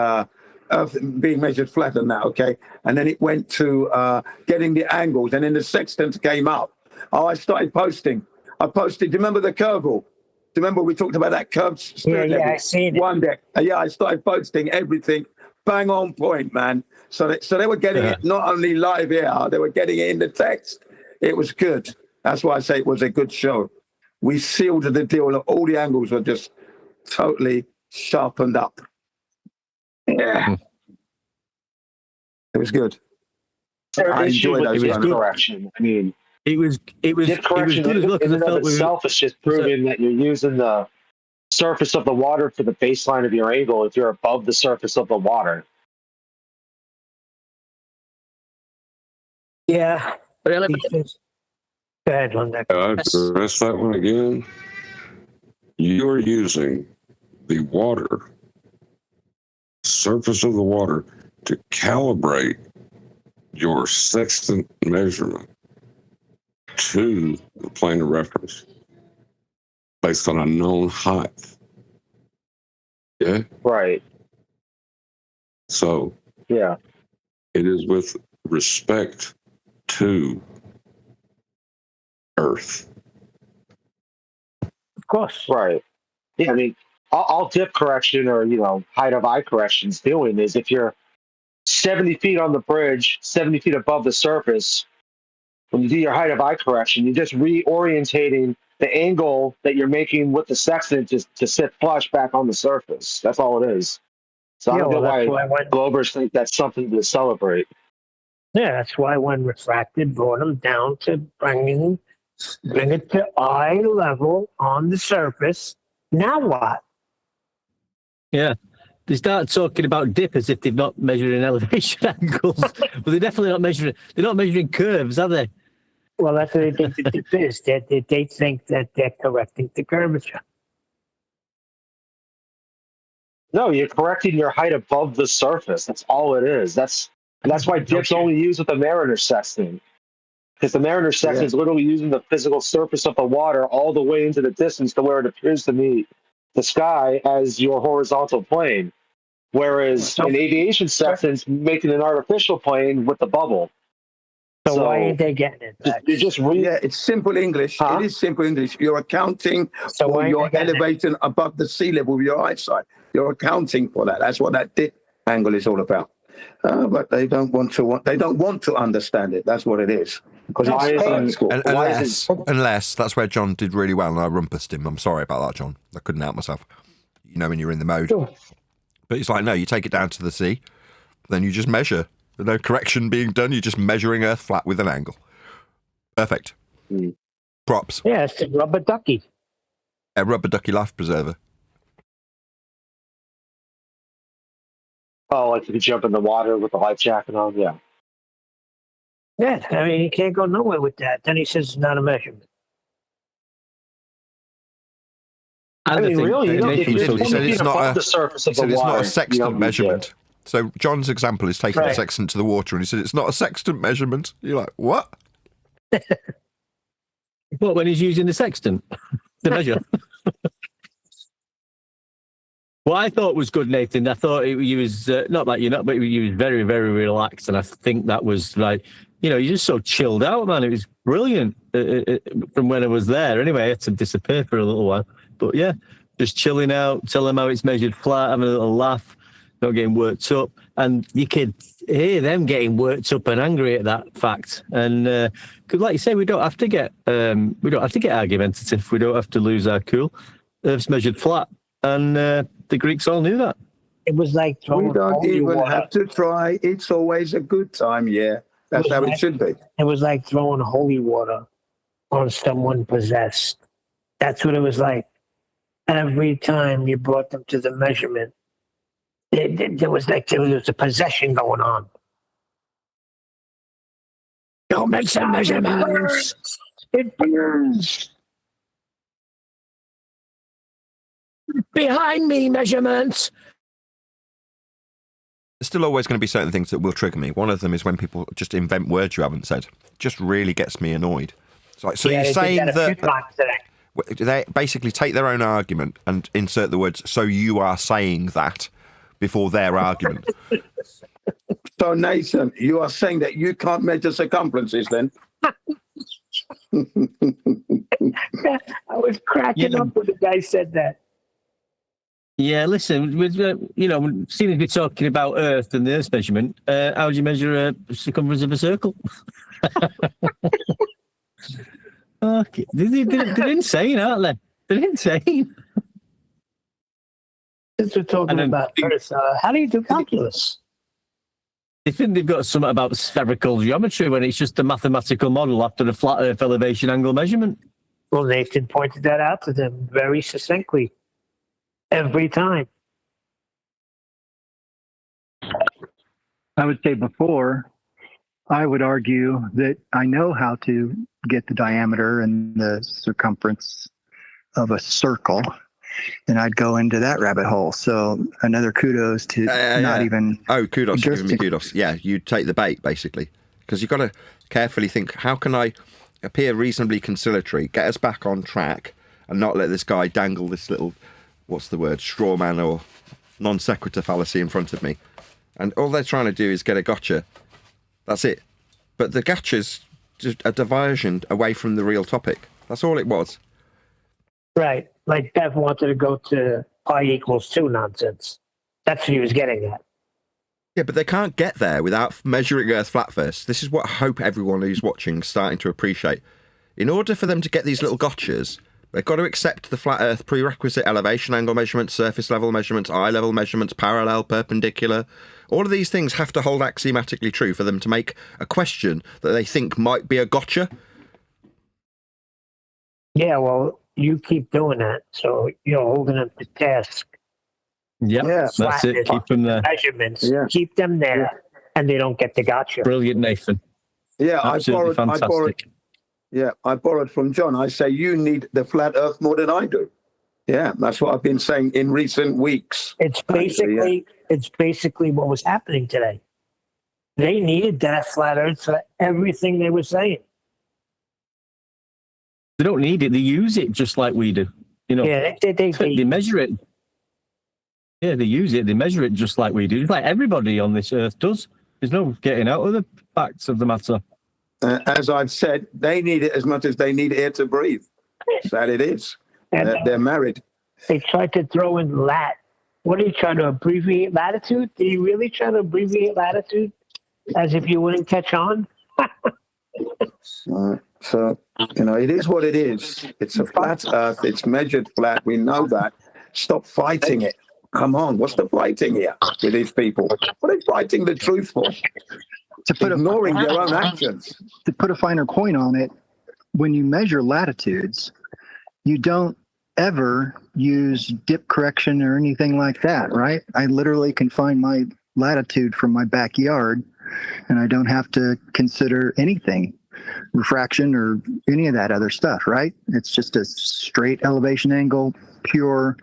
Earth being measured flatter now, okay, and then it went to getting the angles, and then the sextant came up. Oh, I started posting. I posted. Do you remember the curval? Do you remember we talked about that curved spirit level? I seen it. One day. Yeah, I started posting everything, bang on point, man. So they were getting it not only live here, they were getting it in the text. It was good. That's why I say it was a good show. We sealed the deal. All the angles were just totally sharpened up. Yeah, it was good. I enjoyed those. Correction. I mean. It was good as well. In and of itself, it's just proving that you're using the surface of the water for the baseline of your angle if you're above the surface of the water. Yeah. Go ahead, Linda. I address that one again. You are using the water, surface of the water, to calibrate your sextant measurement to the plane of reference based on a known height. Yeah? Right. So, yeah, it is with respect to Earth. Of course. Right. Yeah, I mean, all dip correction or, height of eye correction's doing is if you're 70 feet on the bridge, 70 feet above the surface, when you do your height of eye correction, you're just reorientating the angle that you're making with the sextant to sit flush back on the surface. That's all it is. So I don't know why Globers think that's something to celebrate. Yeah, that's why when refracted brought them down to bring it to eye level on the surface. Now what? Yeah. They start talking about dip as if they've not measured in elevation angles. But they're definitely not measuring. They're not measuring curves, are they? Well, that's what they think the dip is. They think that they're correcting the curvature. No, you're correcting your height above the surface. That's all it is. That's why dip's only used with the Mariner sextant. Because the Mariner sextant is literally using the physical surface of the water all the way into the distance to where it appears to meet the sky as your horizontal plane. Whereas an aviation sextant's making an artificial plane with the bubble. So why ain't they getting it? You're just it's simple English. Huh? It is simple English. You're accounting for your elevating above the sea level with your eyesight. You're accounting for that. That's what that dip angle is all about. But they don't want to understand it. That's what it is. Because unless that's where John did really well and I rumpused him. I'm sorry about that, John. I couldn't help myself. When you're in the mode. Sure. But it's like, no, you take it down to the sea, then you just measure. There's no correction being done. You're just measuring Earth flat with an angle. Perfect. Props. Yeah, it's a rubber ducky. A rubber ducky life preserver. Oh, like if you jump in the water with the life jacket on, yeah. Yeah, I mean, you can't go nowhere with that. Then he says it's not a measurement. I mean, really, if you're 20 feet above the surface of the water, it's not a sextant measurement. So John's example is taking the sextant to the water, and he said it's not a sextant measurement. You're like, what? What, when he's using the sextant to measure? What I thought was good, Nathan, I thought he was, not like you're not, but he was very, very relaxed. And I think that was like, you're just so chilled out, man. It was brilliant from when I was there. Anyway, I had to disappear for a little while. But yeah, just chilling out, tell them how it's measured flat, having a little laugh, not getting worked up. And you could hear them getting worked up and angry at that fact. And because, like you say, we don't have to get argumentative. We don't have to lose our cool. Earth's measured flat. And the Greeks all knew that. It was like throwing we don't holy even water. have to try. It's always a good time. Yeah, that's how it should be. It was like throwing holy water on someone possessed. That's what it was like. Every time you brought them to the measurement, there was a possession going on. Don't make some measurements. It burns. Behind me, measurements. There's still always going to be certain things that will trigger me. One of them is when people just invent words you haven't said. It just really gets me annoyed. It's like, so you're saying that they basically take their own argument and insert the words, so you are saying that, before their argument. So, Nathan, you are saying that you can't measure circumferences then? I was cracking up when the guy said that. Yeah, listen, with seeing as we're talking about Earth and the Earth's measurement, how do you measure a circumference of a circle? Okay, they're insane, aren't they? They're insane. Since we're talking about Earth, how do you do calculus? They think they've got something about spherical geometry when it's just a mathematical model after a flat Earth elevation angle measurement. Well, Nathan pointed that out to them very succinctly. Every time. I would say before, I would argue that I know how to get the diameter and the circumference of a circle, and I'd go into that rabbit hole. So another kudos to not even... Oh, kudos. You're giving me kudos. Yeah, you take the bait, basically. Because you've got to carefully think, how can I appear reasonably conciliatory, get us back on track, and not let this guy dangle this little... what's the word, straw man or non sequitur fallacy in front of me. And all they're trying to do is get a gotcha. That's it. But the gotcha's just a diversion away from the real topic. That's all it was. Right. Like Bev wanted to go to pi equals 2 nonsense. That's what he was getting at. Yeah, but they can't get there without measuring Earth flat first. This is what I hope everyone who's watching is starting to appreciate. In order for them to get these little gotchas, they've got to accept the flat Earth prerequisite elevation angle measurements, surface level measurements, eye level measurements, parallel, perpendicular. All of these things have to hold axiomatically true for them to make a question that they think might be a gotcha. Yeah, well, you keep doing that, so you're holding them to task. Yep, yeah, that's it. Keep them there. Measurements, keep them there, and they don't get the gotcha. Brilliant, Nathan. Yeah, absolutely fantastic. I borrowed from John. I say you need the flat Earth more than I do. Yeah, that's what I've been saying in recent weeks. It's basically what was happening today. They needed that flat Earth for everything they were saying. They don't need it. They use it just like we do. Yeah, they measure it. Yeah, they use it. They measure it just like we do. It's like everybody on this Earth does. There's no getting out of the facts of the matter. As I've said, they need it as much as they need air to breathe. That it is. They're married. They tried to throw in lat. What are you trying to abbreviate latitude? Did you really try to abbreviate latitude as if you wouldn't catch on? So, it is what it is. It's a flat Earth. It's measured flat. We know that. Stop fighting it. Come on. What's the fighting here with these people? What are they fighting the truth for? Ignoring their own actions. To put a finer point on it, when you measure latitudes, you don't ever use dip correction or anything like that, right? I literally can find my latitude from my backyard, and I don't have to consider anything, refraction or any of that other stuff, right? It's just a straight elevation angle, pure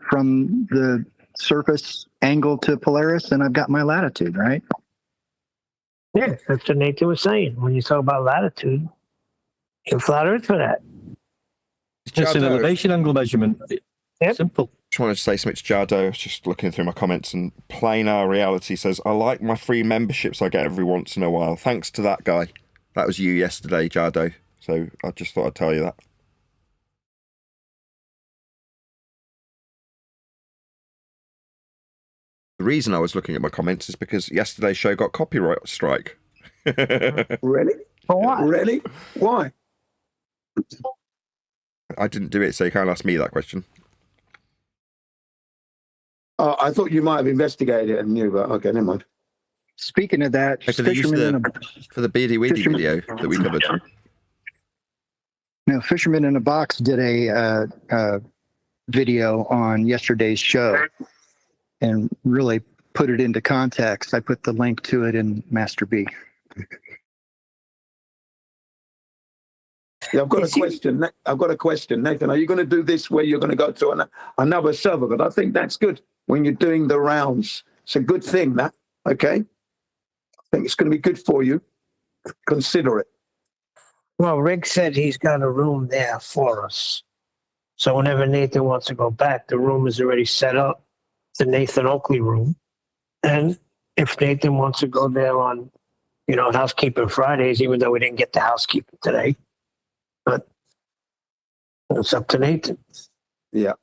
from the surface angle to Polaris, then I've got my latitude, right? Yeah, that's what Nathan was saying. When you talk about latitude, you're flat Earth for that. It's an elevation angle measurement. Yep. Simple. Just wanted to say something to Jardo. I was just looking through my comments, and Planar Reality says, I like my free memberships I get every once in a while. Thanks to that guy. That was you yesterday, Jardo. So I just thought I'd tell you that. The reason I was looking at my comments is because yesterday's show got copyright strike. Really? For what? Really? Why? I didn't do it, so you can't ask me that question. I thought you might have investigated it and knew, but okay, never mind. Speaking of that, For the Beardy Weedy video that we covered. No, Fisherman in a Box did a video on yesterday's show and really put it into context. I put the link to it in Master B. Yeah, I've got a question. Nathan. Are you going to do this where you're going to go to another server? But I think that's good when you're doing the rounds. It's a good thing, that. Okay? I think it's going to be good for you. Consider it. Well, Rick said he's got a room there for us. So whenever Nathan wants to go back, the room is already set up, the Nathan Oakley room. And if Nathan wants to go there on, Housekeeping Fridays, even though we didn't get the housekeeping today, but it's up to Nathan. Yeah.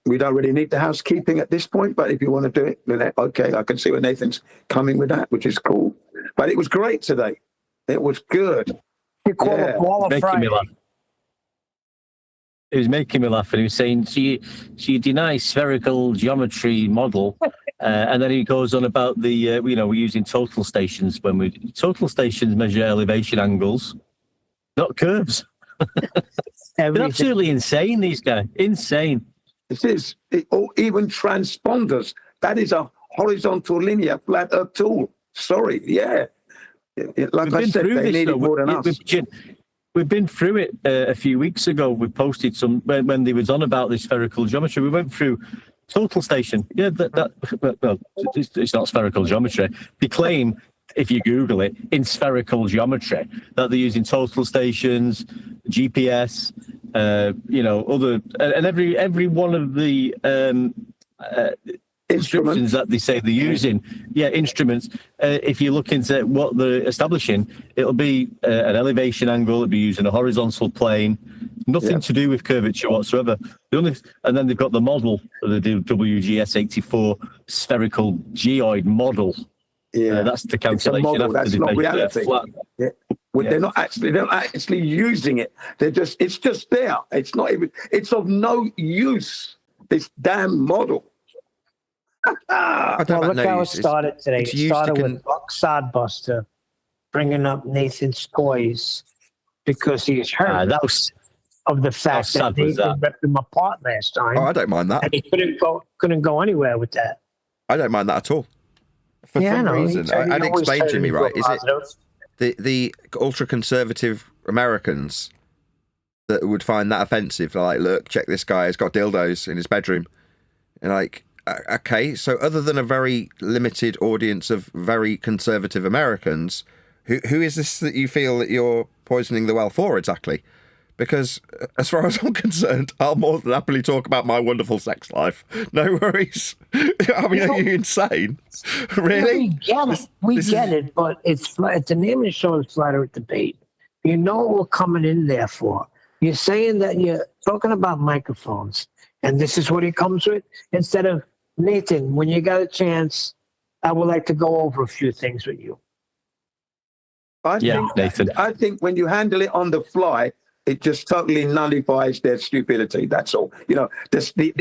We don't really need the housekeeping at this point, but if you want to do it, then okay, I can see where Nathan's coming with that, which is cool. But it was great today. It was good. You call it Wall of Friday. He was making me laugh, and he was saying, so you deny spherical geometry model, and then he goes on about the, we're using total stations total stations measure elevation angles, not curves. They're absolutely insane, these guys. Insane. It is. Or even transponders. That is a horizontal linear flat Earth tool. Sorry, yeah. Like I said, they need it more than us. We've been through it a few weeks ago. We posted some when they was on about the spherical geometry. We went through total station. Yeah, it's not spherical geometry. They claim, if you Google it, in spherical geometry, that they're using total stations, GPS, other, and every one of the instruments that they say they're using, instruments. If you look into what they're establishing, it'll be an elevation angle. It'll be using a horizontal plane, nothing to do with curvature whatsoever. And then they've got the model, the WGS84 spherical geoid model. Yeah, that's the calculation. It's a model, that's not reality. Yeah. Well, they're not actually using it. It's just there. It's not even. It's of no use. This damn model. Well, look how it started today. It started with Buck Sodbuster bringing up Nathan's toys because he's hurt of the fact that Nathan ripped him apart last time. Oh, I don't mind that. And he couldn't go anywhere with that. I don't mind that at all. For some reason, and explain to me, right? Is it the ultra-conservative Americans that would find that offensive? They're like, look, check this guy, he's got dildos in his bedroom. And like, okay, so other than a very limited audience of very conservative Americans, who is this that you feel that you're poisoning the well for exactly? Because as far as I'm concerned, I'll more than happily talk about my wonderful sex life. No worries. I mean, are you insane? Really? We get it, but it's the name of the show is Flat Earth Debate. You know what we're coming in there for. You're saying that you're talking about microphones, and this is what he comes with? Instead of, Nathan, when you got a chance, I would like to go over a few things with you. Nathan. I think when you handle it on the fly, it just totally nullifies their stupidity. That's all.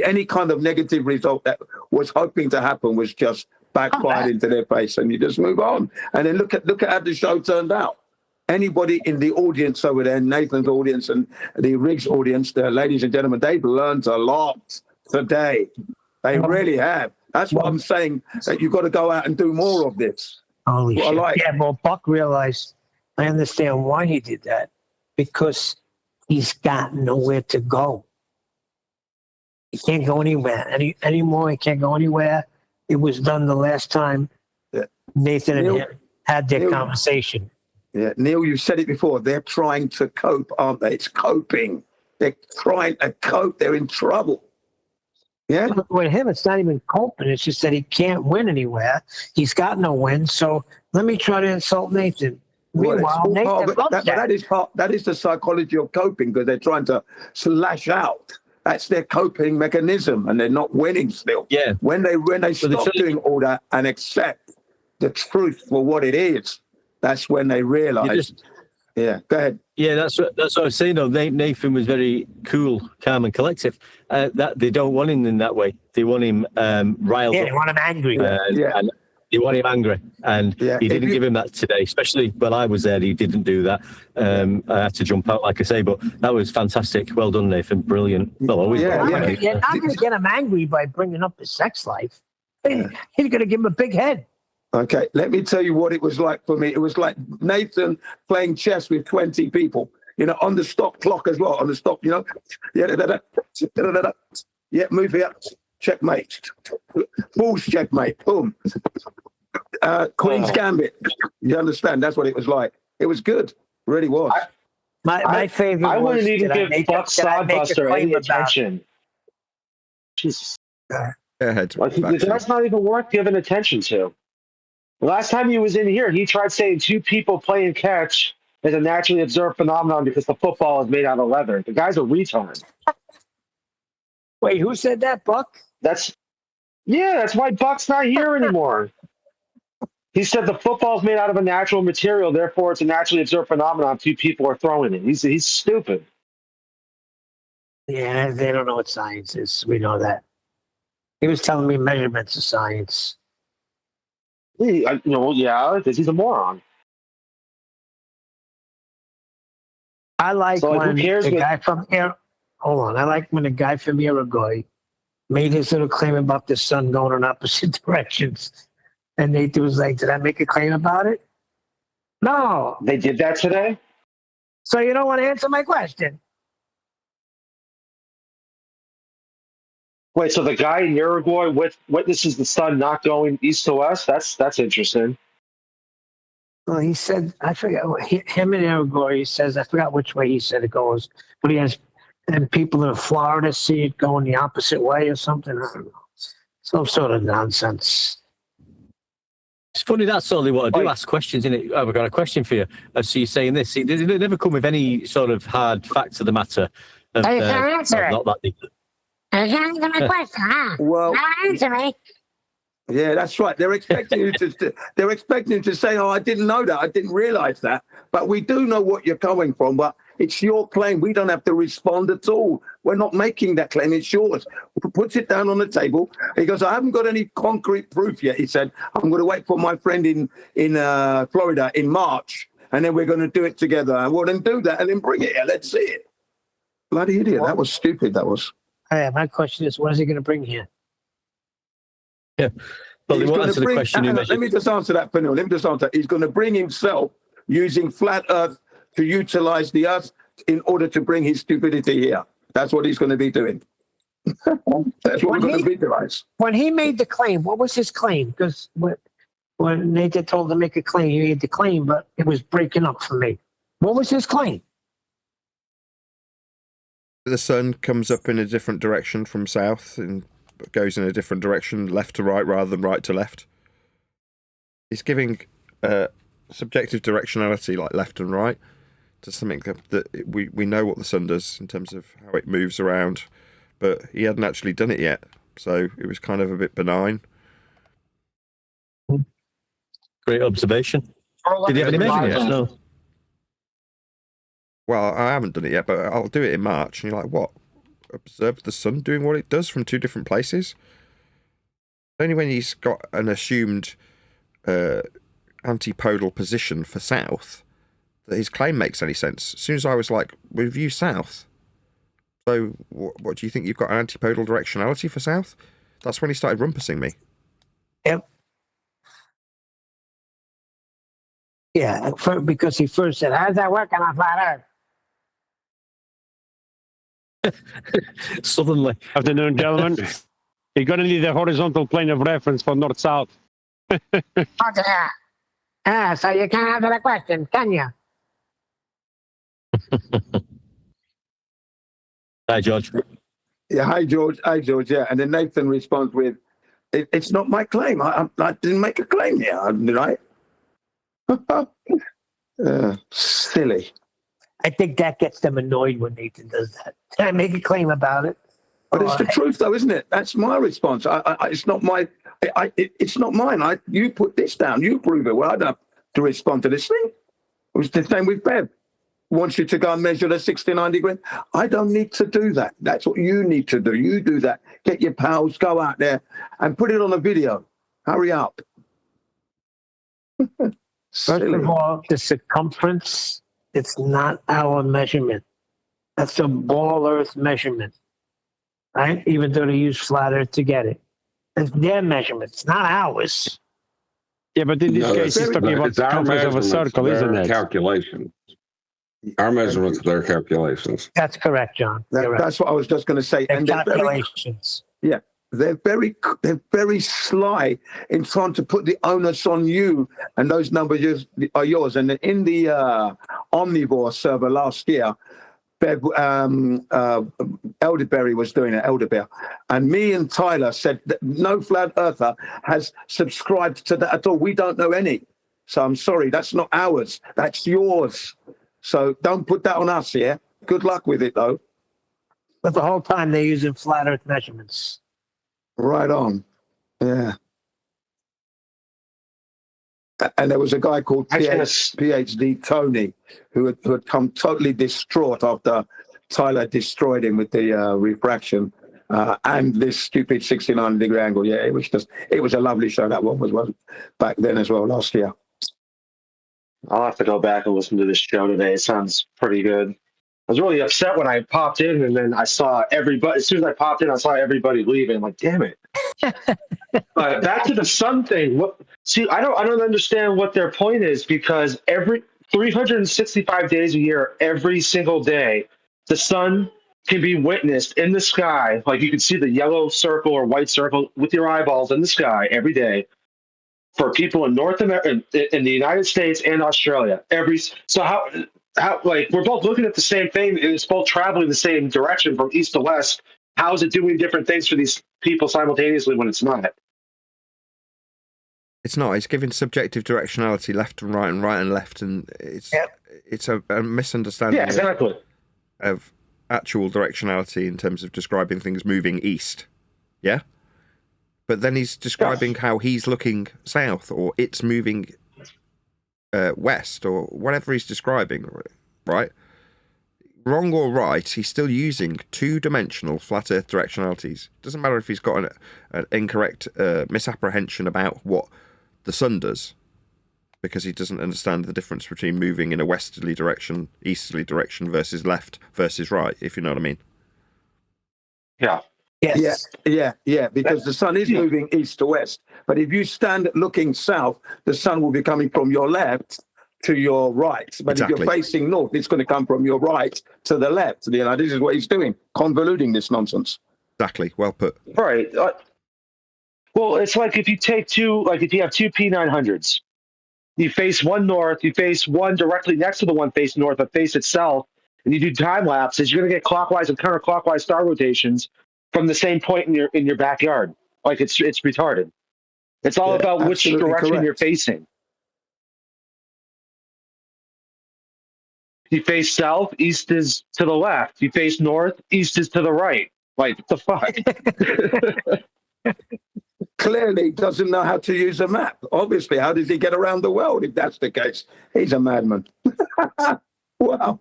Any kind of negative result that was hoping to happen was just backfired into their face, and you just move on. And then look at how the show turned out. Anybody in the audience over there, Nathan's audience and the Riggs audience, the ladies and gentlemen, they've learned a lot today. They really have. That's what I'm saying, that you've got to go out and do more of this. Holy shit. Yeah, well, Buck realized, I understand why he did that, because he's got nowhere to go. He can't go anywhere anymore. He can't go anywhere. It was done the last time Nathan and him had their conversation. Yeah, Neil, you said it before. They're trying to cope, aren't they? It's coping. They're trying to cope. They're in trouble. Yeah. With him, it's not even coping. It's just that he can't win anywhere. He's got no win. So let me try to insult Nathan. Meanwhile, Nathan loves that. That is the psychology of coping, because they're trying to lash out. That's their coping mechanism, and they're not winning still. Yeah. When they stop doing all that and accept the truth for what it is, that's when they realize. Yeah, go ahead. Yeah, that's what I was saying. Though Nathan was very cool, calm, and collective. That they don't want him in that way. They want him riled. Yeah, they want him angry. And they want him angry, and he didn't give him that today. Especially when I was there, he didn't do that. I had to jump out, like I say, but that was fantastic. Well done, Nathan. Brilliant. Well, always. You're not going to get him angry by bringing up his sex life. He's going to give him a big head. Okay, let me tell you what it was like for me. It was like Nathan playing chess with 20 people, on the stop clock as well, on the stop, Yeah, move here, checkmate. Fool's checkmate, boom. Queen's Gambit. You understand? That's what it was like. It was good, really was. My favorite I was, wouldn't even give Buck Sodbuster any attention. Jesus. That's not even worth giving attention to. The last time he was in here, he tried saying two people playing catch is a naturally observed phenomenon because the football is made out of leather. The guy's a retard. Wait, who said that, Buck? That's why Buck's not here anymore. He said the football is made out of a natural material, therefore it's a naturally observed phenomenon. Two people are throwing it. He's stupid. Yeah, they don't know what science is. We know that. He was telling me measurements of science. Because he's a moron. I like when the guy from I like when the guy from Uruguay made his little claim about the sun going in opposite directions. And Nathan was like, did I make a claim about it? No. They did that today? So you don't want to answer my question? Wait, so the guy in Uruguay witnesses the sun not going east to west? That's interesting. Well, he said, I forget, him in Uruguay, he says, I forgot which way he said it goes, but and people in Florida see it going the opposite way or something. I don't know. Some sort of nonsense. It's funny, that's all they want to do, ask questions, innit? Oh, I've got a question for you. So you're saying this. They never come with any sort of hard facts of the matter. You can't answer it. Not that deep. You can't answer my question, huh? Well, not answer me. Yeah, that's right. They're expecting you to say, "Oh, I didn't know that. I didn't realize that." But we do know what you're coming from. But it's your claim. We don't have to respond at all. We're not making that claim. It's yours. Puts it down on the table. He goes, "I haven't got any concrete proof yet." He said, "I'm going to wait for my friend in Florida in March, and then we're going to do it together. I will then do that, and then bring it here. Let's see it." Bloody idiot! That was stupid. That was. My question is, what is he going to bring here? Yeah. Well, they won't answer the question. Let me just answer that, Penel. Let me just answer. He's going to bring himself using flat Earth to utilize the Earth in order to bring his stupidity here. That's what he's going to be doing. That's what we're going to visualize. When he made the claim, what was his claim? Because when Nathan told him to make a claim, he made the claim, but it was breaking up for me. What was his claim? The sun comes up in a different direction from south and goes in a different direction, left to right rather than right to left. He's giving subjective directionality, like left and right, to something that we know what the sun does in terms of how it moves around, but he hadn't actually done it yet, so it was kind of a bit benign. Great observation. Did you have any measurements? No. Well, I haven't done it yet, but I'll do it in March. And you're like, what? Observe the sun doing what it does from two different places? Only when he's got an assumed antipodal position for south that his claim makes any sense. As soon as I was like, with you south. So what do you think? You've got an antipodal directionality for south? That's when he started rumpusing me. Yep. Yeah, because he first said, how does that work on a flat Earth? Suddenly. Afternoon, gentlemen. You're going to need a horizontal plane of reference for north-south. So you can't answer the question, can you? Hi, George. Yeah, hi, George. Hi, George. Yeah. And then Nathan responds with, it's not my claim. I didn't make a claim here, did I? Silly. I think that gets them annoyed when Nathan does that. Can I make a claim about it? But it's the truth, though, isn't it? That's my response. It's not my. It's not mine. You put this down. You prove it. Well, I don't have to respond to this thing. It was the same with Bev. Wants you to go and measure the 69 degree. I don't need to do that. That's what you need to do. You do that. Get your pals, go out there and put it on a video. Hurry up. First of all, the circumference, it's not our measurement. That's a ball Earth measurement, right? Even though they use flat Earth to get it. It's their measurement. It's not ours. Yeah, but in this case, he's talking about it's our circumference of a measurements, circle, isn't their it? calculations. Our measurements, their calculations. That's correct, John. You're right. That's what I was just going to say. Their And they're calculations. they're very sly in trying to put the onus on you, and those numbers are yours. And in the Omnivore server last year, Elderberry was doing it, Elderbear. And me and Tyler said that no flat earther has subscribed to that at all. We don't know any. So I'm sorry, that's not ours. That's yours. So don't put that on us, yeah? Good luck with it, though. But the whole time they're using flat Earth measurements. Right on. Yeah. And there was a guy called PhD Tony who had come totally distraught after Tyler destroyed him with the refraction and this stupid 69-degree angle. Yeah, it was a lovely show, that one was back then as well, last year. I'll have to go back and listen to this show today. It sounds pretty good. I was really upset when I popped in, and then I saw everybody. As soon as I popped in, I saw everybody leaving. I'm like, damn it! Back to the sun thing. I don't understand what their point is, because every 365 days a year, every single day, the sun can be witnessed in the sky. Like, you can see the yellow circle or white circle with your eyeballs in the sky every day. For people in North America, in the United States and Australia, so how like, we're both looking at the same thing, and it's both traveling the same direction from east to west. How is it doing different things for these people simultaneously when it's not? It's not. It's giving subjective directionality, left and right and left, and it's a misunderstanding. Yeah, exactly. Of actual directionality in terms of describing things moving east. Yeah. But then he's describing how he's looking south, or it's moving west, or whatever he's describing, right? Wrong or right, he's still using two-dimensional flat Earth directionalities. Doesn't matter if he's got an incorrect misapprehension about what the sun does, because he doesn't understand the difference between moving in a westerly direction, easterly direction versus left versus right, if you know what I mean. Yeah. Yes. Yeah, because the sun is moving east to west. But if you stand looking south, the sun will be coming from your left to your right. But if you're facing north, it's going to come from your right to the left. You know, this is what he's doing, convoluting this nonsense. Exactly. Well put. Right. Well, it's like if you take if you have two P900s, you face one north, you face one directly next to the one face north, but face itself, and you do time lapses, you're going to get clockwise and counterclockwise star rotations from the same point in your backyard. Like, it's retarded. It's all about which direction you're facing. You face south, east is to the left. You face north, east is to the right. Like, what the fuck? Clearly doesn't know how to use a map. Obviously, how does he get around the world if that's the case? He's a madman. Wow.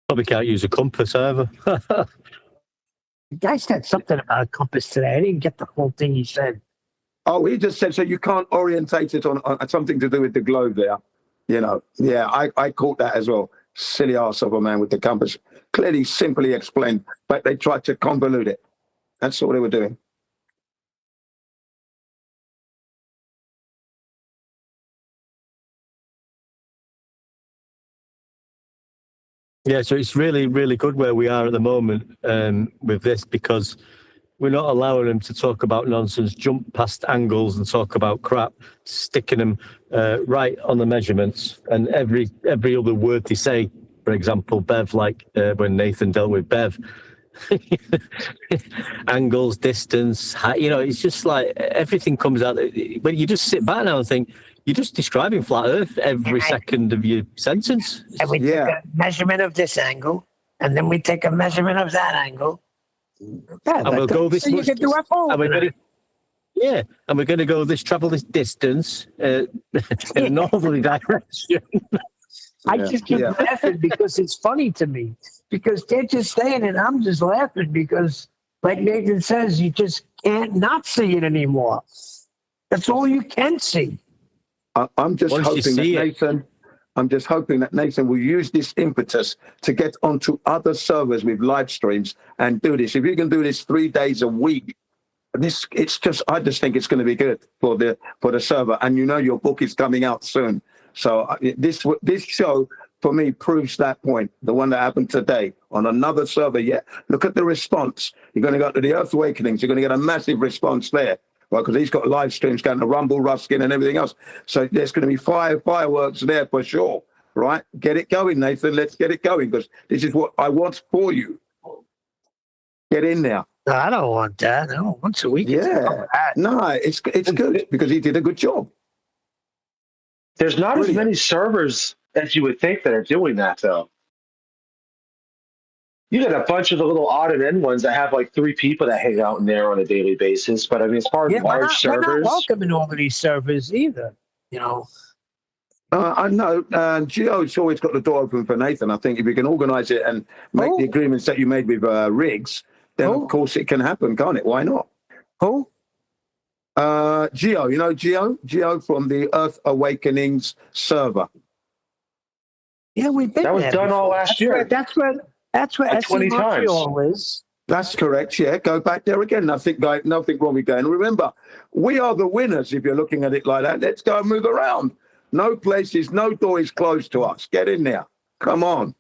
Probably can't use a compass either. The guy said something about a compass today. I didn't get the whole thing he said. Oh, he just said, so you can't orientate it on something to do with the globe there. You know, yeah, I caught that as well. Silly arse of a man with the compass. Clearly simply explained, but they tried to convolute it. That's all they were doing. Yeah, so it's really, really good where we are at the moment with this, because we're not allowing them to talk about nonsense, jump past angles and talk about crap, sticking them right on the measurements. And every other word they say, for example, Bev, like when Nathan dealt with Bev, angles, distance, height, it's just like everything comes out. But you just sit back now and think, you're just describing flat Earth every second of your sentence. And we take a measurement of this angle, and then we take a measurement of that angle. Yeah, And we'll go this so you much. can do And we're going to go travel this distance in a northerly direction. I just keep laughing because it's funny to me. Because they're just saying it, I'm just laughing because, like Nathan says, you just can't not see it anymore. That's all you can see. I'm just hoping that Nathan will use this impetus to get onto other servers with live streams and do this. If you can do this 3 days a week, I just think it's going to be good for the server. And your book is coming out soon. So this show for me proves that point. The one that happened today on another server. Yeah, look at the response. You're going to go to the Earth Awakenings. You're going to get a massive response there. Well, because he's got live streams going to Rumble, Ruskin, and everything else. So there's going to be fireworks there for sure, right? Get it going, Nathan. Let's get it going, because this is what I want for you. Get in there. No, I don't want that. No, once a week. Yeah. No, it's good because he did a good job. There's not as many servers as you would think that are doing that, though. You got a bunch of the little odd and end ones that have like 3 people that hang out in there on a daily basis. But I mean, as far as large servers, we're not welcoming all of these servers either. I know. Gio's always got the door open for Nathan. I think if you can organise it and make the agreements that you made with Riggs, then of course it can happen, can't it? Why not? Who? Gio. You know Gio? Gio from the Earth Awakenings server. Yeah, we've been that was there done before. all last year. That's where like 20 times. Is. That's correct. Yeah, go back there again. Nothing wrong with going. Remember, we are the winners. If you're looking at it like that, let's go and move around. No door is closed to us. Get in there. Come on.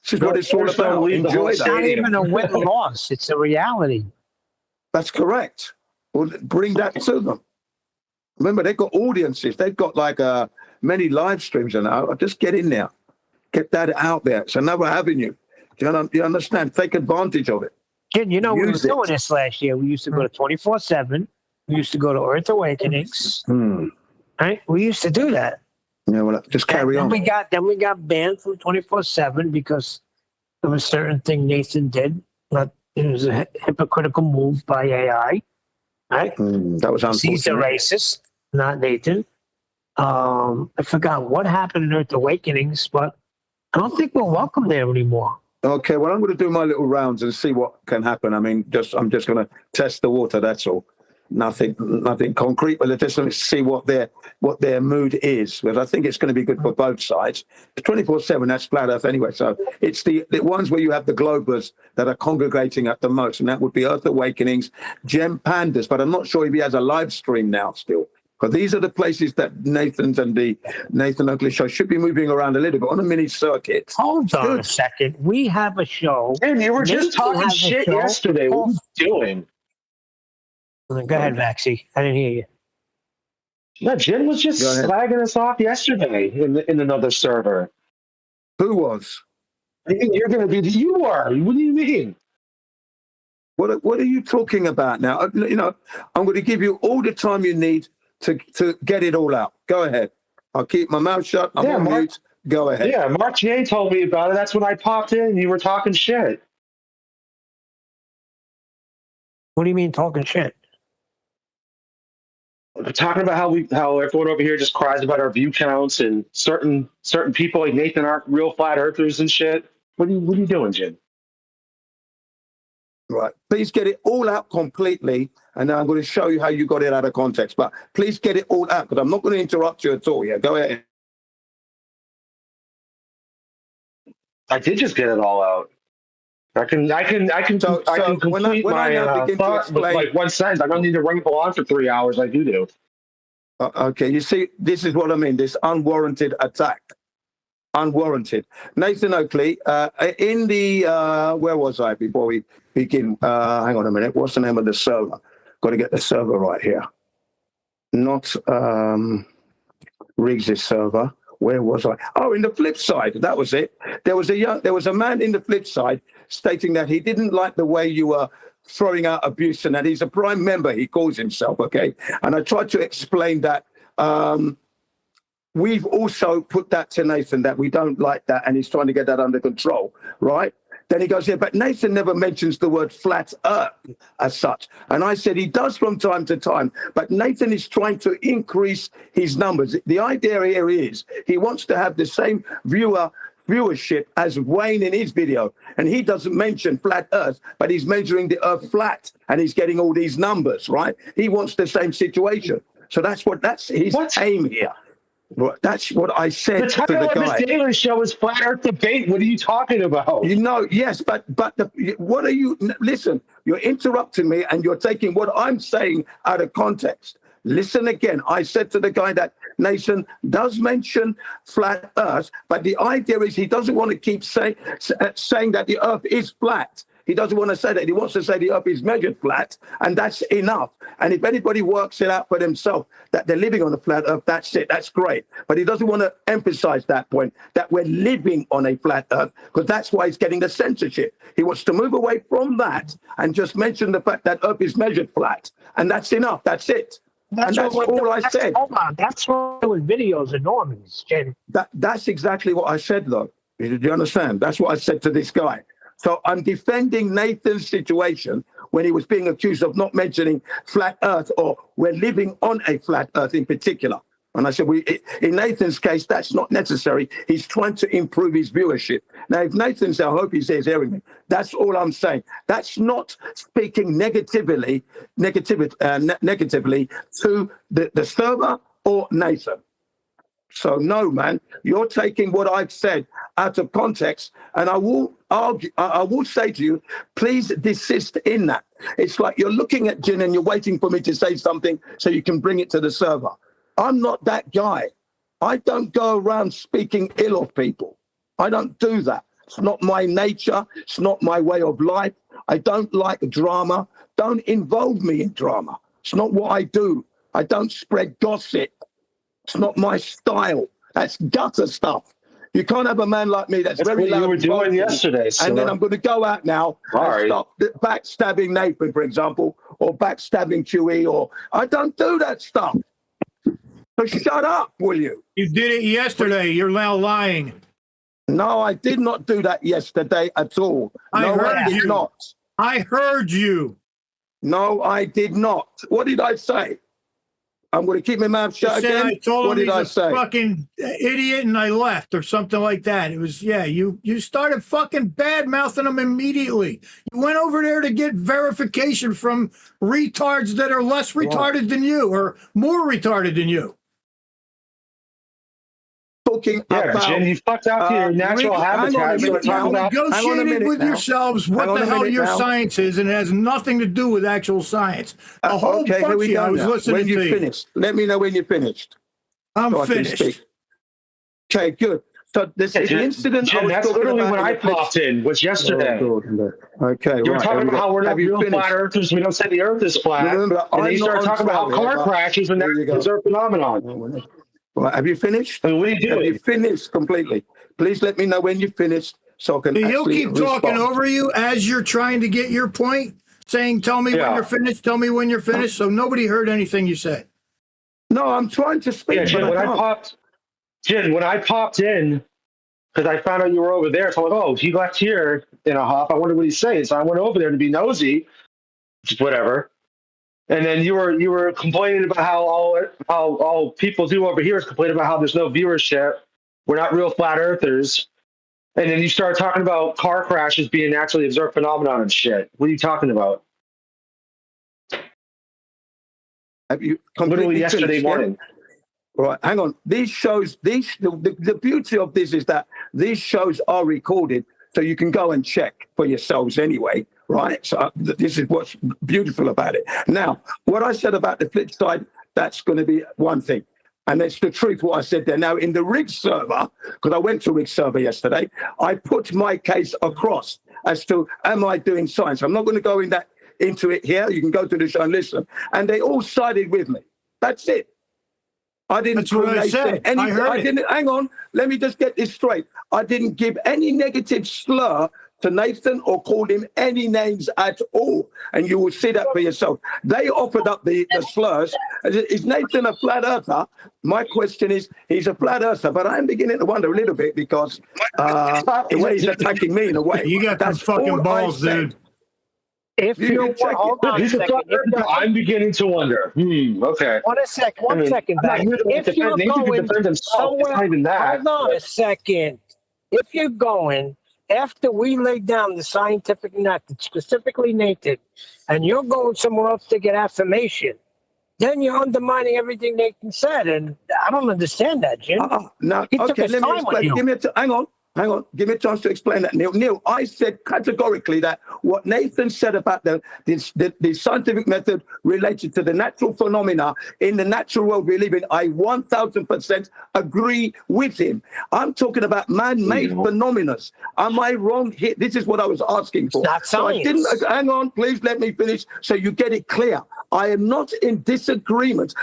This is what it's all about. Enjoy that. It's not even a win-loss. It's a reality. That's correct. Well, bring that to them. Remember, they've got audiences. They've got like many live streams and just get in there. Get that out there. It's another avenue. Do you understand? Take advantage of it. Kid, we were doing this last year. We used to go to 24/7. We used to go to Earth Awakenings. Right? We used to do that. Yeah, well, just carry on. We got banned from 24/7 because of a certain thing Nathan did. But it was a hypocritical move by AI. Right? That was unfortunate. He's a racist, not Nathan. I forgot what happened in Earth Awakenings, but I don't think we're welcome there anymore. Okay, well, I'm going to do my little rounds and see what can happen. I mean, I'm just going to test the water. That's all. Nothing concrete, but just to see what their mood is. Because I think it's going to be good for both sides. 24/7, that's flat Earth anyway. So it's the ones where you have the globers that are congregating at the most, and that would be Earth Awakenings, Gem Pandas. But I'm not sure if he has a live stream now still. But these are the places that Nathan's and the Nathan Oakley show should be moving around a little bit on a mini circuit. Hold on a second. We have a show. And you were just talking shit yesterday. What are you doing? Go ahead, Maxie. I didn't hear you. No, Jim was just slagging us off yesterday in another server. Who was? You're going to be. You were. What do you mean? What are you talking about now? I'm going to give you all the time you need to get it all out. Go ahead. I'll keep my mouth shut. I'm on mute. Go ahead. Yeah, Mark J told me about it. That's when I popped in and you were talking shit. What do you mean talking shit? Talking about how everyone over here just cries about our view counts and certain people like Nathan aren't real flat earthers and shit. What are you doing, Jim? Right. Please get it all out completely, and then I'm going to show you how you got it out of context. But please get it all out, because I'm not going to interrupt you at all. Yeah, go ahead. I did just get it all out. I can complete my thought with like 1 sentence. I don't need to ramble on for 3 hours like you do. Okay, you see, this is what I mean. This unwarranted attack. unwarranted. Nathan Oakley, in the, where was I before we begin? Hang on a minute. What's the name of the server? Got to get the server right here. Not Riggs' server. Where was I? Oh, in the flip side. That was it. There was a man in the flip side stating that he didn't like the way you were throwing out abuse and that he's a prime member, he calls himself, okay? And I tried to explain that we've also put that to Nathan, that we don't like that, and he's trying to get that under control, right? Then he goes, yeah, but Nathan never mentions the word flat earth as such. And I said he does from time to time, but Nathan is trying to increase his numbers. The idea here is he wants to have the same viewership as Wayne in his video. And he doesn't mention flat earth, but he's measuring the earth flat and he's getting all these numbers, right? He wants the same situation. So that's his aim here. That's what I said to the guy. The title of his daily show is Flat Earth Debate. What are you talking about? You know, yes, but what are you? Listen, you're interrupting me and you're taking what I'm saying out of context. Listen again. I said to the guy that Nathan does mention flat Earth, but the idea is he doesn't want to keep saying that the Earth is flat. He doesn't want to say that. He wants to say the Earth is measured flat, and that's enough. And if anybody works it out for themselves that they're living on a flat Earth, that's it. That's great. But he doesn't want to emphasize that point, that we're living on a flat Earth, because that's why he's getting the censorship. He wants to move away from that and just mention the fact that Earth is measured flat, and that's enough. That's it. That's all I said. Hold on. That's why with videos are normies, Jen. That's exactly what I said, though. Do you understand? That's what I said to this guy. So I'm defending Nathan's situation when he was being accused of not mentioning flat Earth, or we're living on a flat Earth in particular. And I said, in Nathan's case, that's not necessary. He's trying to improve his viewership. Now, if Nathan's, I hope he says hearing me. That's all I'm saying. That's not speaking negatively to the server or Nathan. So no, man, you're taking what I've said out of context, and I will say to you, please desist in that. It's like you're looking at Jin and you're waiting for me to say something so you can bring it to the server. I'm not that guy. I don't go around speaking ill of people. I don't do that. It's not my nature. It's not my way of life. I don't like drama. Don't involve me in drama. It's not what I do. I don't spread gossip. It's not my style. That's gutter stuff. You can't have a man like me that's very loud. That's what you were doing yesterday, sir. And then I'm going to go out now and stop backstabbing Nathan, for example, or backstabbing QE, or I don't do that stuff. So shut up, will you? You did it yesterday. You're now lying. No, I did not do that yesterday at all. I did not. I heard you. No, I did not. What did I say? I'm going to keep my mouth shut again. I told what him did I say? Fucking idiot, and I left, or something like that. It was, yeah. You started fucking bad mouthing him immediately. You went over there to get verification from retards that are less retarded than you, or more retarded than you. About, Jim, you fucked out to your natural habitat. Negotiated with yourselves what the hell your science is, and it has nothing to do with actual science. A whole okay, bunch here we go. I was listening when you to finished, let me know when you're finished. I'm finished. Okay, good. So this incident. Jim, that's literally when I popped in. Was yesterday. Okay, you were talking about how we're not real flat earthers. We don't say the Earth is flat. And then you started talking about how car crashes and that's a phenomenon. Right, have you finished? I mean, what are you doing? Have you finished completely? Please let me know when you're finished so I can He'll keep talking over you as you're trying to get your point, saying, tell me when you're finished, tell me when you're finished, so nobody heard anything you said. No, I'm trying to speak. Yeah, Jim, when I popped in, because I found out you were over there, so I'm like, oh, he left here in a hop. I wonder what he's saying. So I went over there to be nosy, whatever. And then you were complaining about how all people do over here is complain about how there's no viewership. We're not real flat earthers. And then you start talking about car crashes being naturally observed phenomenon and shit. What are you talking about? Have you literally yesterday morning? Right, hang on. These shows, the beauty of this is that these shows are recorded, so you can go and check for yourselves anyway. Right, so this is what's beautiful about it. Now, what I said about the flip side, that's going to be one thing. And it's the truth what I said there. Now, in the rig server, because I went to rig server yesterday, I put my case across as to, am I doing science? I'm not going to go into it here. You can go to the show and listen. And they all sided with me. That's it. I didn't. That's what I said. I heard it. didn't. Hang on. Let me just get this straight. I didn't give any negative slur to Nathan or called him any names at all. And you will see that for yourself. They offered up the slurs. Is Nathan a flat earther? My question is, he's a flat earther, but I'm beginning to wonder a little bit because the way he's attacking me in a way. You got some fucking balls, dude. If you hold on a second, I'm beginning to wonder. Okay. One second back. If you're going somewhere, hold on a second. If you're going after we laid down the scientific method, specifically Nathan, and you're going somewhere else to get affirmation, then you're undermining everything Nathan said, and I don't understand that, Jim. No, okay, let me explain. Hang on. Give me a chance to explain that, Neil. Neil, I said categorically that what Nathan said about the scientific method related to the natural phenomena in the natural world we live in, I 1000% agree with him. I'm talking about man-made phenomena. Am I wrong here? This is what I was asking for. Not science. So hang on, please let me finish so you get it clear. I am not in disagreement.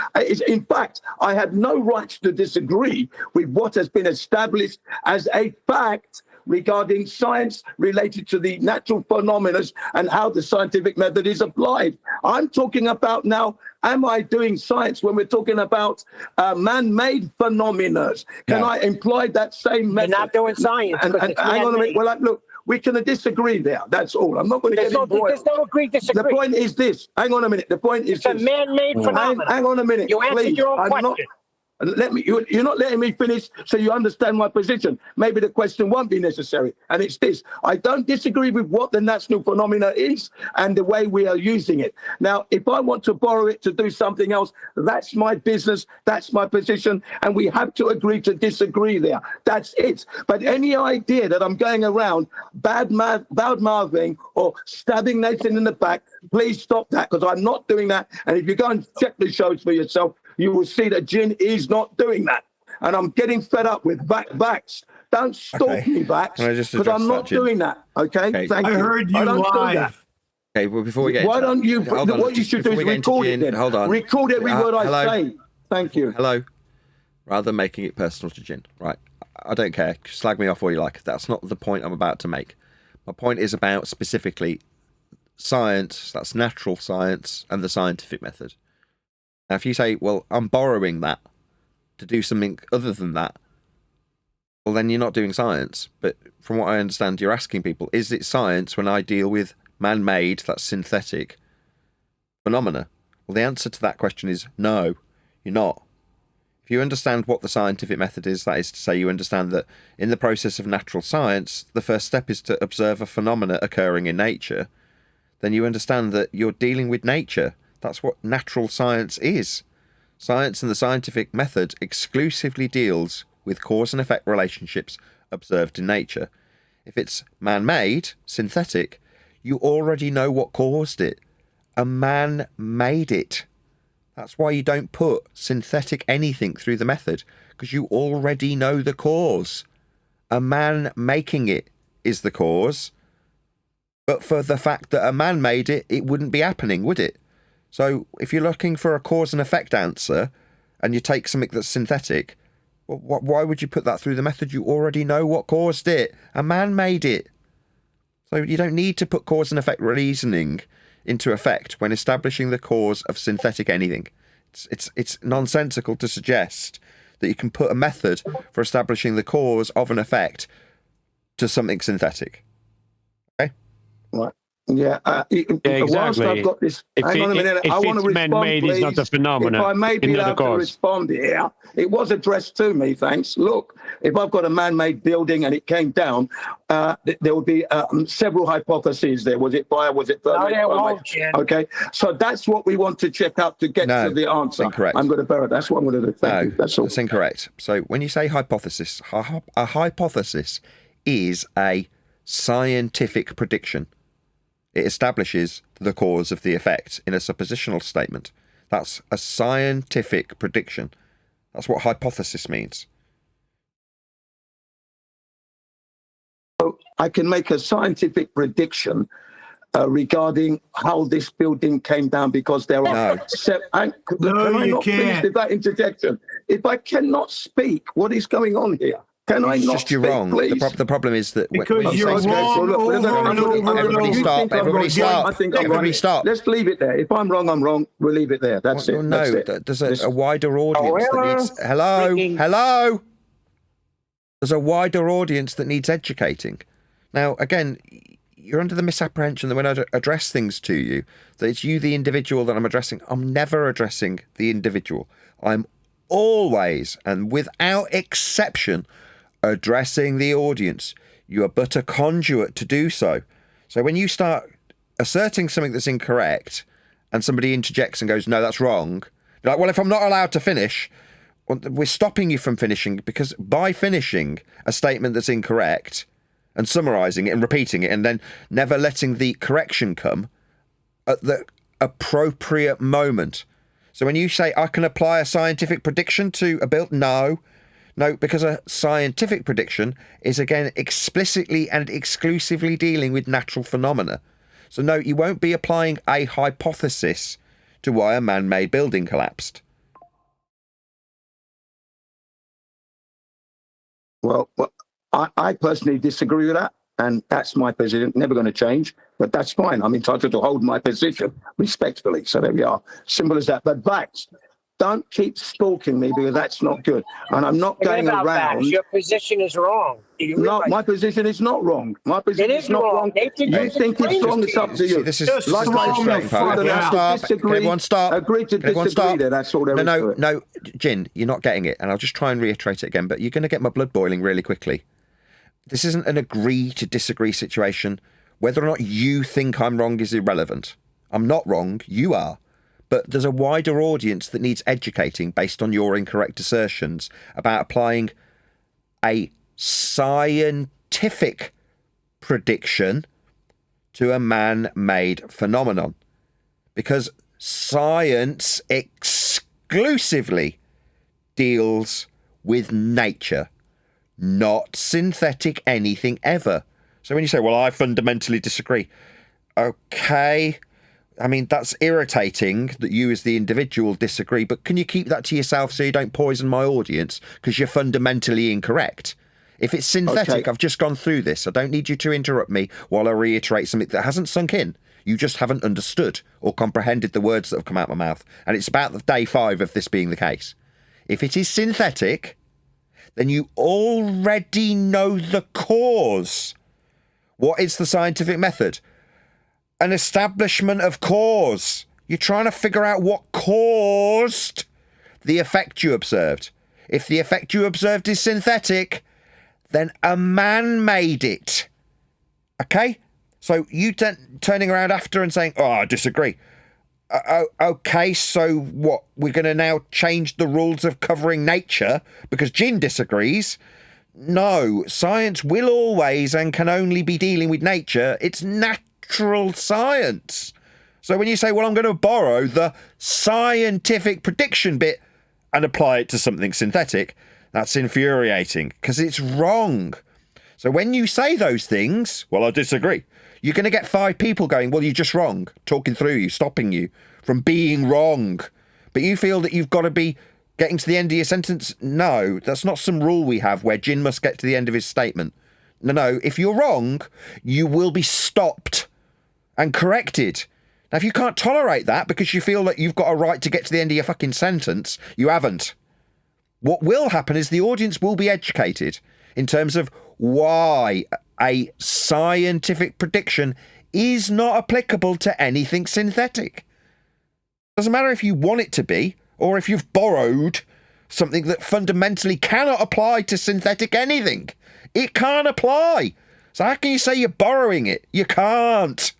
In fact, I have no right to disagree with what has been established as a fact regarding science related to the natural phenomena and how the scientific method is applied. I'm talking about now, am I doing science when we're talking about man-made phenomena? Can I employ that same method? You're not doing science. And hang on a minute. Well, look, we can disagree there. That's all. I'm not going to get embroiled. There's no agree, disagree. The point is this. Hang on a minute. The point is it's a man-made phenomenon. Hang on a minute. You answered please. your own question. You're not letting me finish so you understand my position. Maybe the question won't be necessary. And it's this. I don't disagree with what the natural phenomena is and the way we are using it. Now, if I want to borrow it to do something else, that's my business. That's my position. And we have to agree to disagree there. That's it. But any idea that I'm going around bad-mouthing or stabbing Nathan in the back, please stop that because I'm not doing that. And if you go and check the shows for yourself, you will see that Jin is not doing that. And I'm getting fed up with backs. Don't stalk me backs because I'm not doing that. Okay? Thank you. I heard you live. Okay, well, before we get why don't you, what you should do is record it then. Hold on. Record every word I say. Thank you. Hello. Rather than making it personal to Jin. Right. I don't care. Slag me off all you like. That's not the point I'm about to make. My point is about specifically science, that's natural science, and the scientific method. Now, if you say, well, I'm borrowing that to do something other than that, well, then you're not doing science. But from what I understand, you're asking people, is it science when I deal with man-made, that's synthetic, phenomena? Well, the answer to that question is no, you're not. If you understand what the scientific method is, that is to say you understand that in the process of natural science, the first step is to observe a phenomena occurring in nature, then you understand that you're dealing with nature. That's what natural science is. Science and the scientific method exclusively deals with cause and effect relationships observed in nature. If it's man-made, synthetic, you already know what caused it. A man made it. That's why you don't put synthetic anything through the method, because you already know the cause. A man making it is the cause. But for the fact that a man made it, it wouldn't be happening, would it? So if you're looking for a cause and effect answer and you take something that's synthetic, well, why would you put that through the method? You already know what caused it. A man made it. So you don't need to put cause and effect reasoning into effect when establishing the cause of synthetic anything. It's nonsensical to suggest that you can put a method for establishing the cause of an effect to something synthetic. Okay? Right. Yeah, exactly. Whilst I've got this, hang on a minute. I want to respond, man-made, please. It's not a phenomenon. If I may be allowed to respond here, it was addressed to me. Thanks. Look, if I've got a man-made building and it came down, there would be several hypotheses. There was it fire? Was it thermal? Okay, so that's what we want to check out to get to the answer. Incorrect. I'm going to bury it. That's what I'm going to do. Thank you. That's all. That's incorrect. So when you say hypothesis, a hypothesis is a scientific prediction. It establishes the cause of the effect in a suppositional statement. That's a scientific prediction. That's what hypothesis means. So I can make a scientific prediction regarding how this building came down because there are... No, you can't. Finish that interjection? If I cannot speak, what is going on here? Can I It's not just you're speak, wrong. please? The problem is that Because you're wrong over and over. Everybody stop. Everybody stop. Everybody stop. Let's leave it there. If I'm wrong, I'm wrong. We'll leave it there. That's it. No, there's a wider audience that needs... Hello? There's a wider audience that needs educating. Now, again, you're under the misapprehension that when I address things to you, that it's you, the individual, that I'm addressing. I'm never addressing the individual. I'm always, and without exception, addressing the audience. You are but a conduit to do so. So when you start asserting something that's incorrect and somebody interjects and goes, no, that's wrong, you're like, well, if I'm not allowed to finish, well, we're stopping you from finishing, because by finishing a statement that's incorrect and summarising it and repeating it and then never letting the correction come at the appropriate moment. So when you say, I can apply a scientific prediction to a build, no, because a scientific prediction is, again, explicitly and exclusively dealing with natural phenomena. So no, you won't be applying a hypothesis to why a man-made building collapsed. Well, I personally disagree with that, and that's my position. Never going to change, but that's fine. I'm entitled to hold my position respectfully. So there we are. Simple as that. But Vax, don't keep stalking me, because that's not good. And I'm not going around. Vax. Your position is wrong. No, my position is not wrong. My position is not wrong. You think it's wrong, it's up to you. This is like everyone stop. Agree to disagree there. That's all there is. No, Jin, you're not getting it. And I'll just try and reiterate it again, but you're going to get my blood boiling really quickly. This isn't an agree to disagree situation. Whether or not you think I'm wrong is irrelevant. I'm not wrong, you are. But there's a wider audience that needs educating based on your incorrect assertions about applying a scientific prediction to a man-made phenomenon. Because science exclusively deals with nature, not synthetic anything ever. So when you say, well, I fundamentally disagree, okay, I mean, that's irritating that you as the individual disagree, but can you keep that to yourself so you don't poison my audience because you're fundamentally incorrect? If it's synthetic, I've just gone through this. I don't need you to interrupt me while I reiterate something that hasn't sunk in. You just haven't understood or comprehended the words that have come out of my mouth. And it's about the day 5 of this being the case. If it is synthetic, then you already know the cause. What is the scientific method? An establishment of cause. You're trying to figure out what caused the effect you observed. If the effect you observed is synthetic, then a man made it. Okay? So you turning around after and saying, oh, I disagree. Okay, so what? We're going to now change the rules of covering nature because Jin disagrees? No, science will always and can only be dealing with nature. It's natural science. So when you say, well, I'm going to borrow the scientific prediction bit and apply it to something synthetic, that's infuriating because it's wrong. So when you say those things, well, I disagree, you're going to get 5 people going, well, you're just wrong, talking through you, stopping you from being wrong. But you feel that you've got to be getting to the end of your sentence. No, that's not some rule we have where Jin must get to the end of his statement. No, if you're wrong, you will be stopped and corrected. Now, if you can't tolerate that because you feel that you've got a right to get to the end of your fucking sentence, you haven't. What will happen is the audience will be educated in terms of why a scientific prediction is not applicable to anything synthetic. Doesn't matter if you want it to be, or if you've borrowed something that fundamentally cannot apply to synthetic anything. It can't apply. So how can you say you're borrowing it? You can't.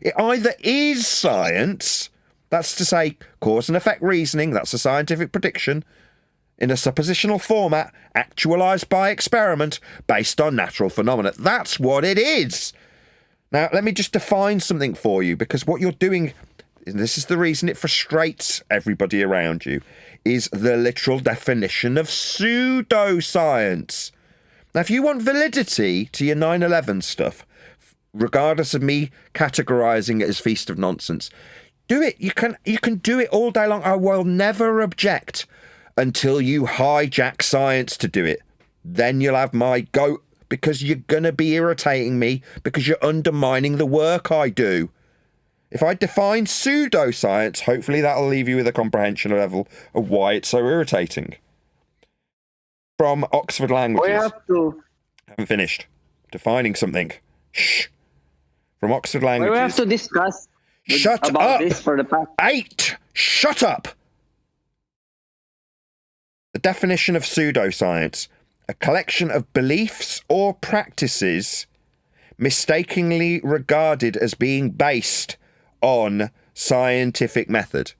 It either is science, that's to say cause and effect reasoning, that's a scientific prediction, in a suppositional format, actualised by experiment, based on natural phenomena. That's what it is. Now, let me just define something for you, because what you're doing and this is the reason it frustrates everybody around you, is the literal definition of pseudoscience. Now, if you want validity to your 9/11 stuff, regardless of me categorizing it as feast of nonsense, do it. You can do it all day long. I will never object until you hijack science to do it. Then you'll have my go, because you're going to be irritating me because you're undermining the work I do. If I define pseudoscience, hopefully that'll leave you with a comprehension level of why it's so irritating. From Oxford Languages. We have to. Haven't finished. Defining something. Shh. From Oxford Languages. We have to discuss Shut about up! this for the past. 8! Shut up! The definition of pseudoscience: a collection of beliefs or practices mistakenly regarded as being based on scientific method.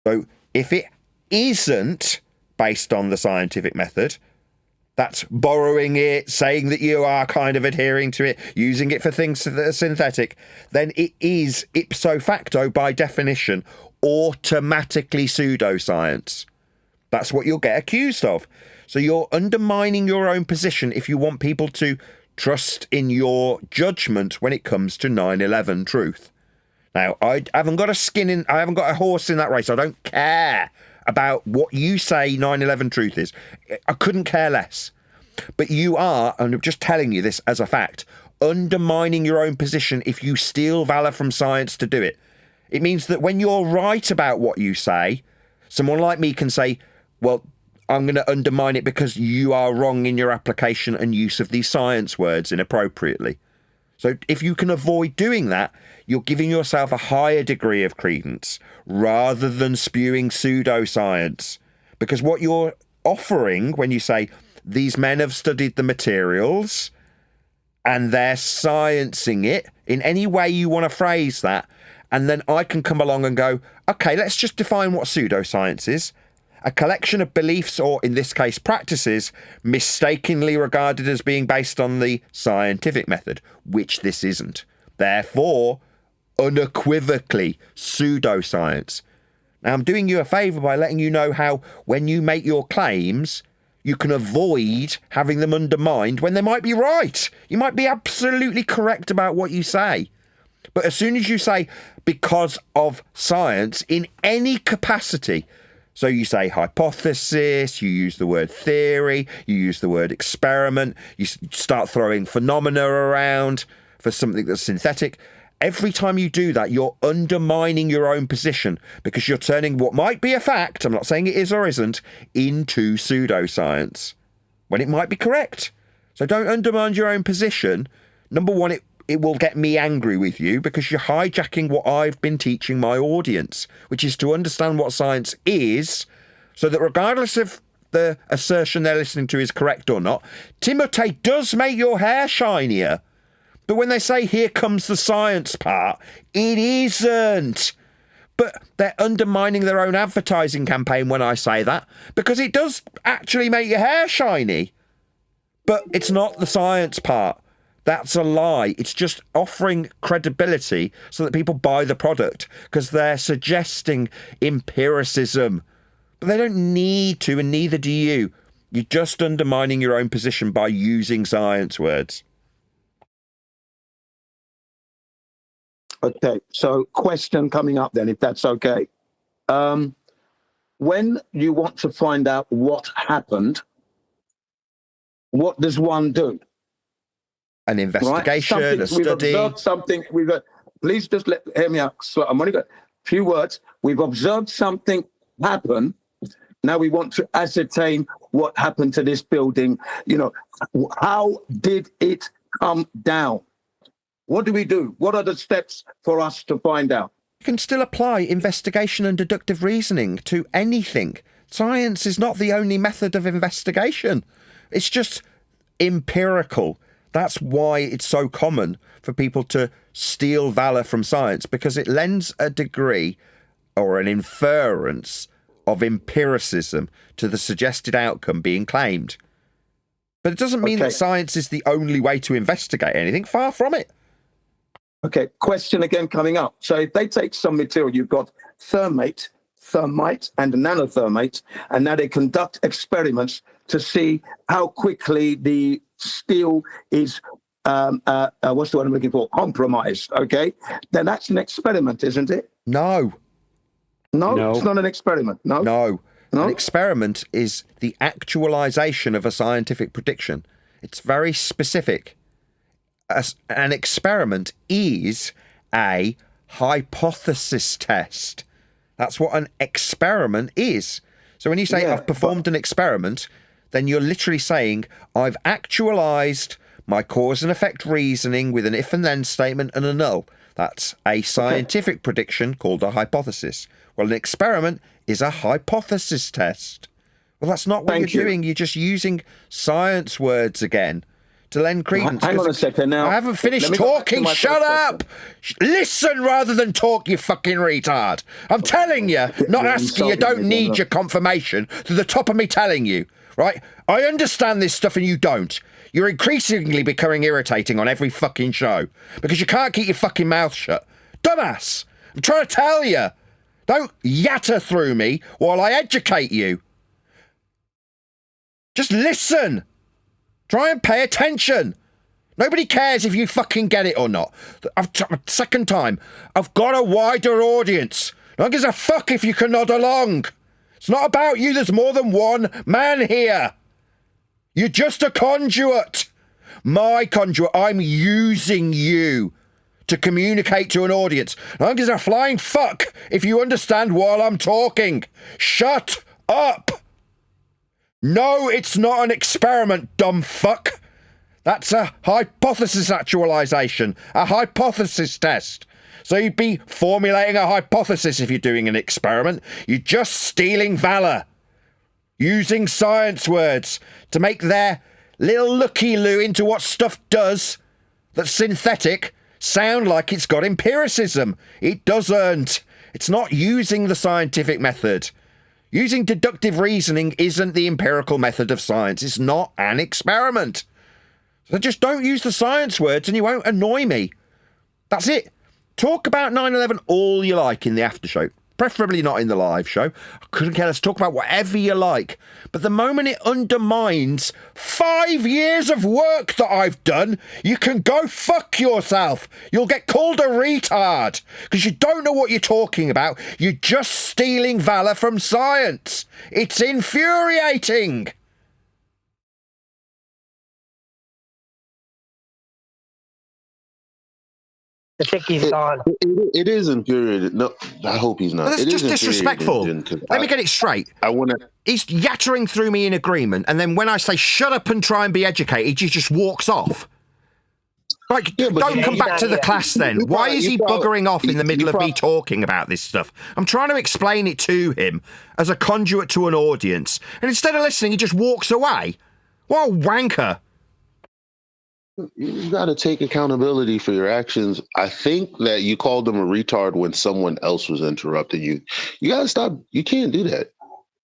So if it isn't based on the scientific method, that's borrowing it, saying that you are kind of adhering to it, using it for things that are synthetic, then it is ipso facto, by definition, automatically pseudoscience. That's what you'll get accused of. So you're undermining your own position if you want people to trust in your judgment when it comes to 9/11 truth. Now, I haven't got a horse in that race. I don't care about what you say 9/11 truth is. I couldn't care less. But you are, and I'm just telling you this as a fact, undermining your own position if you steal valor from science to do it. It means that when you're right about what you say, someone like me can say, well, I'm going to undermine it because you are wrong in your application and use of these science words inappropriately. So if you can avoid doing that, you're giving yourself a higher degree of credence rather than spewing pseudoscience. Because what you're offering when you say, these men have studied the materials and they're sciencing it, in any way you want to phrase that, and then I can come along and go, okay, let's just define what pseudoscience is. A collection of beliefs, or in this case practices, mistakenly regarded as being based on the scientific method, which this isn't. Therefore, unequivocally pseudoscience. Now, I'm doing you a favour by letting you know how, when you make your claims, you can avoid having them undermined when they might be right. You might be absolutely correct about what you say. But as soon as you say, because of science, in any capacity, so you say hypothesis, you use the word theory, you use the word experiment, you start throwing phenomena around for something that's synthetic. Every time you do that, you're undermining your own position because you're turning what might be a fact, I'm not saying it is or isn't, into pseudoscience when it might be correct. So don't undermine your own position. Number one, it will get me angry with you because you're hijacking what I've been teaching my audience, which is to understand what science is, so that regardless of the assertion they're listening to is correct or not, Timotei does make your hair shinier. But when they say, here comes the science part, it isn't. But they're undermining their own advertising campaign when I say that, because it does actually make your hair shiny. But it's not the science part. That's a lie. It's just offering credibility so that people buy the product because they're suggesting empiricism. But they don't need to, and neither do you. You're just undermining your own position by using science words. Okay, so question coming up then, if that's okay. When you want to find out what happened, what does one do? An investigation, right? a study. We've observed something. Please just hear me out. So I'm only got a few words. We've observed something happen. Now we want to ascertain what happened to this building. You know, how did it come down? What do we do? What are the steps for us to find out? You can still apply investigation and deductive reasoning to anything. Science is not the only method of investigation. It's just empirical. That's why it's so common for people to steal valor from science, because it lends a degree or an inference of empiricism to the suggested outcome being claimed. But it doesn't mean that science is the only way to investigate anything. Far from it. Okay, question again coming up. So if they take some material, you've got thermite, and nanothermite, and now they conduct experiments to see how quickly the steel is, what's the word I'm looking for? Compromised, okay? Then that's an experiment, isn't it? No. No, it's not an experiment. No. An experiment is the actualization of a scientific prediction. It's very specific. An experiment is a hypothesis test. That's what an experiment is. So when you say I've performed an experiment, then you're literally saying I've actualized my cause and effect reasoning with an if and then statement and a null. That's a scientific prediction called a hypothesis. Well, an experiment is a hypothesis test. Well, that's not what you're doing. You're just using science words again to lend credence. Hang on a second now. I haven't finished talking. Shut up! Listen rather than talk, you fucking retard. I'm telling you, not asking you, don't need your confirmation to the top of me telling you, right? I understand this stuff and you don't. You're increasingly becoming irritating on every fucking show because you can't keep your fucking mouth shut. Dumbass! I'm trying to tell you. Don't yatter through me while I educate you. Just listen. Try and pay attention. Nobody cares if you fucking get it or not. Second time, I've got a wider audience. No one gives a fuck if you can nod along. It's not about you. There's more than one man here. You're just a conduit. My conduit. I'm using you to communicate to an audience. No one gives a flying fuck if you understand while I'm talking. Shut up. No, it's not an experiment, dumb fuck. That's a hypothesis actualization, a hypothesis test. So you'd be formulating a hypothesis if you're doing an experiment. You're just stealing valor, using science words to make their little looky-loo into what stuff does that's synthetic sound like it's got empiricism. It doesn't. It's not using the scientific method. Using deductive reasoning isn't the empirical method of science. It's not an experiment. So just don't use the science words and you won't annoy me. That's it. Talk about 9/11 all you like in the after show. Preferably not in the live show. I couldn't care less. Talk about whatever you like. But the moment it undermines 5 years of work that I've done, you can go fuck yourself. You'll get called a retard because you don't know what you're talking about. You're just stealing valor from science. It's infuriating. I think he's gone. It is infuriating. No, I hope he's not. That's just disrespectful. Let me get it straight. He's yattering through me in agreement, and then when I say shut up and try and be educated, he just walks off. Like, don't come back to the class then. Why is he buggering off in the middle of me talking about this stuff? I'm trying to explain it to him as a conduit to an audience, and instead of listening, he just walks away. What a wanker. You got to take accountability for your actions. I think that you called them a retard when someone else was interrupting you. You got to stop. You can't do that.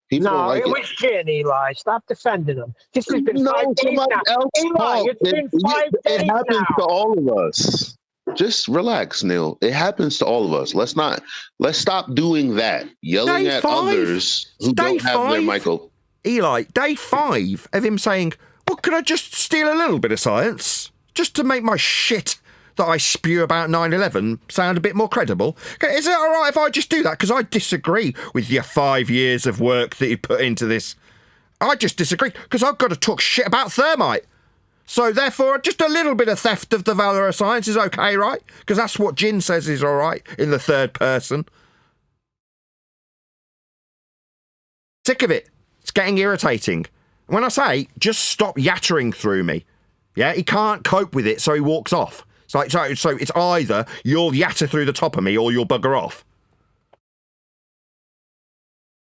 People don't like it was Jin, Eli. Stop defending him. This has been 5 days now. Eli, it's been 5 days It happens now. to all of us. Just relax, Neil. It happens to all of us. Let's stop doing that. Yelling at others who don't have their Michael. Eli, day 5 of him saying, well, could I just steal a little bit of science? Just to make my shit that I spew about 9/11 sound a bit more credible? Is it all right if I just do that? Because I disagree with your 5 years of work that you put into this. I just disagree because I've got to talk shit about thermite. So therefore, just a little bit of theft of the valor of science is okay, right? Because that's what Jin says is all right in the third person. Sick of it. It's getting irritating. When I say, just stop yattering through me, yeah, he can't cope with it, so he walks off. So it's either you'll yatter through the top of me or you'll bugger off.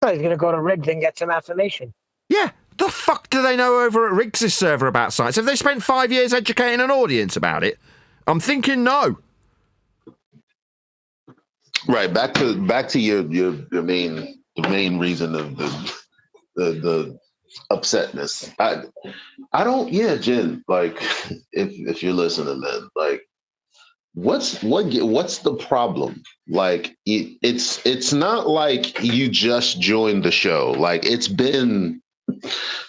So he's going to go to Riggs and get some affirmation. Yeah, the fuck do they know over at Riggs' server about science? Have they spent 5 years educating an audience about it? I'm thinking no. Right, back to your main reason of the upsetness. I don't, Jen, like if you're listening, man, like what's the problem? Like it's not like you just joined the show. Like it's been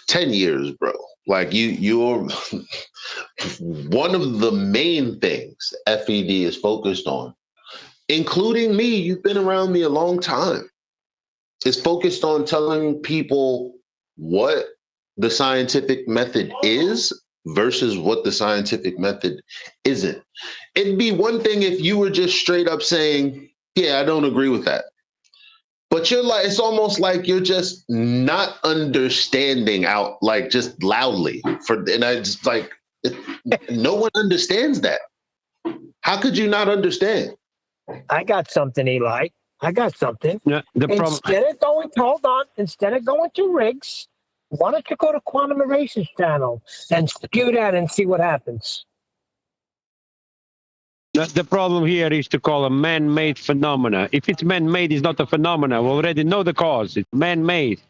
10 years, bro. Like you're one of the main things FED is focused on, including me. You've been around me a long time. It's focused on telling people what the scientific method is versus what the scientific method isn't. It'd be one thing if you were just straight up saying, yeah, I don't agree with that. But you're like, it's almost like you're just not understanding out, like just loudly. And I just like, no one understands that. How could you not understand? I got something, Eli. I got something. Yeah, instead of going to Riggs, why don't you go to Quantum Eraser's channel and spew that and see what happens? The problem here is to call a man-made phenomena. If it's man-made, it's not a phenomena. We already know the cause. It's man-made.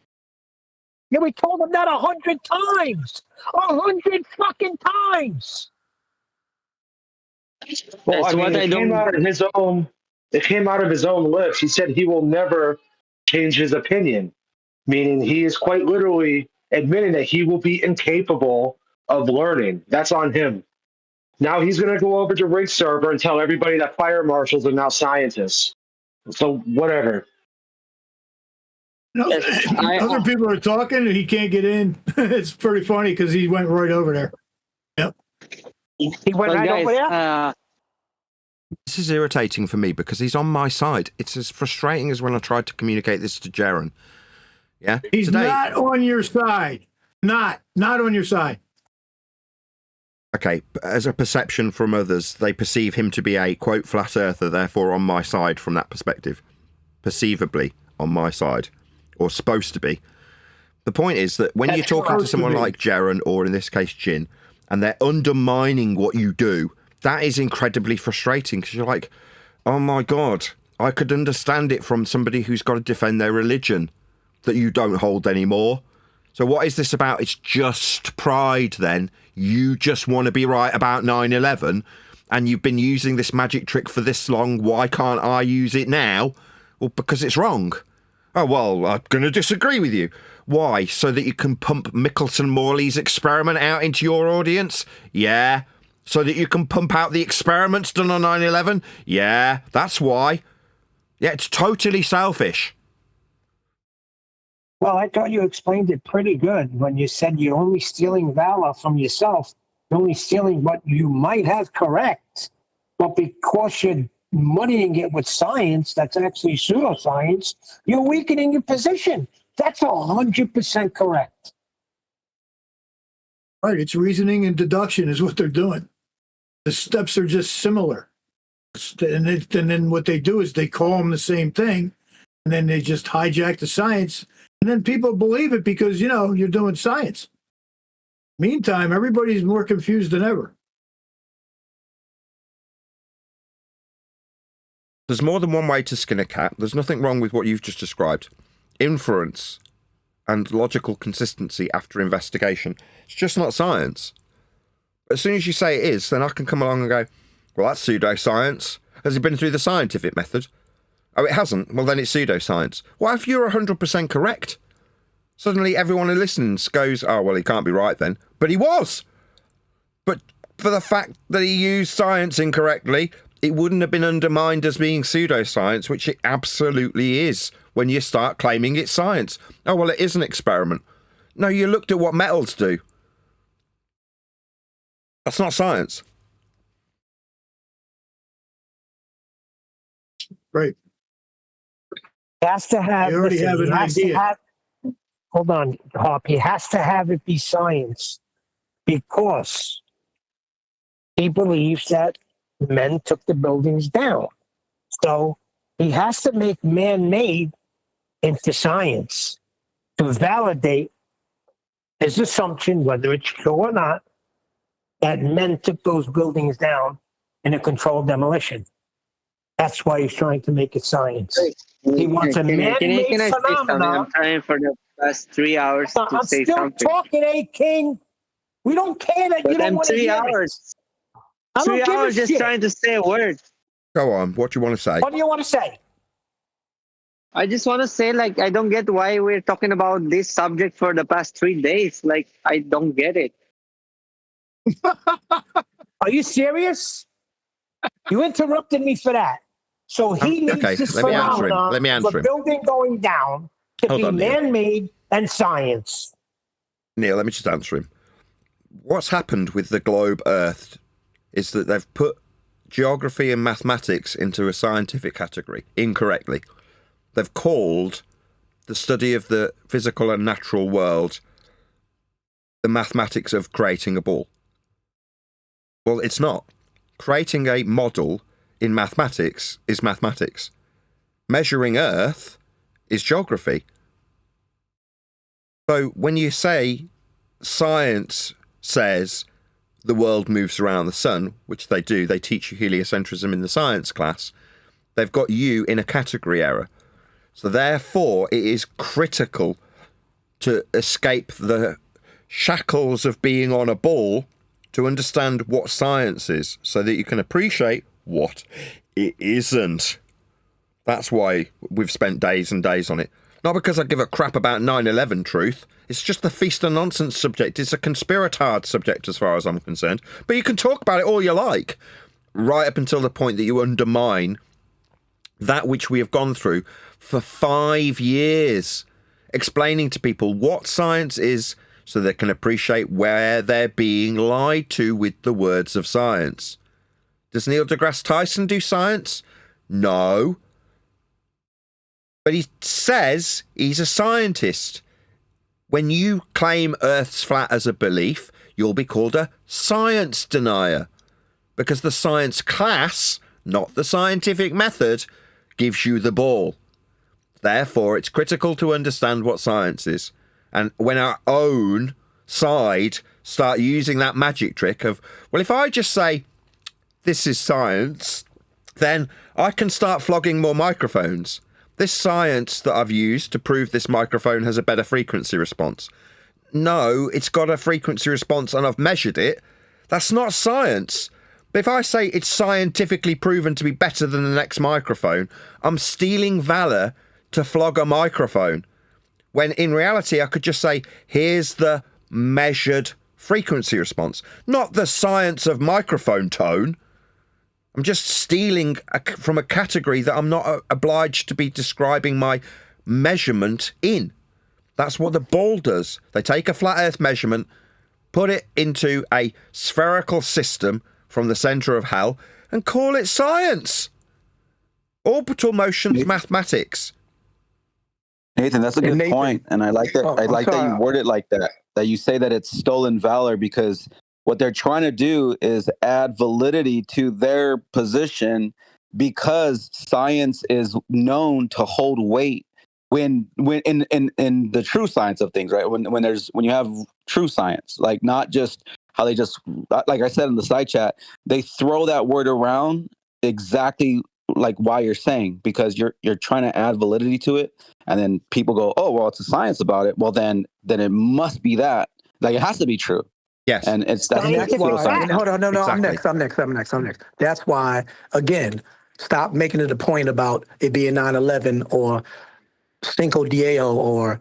Yeah, we told them that 100 times. 100 fucking times. Well, I mean, it came out of his own lips. He said he will never change his opinion, meaning he is quite literally admitting that he will be incapable of learning. That's on him. Now he's going to go over to Riggs server and tell everybody that fire marshals are now scientists. So whatever. Other people are talking and he can't get in. It's pretty funny because he went right over there. Yep. He went right over there? This is irritating for me because he's on my side. It's as frustrating as when I tried to communicate this to Jaron. Yeah? He's not on your side. Not on your side. Okay, as a perception from others, they perceive him to be a, quote, flat earther, therefore on my side from that perspective. Perceivably on my side. Or supposed to be. The point is that when you're talking to someone like Jaron, or in this case Jin, and they're undermining what you do, that is incredibly frustrating because you're like, oh my God, I could understand it from somebody who's got to defend their religion that you don't hold anymore. So what is this about? It's just pride then. You just want to be right about 9/11 and you've been using this magic trick for this long. Why can't I use it now? Well, because it's wrong. Oh, well, I'm going to disagree with you. Why? So that you can pump Michelson Morley's experiment out into your audience? Yeah. So that you can pump out the experiments done on 9/11? Yeah, that's why. Yeah, it's totally selfish. Well, I thought you explained it pretty good when you said you're only stealing valor from yourself. You're only stealing what you might have correct. But because you're muddying it with science, that's actually pseudoscience, you're weakening your position. That's 100% correct. Right, it's reasoning and deduction is what they're doing. The steps are just similar. And then what they do is they call them the same thing, and then they just hijack the science, and then people believe it because, you're doing science. Meantime, everybody's more confused than ever. There's more than one way to skin a cat. There's nothing wrong with what you've just described. Inference and logical consistency after investigation. It's just not science. As soon as you say it is, then I can come along and go, well, that's pseudoscience. Has it been through the scientific method? Oh, it hasn't? Well, then it's pseudoscience. What if you're 100% correct? Suddenly everyone who listens goes, oh, well, he can't be right then. But he was. But for the fact that he used science incorrectly, it wouldn't have been undermined as being pseudoscience, which it absolutely is when you start claiming it's science. Oh, well, it is an experiment. No, you looked at what metals do. That's not science. Right. He has to have. You already have an idea. Hold on, Hop. He has to have it be science because he believes that men took the buildings down. So he has to make man-made into science to validate his assumption, whether it's true or not, that men took those buildings down in a controlled demolition. That's why he's trying to make it science. He wants a man-made phenomenon. I'm trying for the past 3 hours to say something. I'm still talking, King. We don't care that you don't want to hear it. I don't 3 give a hours just shit. trying to say a word. Go on. What do you want to say? What do you want to say? I just want to say, like, I don't get why we're talking about this subject for the past 3 days. Like, I don't get it. Are you serious? You interrupted me for that. So he needs okay, this let me answer him. phenomenon Let me answer of a him. building going down to Hold be on, Neil. man-made and science. Neil, let me just answer him. What's happened with the globe Earth is that they've put geography and mathematics into a scientific category incorrectly. They've called the study of the physical and natural world the mathematics of creating a ball. Well, it's not. Creating a model in mathematics is mathematics. Measuring Earth is geography. So when you say science says the world moves around the sun, which they do, they teach you heliocentrism in the science class, they've got you in a category error. So therefore, it is critical to escape the shackles of being on a ball to understand what science is so that you can appreciate what it isn't. That's why we've spent days and days on it. Not because I give a crap about 9/11 truth. It's just the feast of nonsense subject. It's a conspiratard subject as far as I'm concerned. But you can talk about it all you like, right up until the point that you undermine that which we have gone through for 5 years, explaining to people what science is so they can appreciate where they're being lied to with the words of science. Does Neil deGrasse Tyson do science? No. But he says he's a scientist. When you claim Earth's flat as a belief, you'll be called a science denier. Because the science class, not the scientific method, gives you the ball. Therefore, it's critical to understand what science is. And when our own side start using that magic trick of, well, if I just say, this is science, then I can start flogging more microphones. This science that I've used to prove this microphone has a better frequency response. No, it's got a frequency response and I've measured it. That's not science. But if I say it's scientifically proven to be better than the next microphone, I'm stealing valor to flog a microphone. When in reality, I could just say, here's the measured frequency response, not the science of microphone tone. I'm just stealing from a category that I'm not obliged to be describing my measurement in. That's what the ball does. They take a flat Earth measurement, put it into a spherical system from the centre of hell, and call it science. Orbital motion's mathematics. Nathan, that's a good point, and I like that. I like that you word it like that. That you say that it's stolen valor, because what they're trying to do is add validity to their position, because science is known to hold weight when in the true science of things, right? When you have true science, like not just how they just, like I said in the side chat, they throw that word around exactly like why you're saying, because you're trying to add validity to it, and then people go, oh well, it's a science about it. Well, then it must be that, like it has to be true. Yes, and that's why. Hold on, no, exactly. I'm next. That's why, again, stop making it a point about it being 9/11 or Cinco de Mayo or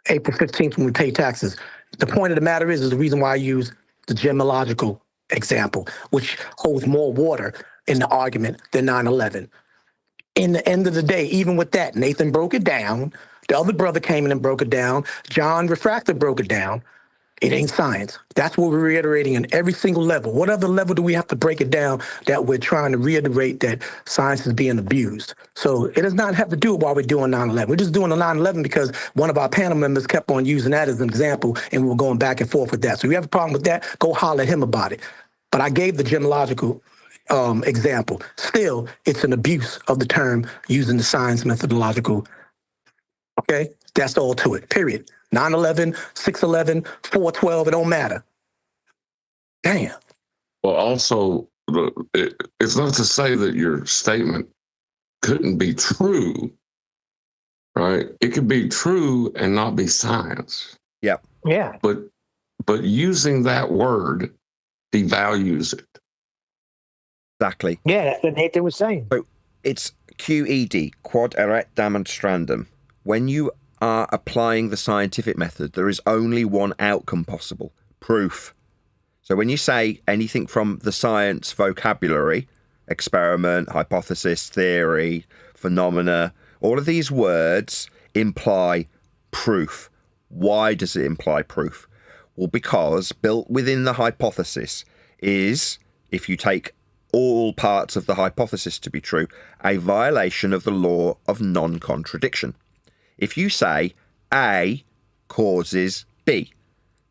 April 15th when we pay taxes. The point of the matter is the reason why I use the gemological example, which holds more water in the argument than 9/11. In the end of the day, even with that, Nathan broke it down. The other brother came in and broke it down. John Refractor broke it down. It ain't science. That's what we're reiterating in every single level. What other level do we have to break it down that we're trying to reiterate that science is being abused? So it does not have to do with why we're doing 9/11. We're just doing the 9/11 because one of our panel members kept on using that as an example, and we were going back and forth with that. So if you have a problem with that, go holler at him about it. But I gave the gemological example. Still, it's an abuse of the term using the science methodological. Okay? That's all to it, period. 9/11, 6/11, 4/12, it don't matter. Damn. Well, also, it's not to say that your statement couldn't be true, right? It could be true and not be science. Yep. Yeah. But using that word devalues it. Exactly. Yeah, that's what Nathan was saying. So it's QED, quod erat demonstrandum. When you are applying the scientific method, there is only one outcome possible: proof. So when you say anything from the science vocabulary, experiment, hypothesis, theory, phenomena, all of these words imply proof. Why does it imply proof? Well, because built within the hypothesis is, if you take all parts of the hypothesis to be true, a violation of the law of non-contradiction. If you say A causes B,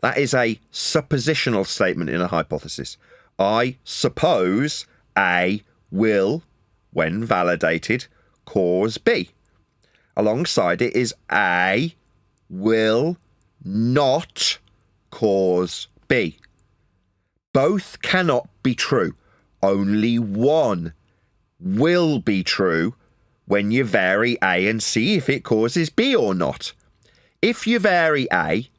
that is a suppositional statement in a hypothesis. I suppose A will, when validated, cause B. Alongside it is A will not cause B. Both cannot be true. Only one will be true when you vary A and see if it causes B or not. If you vary A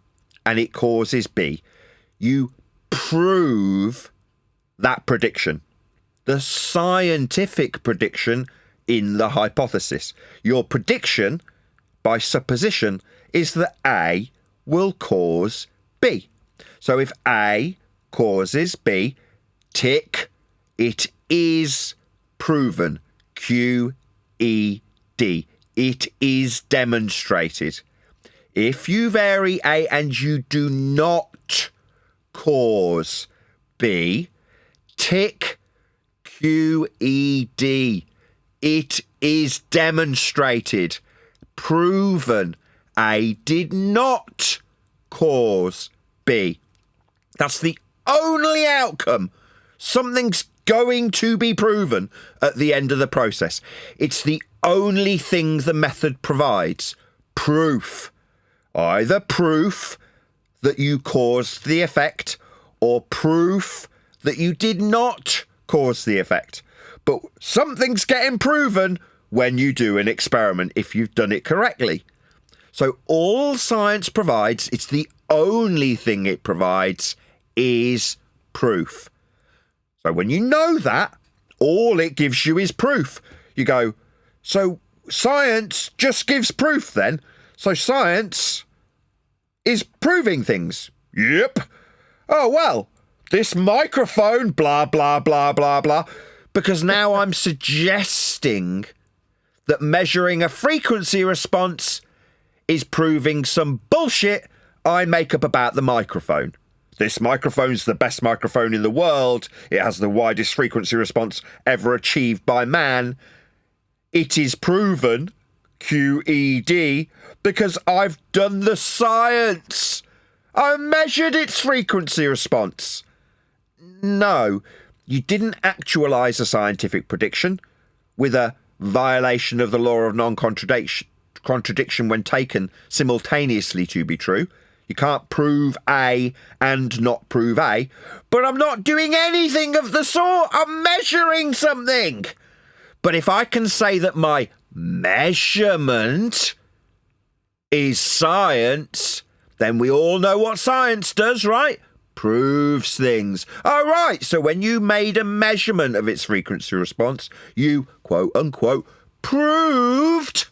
and it causes B, you prove that prediction, the scientific prediction in the hypothesis. Your prediction, by supposition, is that A will cause B. So if A causes B, tick, it is proven. QED. It is demonstrated. If you vary A and you do not cause B, tick QED. It is demonstrated, proven. A did not cause B. That's the only outcome. Something's going to be proven at the end of the process. It's the only thing the method provides. Proof. Either proof that you caused the effect or proof that you did not cause the effect. But something's getting proven when you do an experiment if you've done it correctly. So all science provides, it's the only thing it provides, is proof. So when you know that, all it gives you is proof. You go, so science just gives proof then? So science is proving things? Yep. Oh, well, this microphone, blah, blah, blah, blah, blah. Because now I'm suggesting that measuring a frequency response is proving some bullshit I make up about the microphone. This microphone's the best microphone in the world. It has the widest frequency response ever achieved by man. It is proven, QED, because I've done the science. I measured its frequency response. No, you didn't actualize a scientific prediction with a violation of the law of non-contradiction when taken simultaneously to be true. You can't prove A and not prove A. But I'm not doing anything of the sort. I'm measuring something. But if I can say that my measurement is science, then we all know what science does, right? Proves things. Oh, right. So when you made a measurement of its frequency response, you, quote unquote, proved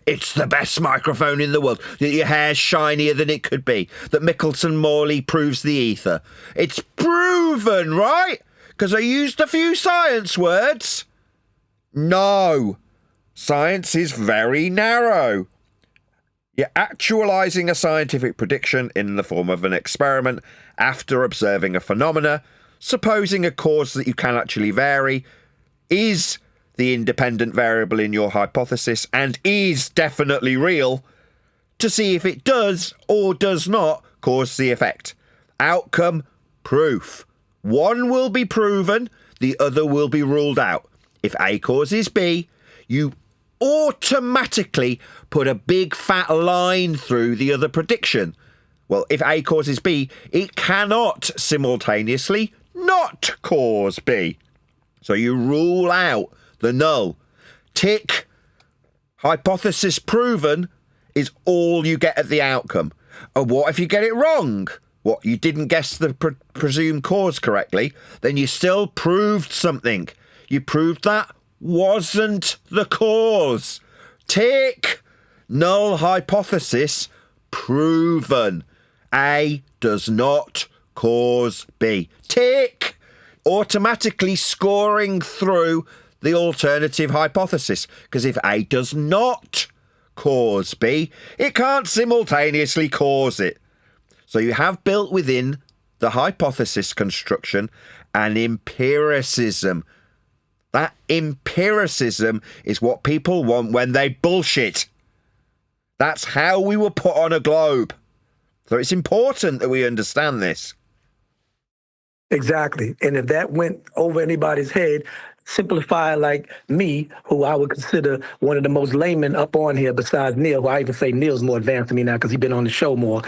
it's the best microphone in the world, that your hair's shinier than it could be, that Michelson-Morley proves the ether. It's proven, right? Because I used a few science words. No. Science is very narrow. You're actualizing a scientific prediction in the form of an experiment after observing a phenomena, supposing a cause that you can actually vary is the independent variable in your hypothesis and is definitely real, to see if it does or does not cause the effect. Outcome, proof. One will be proven, the other will be ruled out. If A causes B, you automatically put a big fat line through the other prediction. Well, if A causes B, it cannot simultaneously not cause B. So you rule out the null. Tick. Hypothesis proven is all you get at the outcome. And what if you get it wrong? What, you didn't guess the presumed cause correctly? Then you still proved something. You proved that wasn't the cause. Tick. Null hypothesis proven. A does not cause B. Tick. Automatically scoring through the alternative hypothesis. Because if A does not cause B, it can't simultaneously cause it. So you have built within the hypothesis construction an empiricism. That empiricism is what people want when they bullshit. That's how we were put on a globe. So it's important that we understand this. Exactly. And if that went over anybody's head, simplify like me, who I would consider one of the most laymen up on here besides Neil, who I even say Neil's more advanced than me now because he's been on the show more.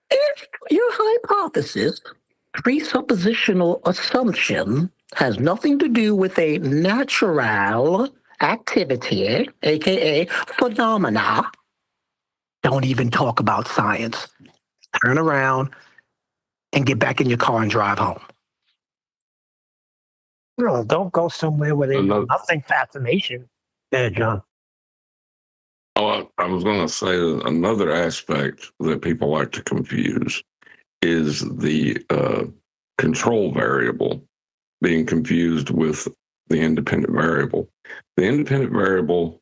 If your hypothesis, presuppositional assumption, has nothing to do with a natural activity, aka phenomena, don't even talk about science. Turn around and get back in your car and drive home. No, don't go somewhere where there's nothing fascination. There, John. Oh, I was going to say another aspect that people like to confuse is the control variable being confused with the independent variable. The independent variable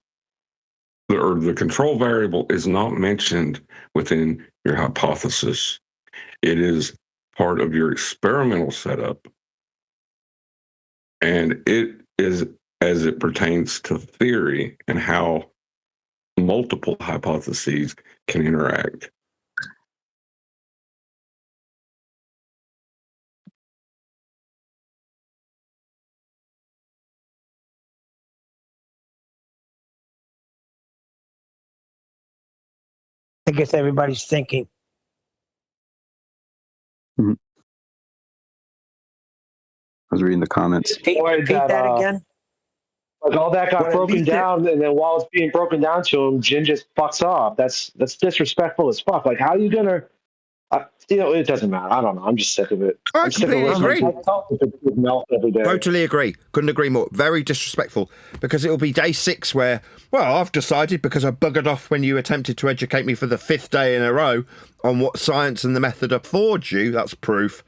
or the control variable is not mentioned within your hypothesis. It is part of your experimental setup. And it is as it pertains to theory and how multiple hypotheses can interact. I guess everybody's thinking. I was reading the comments. Repeat that again. Like all that got Well, broken down, and then while it's being broken down to him, Jin just fucks off. That's disrespectful as fuck. Like, how are you gonna? It doesn't matter. I don't know. I'm just sick of it. I I'm sick of completely listening to melt every day. Totally agree. Couldn't agree more. Very disrespectful. Because it'll be day 6 where, well, I've decided because I buggered off when you attempted to educate me for the 5th day in a row on what science and the method affords you, that's proof,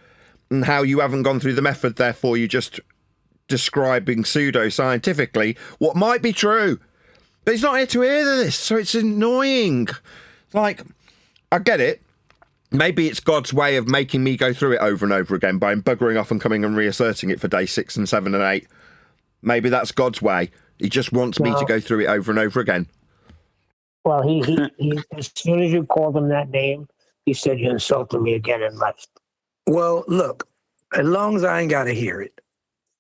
and how you haven't gone through the method, therefore you're just describing pseudo-scientifically what might be true. But he's not here to hear this, so it's annoying. Like, I get it. Maybe it's God's way of making me go through it over and over again by buggering off and coming and reasserting it for day 6 and 7 and 8. Maybe that's God's way. He just wants me to go through it over and over again. Well, he as soon as you called him that name, he said you insulted me again and left. Well, look, as long as I ain't got to hear it,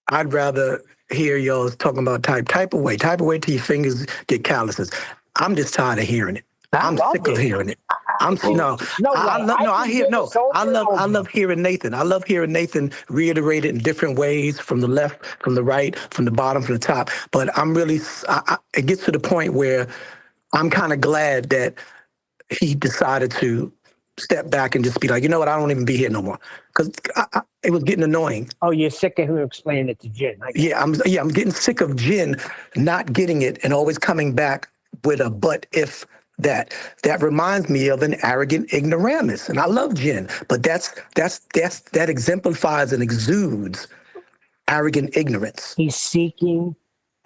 I'd rather hear y'all talking about type away till your fingers get calluses. I'm just tired of hearing it. I'm sick of hearing it. I love hearing Nathan. I love hearing Nathan reiterate it in different ways, from the left, from the right, from the bottom, from the top. But I'm really, it gets to the point where I'm kind of glad that he decided to step back and just be like, you know what, I don't even be here no more, because it was getting annoying. Oh, you're sick of him explaining it to Jin. I'm getting sick of Jin not getting it and always coming back with a but if that. That reminds me of an arrogant ignoramus, and I love Jin, but that exemplifies and exudes arrogant ignorance. He's seeking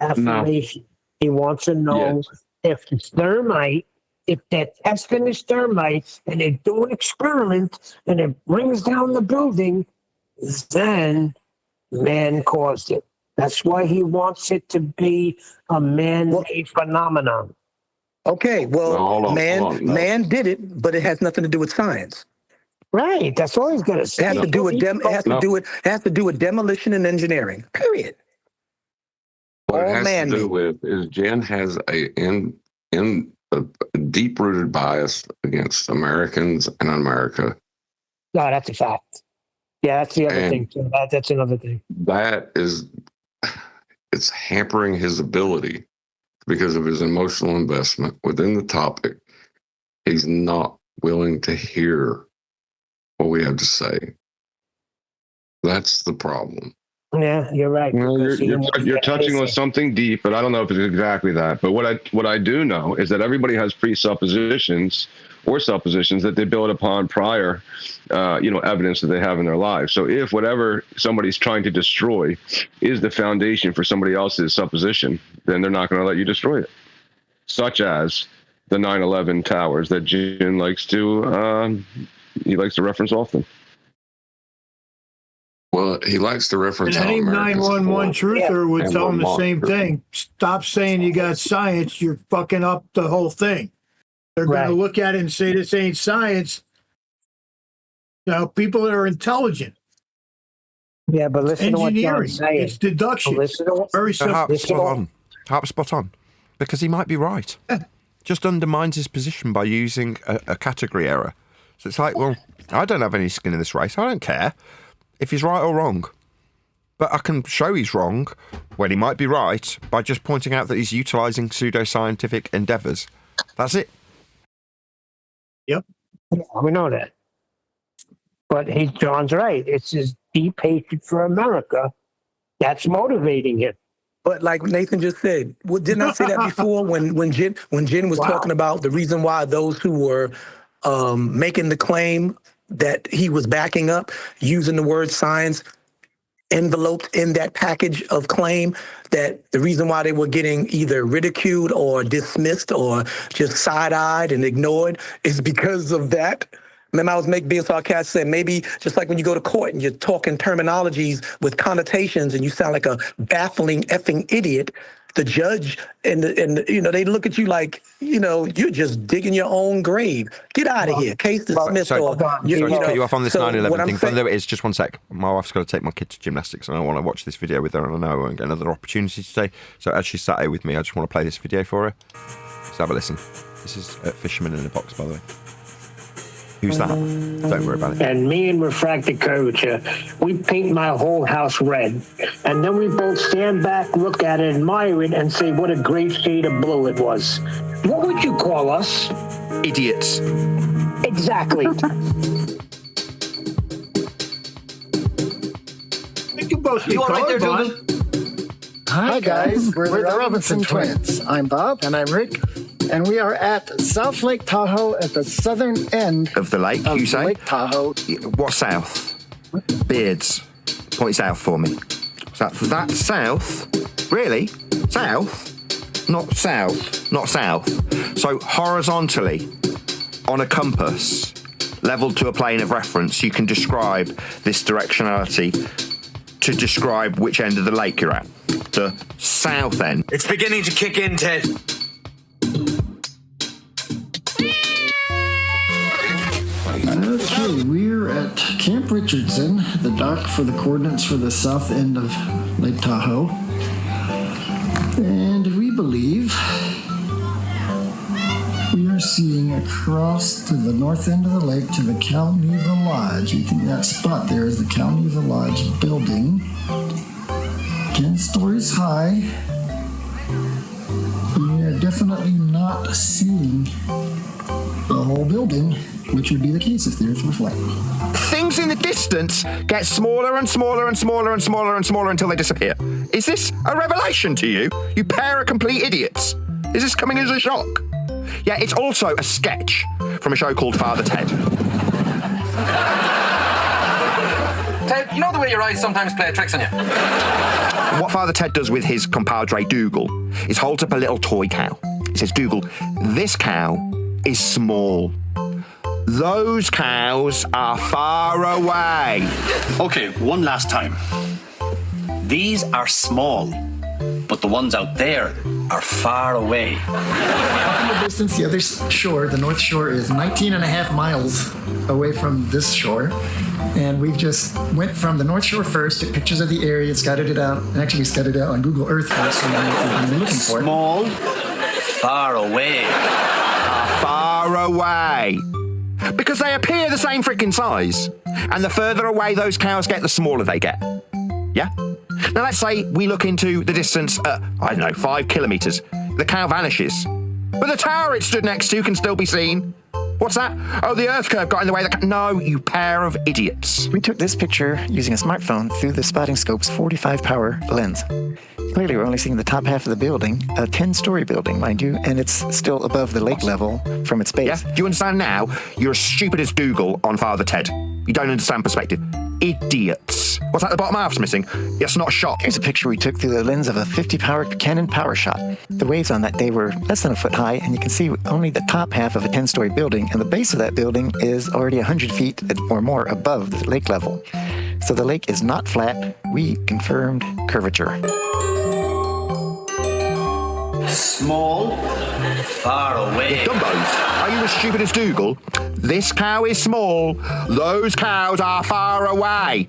affirmation. No. He wants to know if it's thermite. If they're testing this thermite and they do an experiment and it brings down the building, then man caused it. That's why he wants it to be a man-made phenomenon. Okay, well, man did it, but it has nothing to do with science. Right, that's all he's going to say. It has to do with demolition and engineering. Period. What it has to do with is Jen has a deep-rooted bias against Americans and America. No, that's a fact. Yeah, that's the other thing too. That's another thing. It's hampering his ability because of his emotional investment within the topic. He's not willing to hear what we have to say. That's the problem. Yeah, you're right. Well, you're touching on something deep, but I don't know if it's exactly that. But what I do know is that everybody has presuppositions or suppositions that they build upon prior, evidence that they have in their lives. So if whatever somebody's trying to destroy is the foundation for somebody else's supposition, then they're not going to let you destroy it. Such as the 9/11 towers that Jin likes to reference often. Well, he likes to reference And any 911 truther would tell him the same thing. Stop saying you got science. You're fucking up the whole thing. They're going to look at it and say this ain't science. People that are intelligent. Yeah, but listen to what engineering. John's saying. It's deduction. Very simple. Spot on. Because he might be right. Just undermines his position by using a category error. So it's like, well, I don't have any skin in this race. I don't care if he's right or wrong. But I can show he's wrong when he might be right by just pointing out that he's utilising pseudoscientific endeavours. That's it. Yep. Yeah, we know that. But John's right. It's his deep hatred for America that's motivating him. But like Nathan just said, didn't I say that before when Jen was talking about the reason why those who were making the claim that he was backing up using the word science enveloped in that package of claim, that the reason why they were getting either ridiculed or dismissed or just side-eyed and ignored is because of that. Remember, I was being sarcastic, saying maybe just like when you go to court and you're talking terminologies with connotations and you sound like a baffling effing idiot, the judge and they look at you like, you're just digging your own grave. Get out of here. Case dismissed. Sorry to cut you off on this 9/11 thing. There it is, just one sec. My wife's got to take my kid to gymnastics and I want to watch this video with her, and I know I won't get another opportunity today. So as she sat here with me, I just want to play this video for her. Let's have a listen. This is Fisherman in a Box, by the way. Who's that? Don't worry about it. And me and Refracted Curvature, we paint my whole house red. And then we both stand back, look at it, admire it, and say what a great shade of blue it was. What would you call us? Idiots. Exactly. You can both be You all right there, colorblind. Hi, guys. We're the Robinson twins. I'm Bob. And I'm Rick. And we are at South Lake Tahoe at the southern end of the lake, you say? Lake Tahoe. What south? Beards. Point south for me. That's south? Really? South? Not south. Not south. So horizontally, on a compass, leveled to a plane of reference, you can describe this directionality to describe which end of the lake you're at. The south end. It's beginning to kick in, Ted. Okay, we're at Camp Richardson, the dock for the coordinates for the south end of Lake Tahoe. And we believe we are seeing across to the north end of the lake to the Calneva Lodge. We think that spot there is the Calneva Lodge building. 10 stories high. We are definitely not seeing the whole building, which would be the case if the Earth were flat. Things in the distance get smaller and smaller and smaller and smaller and smaller until they disappear. Is this a revelation to you? You pair of complete idiots. Is this coming as a shock? Yeah, it's also a sketch from a show called Father Ted. Ted, you know the way your eyes sometimes play tricks on you? What Father Ted does with his compadre Dougal is holds up a little toy cow. He says, Dougal, this cow is small. Those cows are far away. Okay, one last time. These are small, but the ones out there are far away. In the distance, the other shore, the North Shore, is 19 and a half miles away from this shore. And we've just went from the North Shore first, took pictures of the area, scouted it out, and actually scouted it out on Google Earth first, so we know what we're looking for. Small, far away. Far away. Because they appear the same freaking size. And the further away those cows get, the smaller they get. Yeah? Now let's say we look into the distance at, 5 kilometres. The cow vanishes. But the tower it stood next to can still be seen. What's that? Oh, the Earth curve got in the way. No, you pair of idiots. We took this picture using a smartphone through the spotting scope's 45 power lens. Clearly, we're only seeing the top half of the building, a 10-story building, mind you, and it's still above the lake level from its base. Yeah? Do you understand now? You're as stupid as Dougal on Father Ted. You don't understand perspective. Idiots. What's that? The bottom half's missing. It's not shot. Here's a picture we took through the lens of a 50-power Canon PowerShot. The waves on that day were less than a foot high, and you can see only the top half of a 10-story building, and the base of that building is already 100 feet or more above the lake level. So the lake is not flat. We confirmed curvature. Small, far away. Dumbos, are you as stupid as Dougal? This cow is small. Those cows are far away.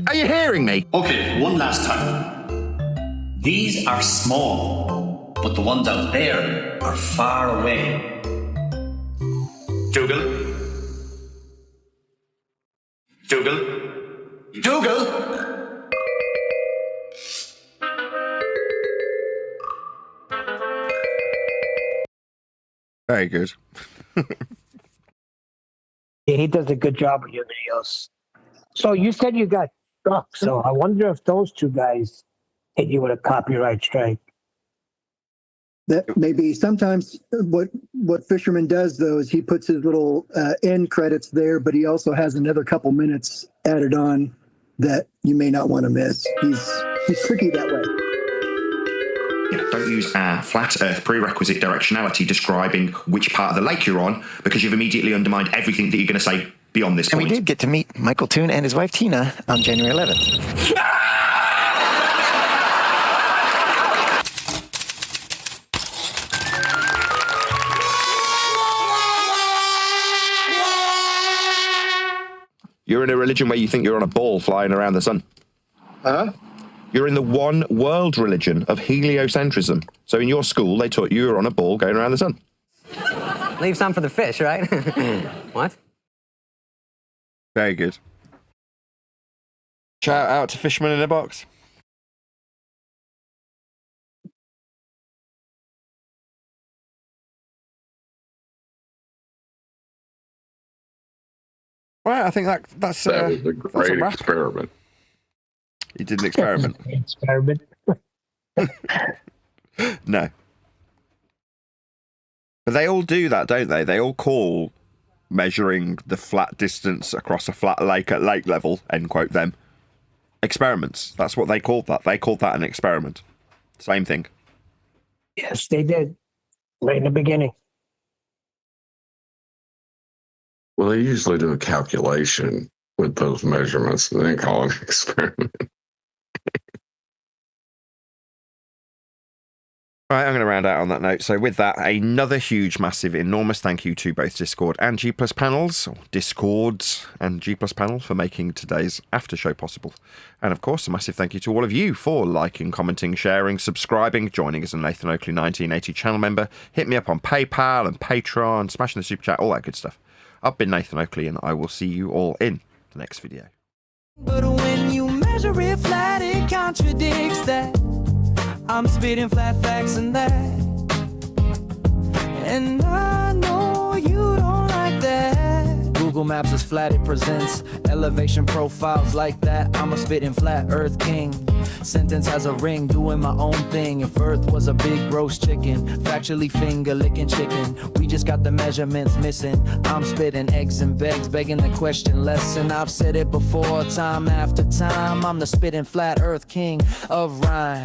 Are you hearing me? Okay, one last time. These are small, but the ones out there are far away. Dougal? Dougal? Dougal? Very good. Yeah, he does a good job with your videos. So you said you got struck. So I wonder if those two guys hit you with a copyright strike. That maybe sometimes what Fisherman does though is he puts his little end credits there, but he also has another couple minutes added on that you may not want to miss. He's tricky that way. Yeah, don't use flat Earth prerequisite directionality describing which part of the lake you're on, because you've immediately undermined everything that you're going to say beyond this point. And we did get to meet Michael Toon and his wife Tina on January 11th. You're in a religion where you think you're on a ball flying around the sun. Huh? You're in the one world religion of heliocentrism. So in your school, they taught you were on a ball going around the sun. Leave some for the fish, right? What? Very good. Shout out to Fisherman in a Box. Right, I think that's that was a great experiment. You did an experiment. Experiment. No. But they all do that, don't they? They all call measuring the flat distance across a flat lake at lake level, end quote, them, experiments. That's what they called that. They called that an experiment. Same thing. Yes, they did. Right in the beginning. Well, they usually do a calculation with those measurements and then call it an experiment. Right, I'm going to round out on that note. So with that, another huge, massive, enormous thank you to both Discord and G Plus Panels, or Discords and G Plus Panel for making today's after show possible. And of course, a massive thank you to all of you for liking, commenting, sharing, subscribing, joining as a Nathan Oakley 1980 channel member. Hit me up on PayPal and Patreon, smashing the super chat, all that good stuff. I've been Nathan Oakley, and I will see you all in the next video. But when you measure it flat, it contradicts that. I'm spitting flat facts and that. And I know you don't like that. Google Maps is flat, it presents elevation profiles like that. I'm a spitting flat earth king. Sentence has a ring, doing my own thing. If earth was a big roast chicken, factually finger licking chicken. We just got the measurements missing. I'm spitting eggs and begs, begging the question lesson. I've said it before, time after time. I'm the spitting flat earth king of rhyme.